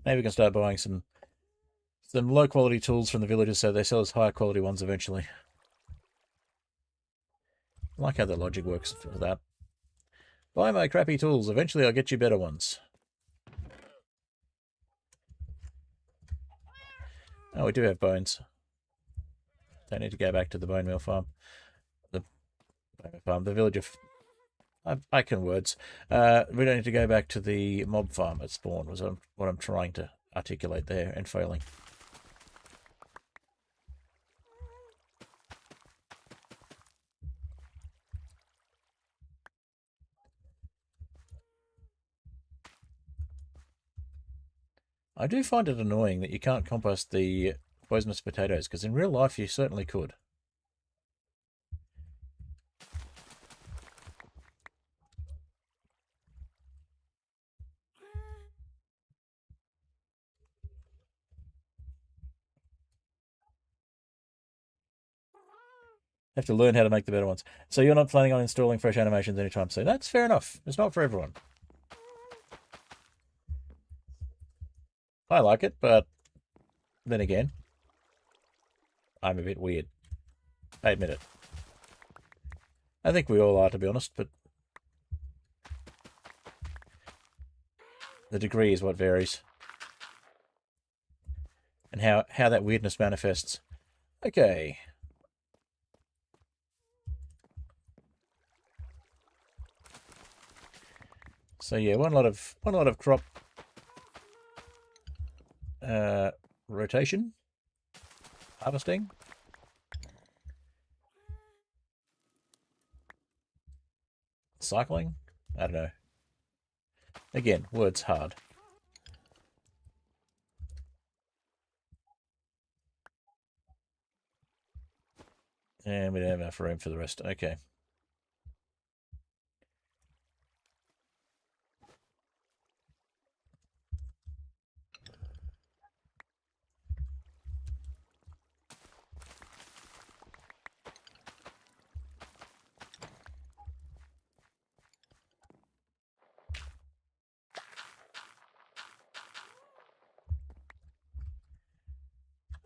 Maybe we can start buying some low quality tools from the villagers so they sell us higher quality ones eventually. I like how the logic works for that. Buy my crappy tools, eventually I'll get you better ones. Oh, we do have bones. Don't need to go back to the bone mill farm. The village of... I can words. We don't need to go back to the mob farm at spawn, was what I'm trying to articulate there and failing. I do find it annoying that you can't compost the poisonous potatoes, because in real life you certainly could. Have to learn how to make the better ones. So you're not planning on installing fresh animations anytime soon. That's fair enough. It's not for everyone. I like it, but then again, I'm a bit weird. I admit it. I think we all are, to be honest, but the degree is what varies. And how that weirdness manifests. Okay. So yeah, one lot of crop rotation, harvesting. Cycling? I don't know. Again, words hard. And we don't have enough room for the rest. Okay.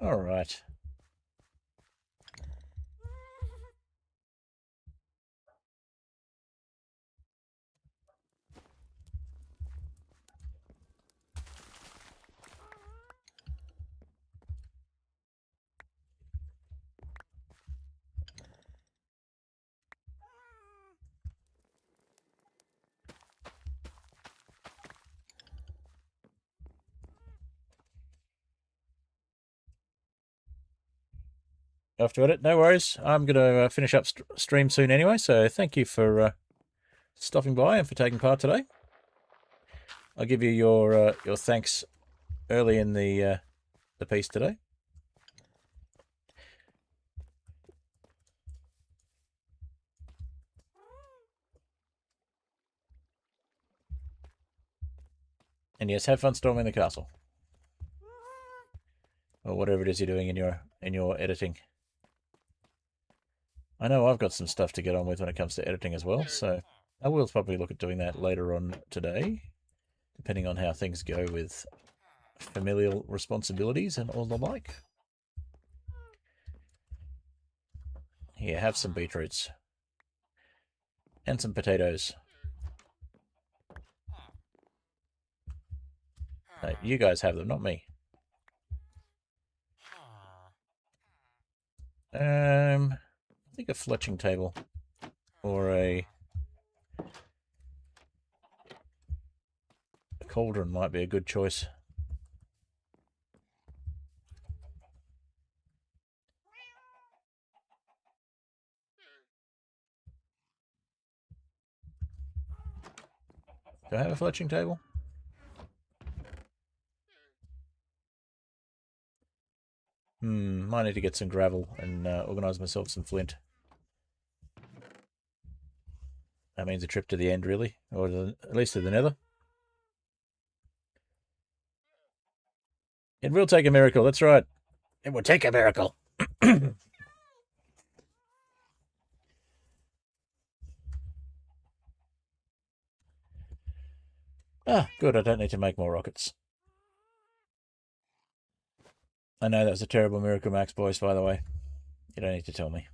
All right. Off to edit. No worries. I'm going to finish up stream soon anyway, so thank you for stopping by and for taking part today. I'll give you your thanks early in the piece today. And yes, have fun storming the castle. Or whatever it is you're doing in your editing. I know I've got some stuff to get on with when it comes to editing as well, so I will probably look at doing that later on today, depending on how things go with familial responsibilities and all the like. Here, have some beetroots. And some potatoes. No, you guys have them, not me. I think a fletching table. Or a cauldron might be a good choice. Do I have a fletching table? Might need to get some gravel and organise myself some flint. That means a trip to the end, really. Or at least to the nether. It will take a miracle, that's right. It will take a miracle. Ah, good, I don't need to make more rockets. I know that was a terrible miracle, Max voice, by the way. You don't need to tell me.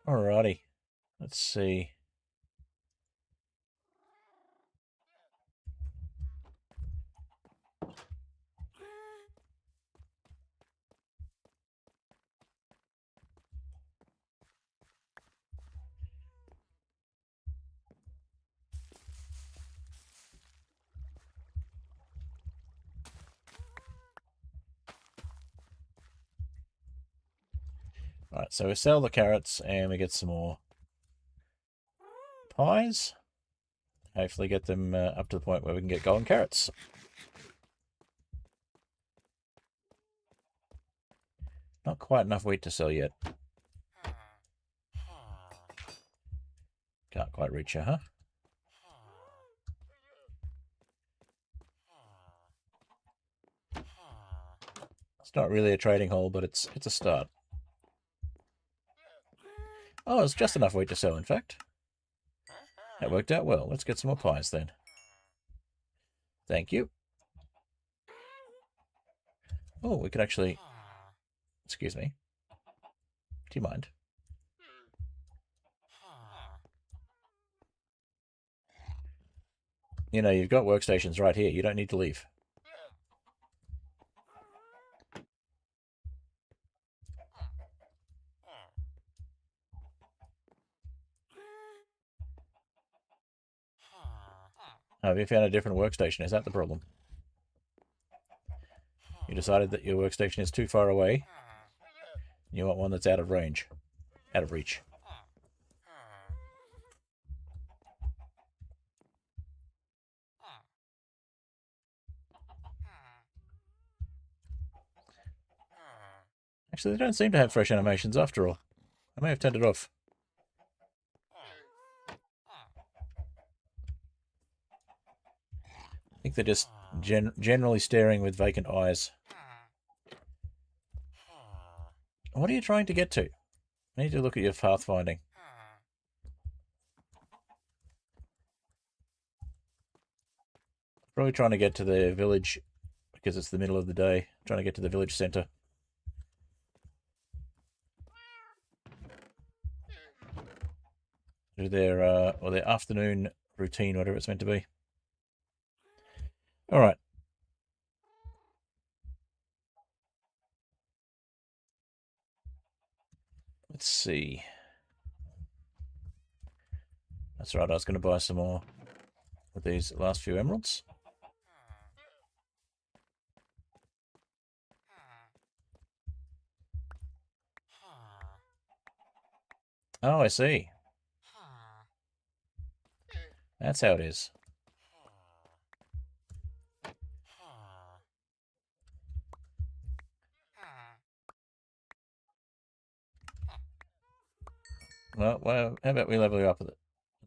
Alrighty. Let's see. Right, so we sell the carrots and we get some more pies. Hopefully get them up to the point where we can get golden carrots. Not quite enough wheat to sell yet. Can't quite reach her, huh? It's not really a trading hall, but it's a start. Oh, it's just enough wheat to sell, in fact. That worked out well. Let's get some more pies then. Thank you. Oh, we could actually... Excuse me. Do you mind? You know, you've got workstations right here. You don't need to leave. Have you found a different workstation? Is that the problem? You decided that your workstation is too far away. You want one that's out of range. Out of reach. Actually, they don't seem to have fresh animations after all. I may have turned it off. I think they're just generally staring with vacant eyes. What are you trying to get to? I need to look at your pathfinding. Probably trying to get to the village because it's the middle of the day. Trying to get to the village centre. Do their afternoon routine, whatever it's meant to be. All right. Let's see. That's right, I was going to buy some more with these last few emeralds. Oh, I see. That's how it is. Well, how about we level you up at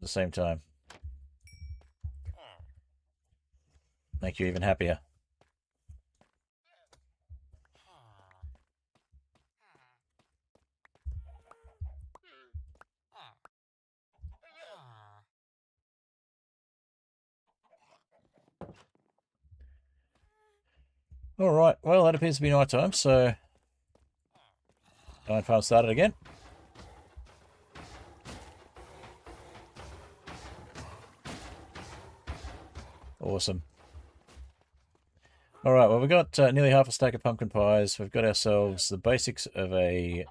the same time? Make you even happier. All right, well, that appears to be night time, so Iron Farm started again. Awesome. All right, well, we've got nearly half a stack of pumpkin pies. We've got ourselves the basics of an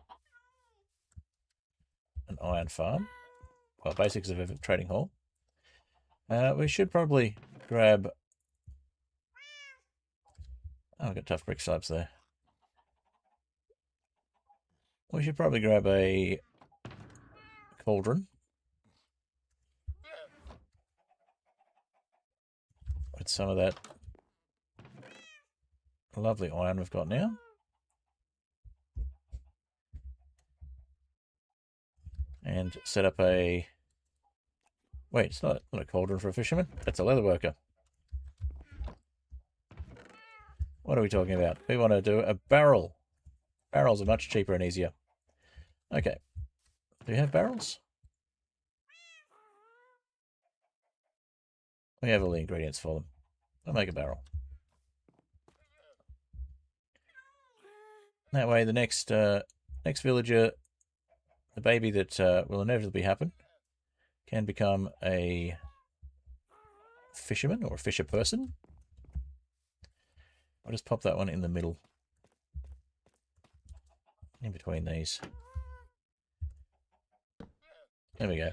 iron farm. Well, basics of a trading hall. We should probably grab... Oh, I've got tough brick slabs there. We should probably grab a cauldron. With some of that lovely iron we've got now. And set up a... Wait, it's not a cauldron for a fisherman. That's a leather worker. What are we talking about? We want to do a barrel. Barrels are much cheaper and easier. Okay. Do you have barrels? We have all the ingredients for them. I'll make a barrel. That way the next villager, the baby that will inevitably happen, can become a fisherman or a fisher person. I'll just pop that one in the middle. In between these. There we go.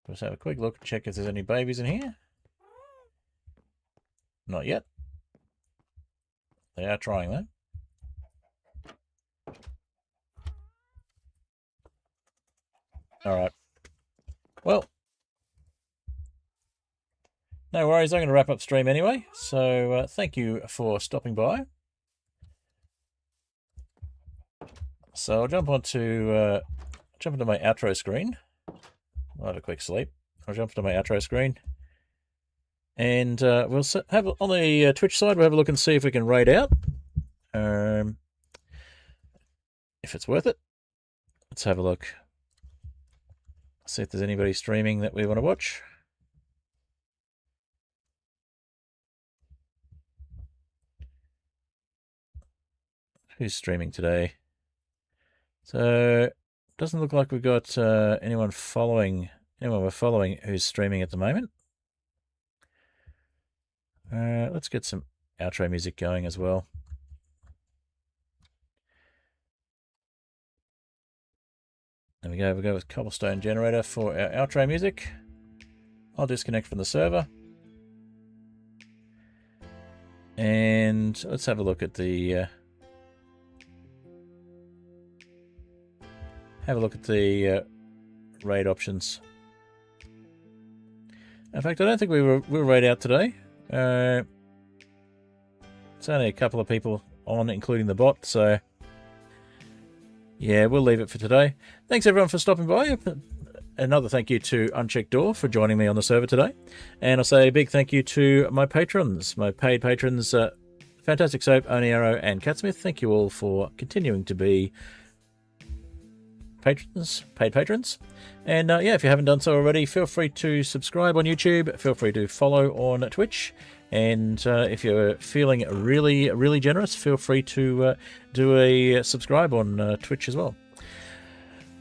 Let's have a quick look, check if there's any babies in here. Not yet. They are trying though. Alright. Well, no worries, I'm going to wrap up stream anyway. So thank you for stopping by. So I'll jump into my outro screen. I'll have a quick sleep. I'll jump into my outro screen. And we'll have on the Twitch side, we'll have a look and see if we can raid out. If it's worth it. Let's have a look. See if there's anybody streaming that we want to watch. Who's streaming today? So doesn't look like we've got anyone we're following who's streaming at the moment. Let's get some outro music going as well. There we go. We'll go with Cobblestone Generator for our outro music. I'll disconnect from the server. And let's have a look at the raid options. In fact, I don't think we'll raid out today. It's only a couple of people on, including the bot, so yeah, we'll leave it for today. Thanks everyone for stopping by. Another thank you to Unchecked Door for joining me on the server today. And I'll say a big thank you to my patrons, my paid patrons, Fantastic Soap, Oni Arrow, and Catsmith. Thank you all for continuing to be paid patrons. And yeah, if you haven't done so already, feel free to subscribe on YouTube, feel free to follow on Twitch, and if you're feeling really, really generous, feel free to do a subscribe on Twitch as well.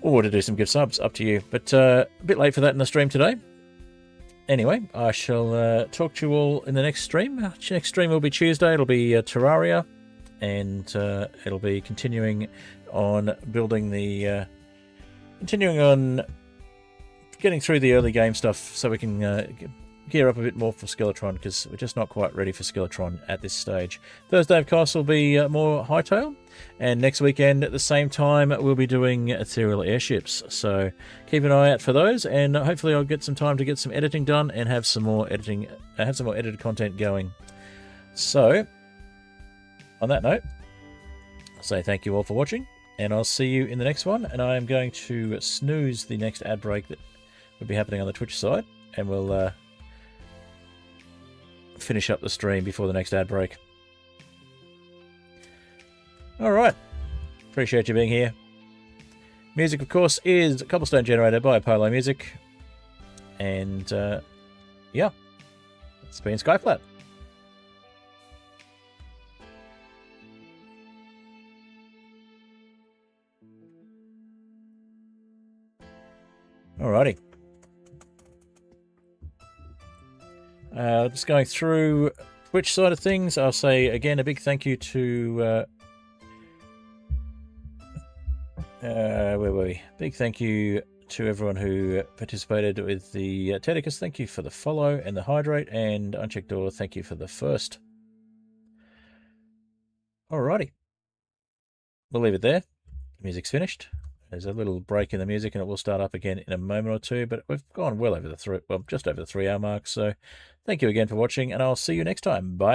Or to do some gift subs, up to you. But a bit late for that in the stream today. Anyway, I shall talk to you all in the next stream. Next stream will be Tuesday, it'll be Terraria, and it'll be continuing on building the... continuing on getting through the early game stuff so we can gear up a bit more for Skeletron, because we're just not quite ready for Skeletron at this stage. Thursday, of course, will be more Hightail, and next weekend at the same time we'll be doing Ethereal Airships. So keep an eye out for those, and hopefully I'll get some time to get some editing done and have some more editing, edited content going. So, on that note, I'll say thank you all for watching, and I'll see you in the next one. And I am going to snooze the next ad break that will be happening on the Twitch side, and we'll finish up the stream before the next ad break. Alright, appreciate you being here. Music, of course, is Cobblestone Generator by Apollo Music. And, yeah, it's been Skyflat. Alrighty. Just going through Twitch side of things, I'll say again a big thank you to Where were we? Big thank you to everyone who participated with the Tedicus. Thank you for the follow and the hydrate. And Unchecked Door, thank you for the first. Alrighty. We'll leave it there. The music's finished. There's a little break in the music and it will start up again in a moment or two, but we've gone well over the just over the 3 hour mark. So thank you again for watching and I'll see you next time. Bye.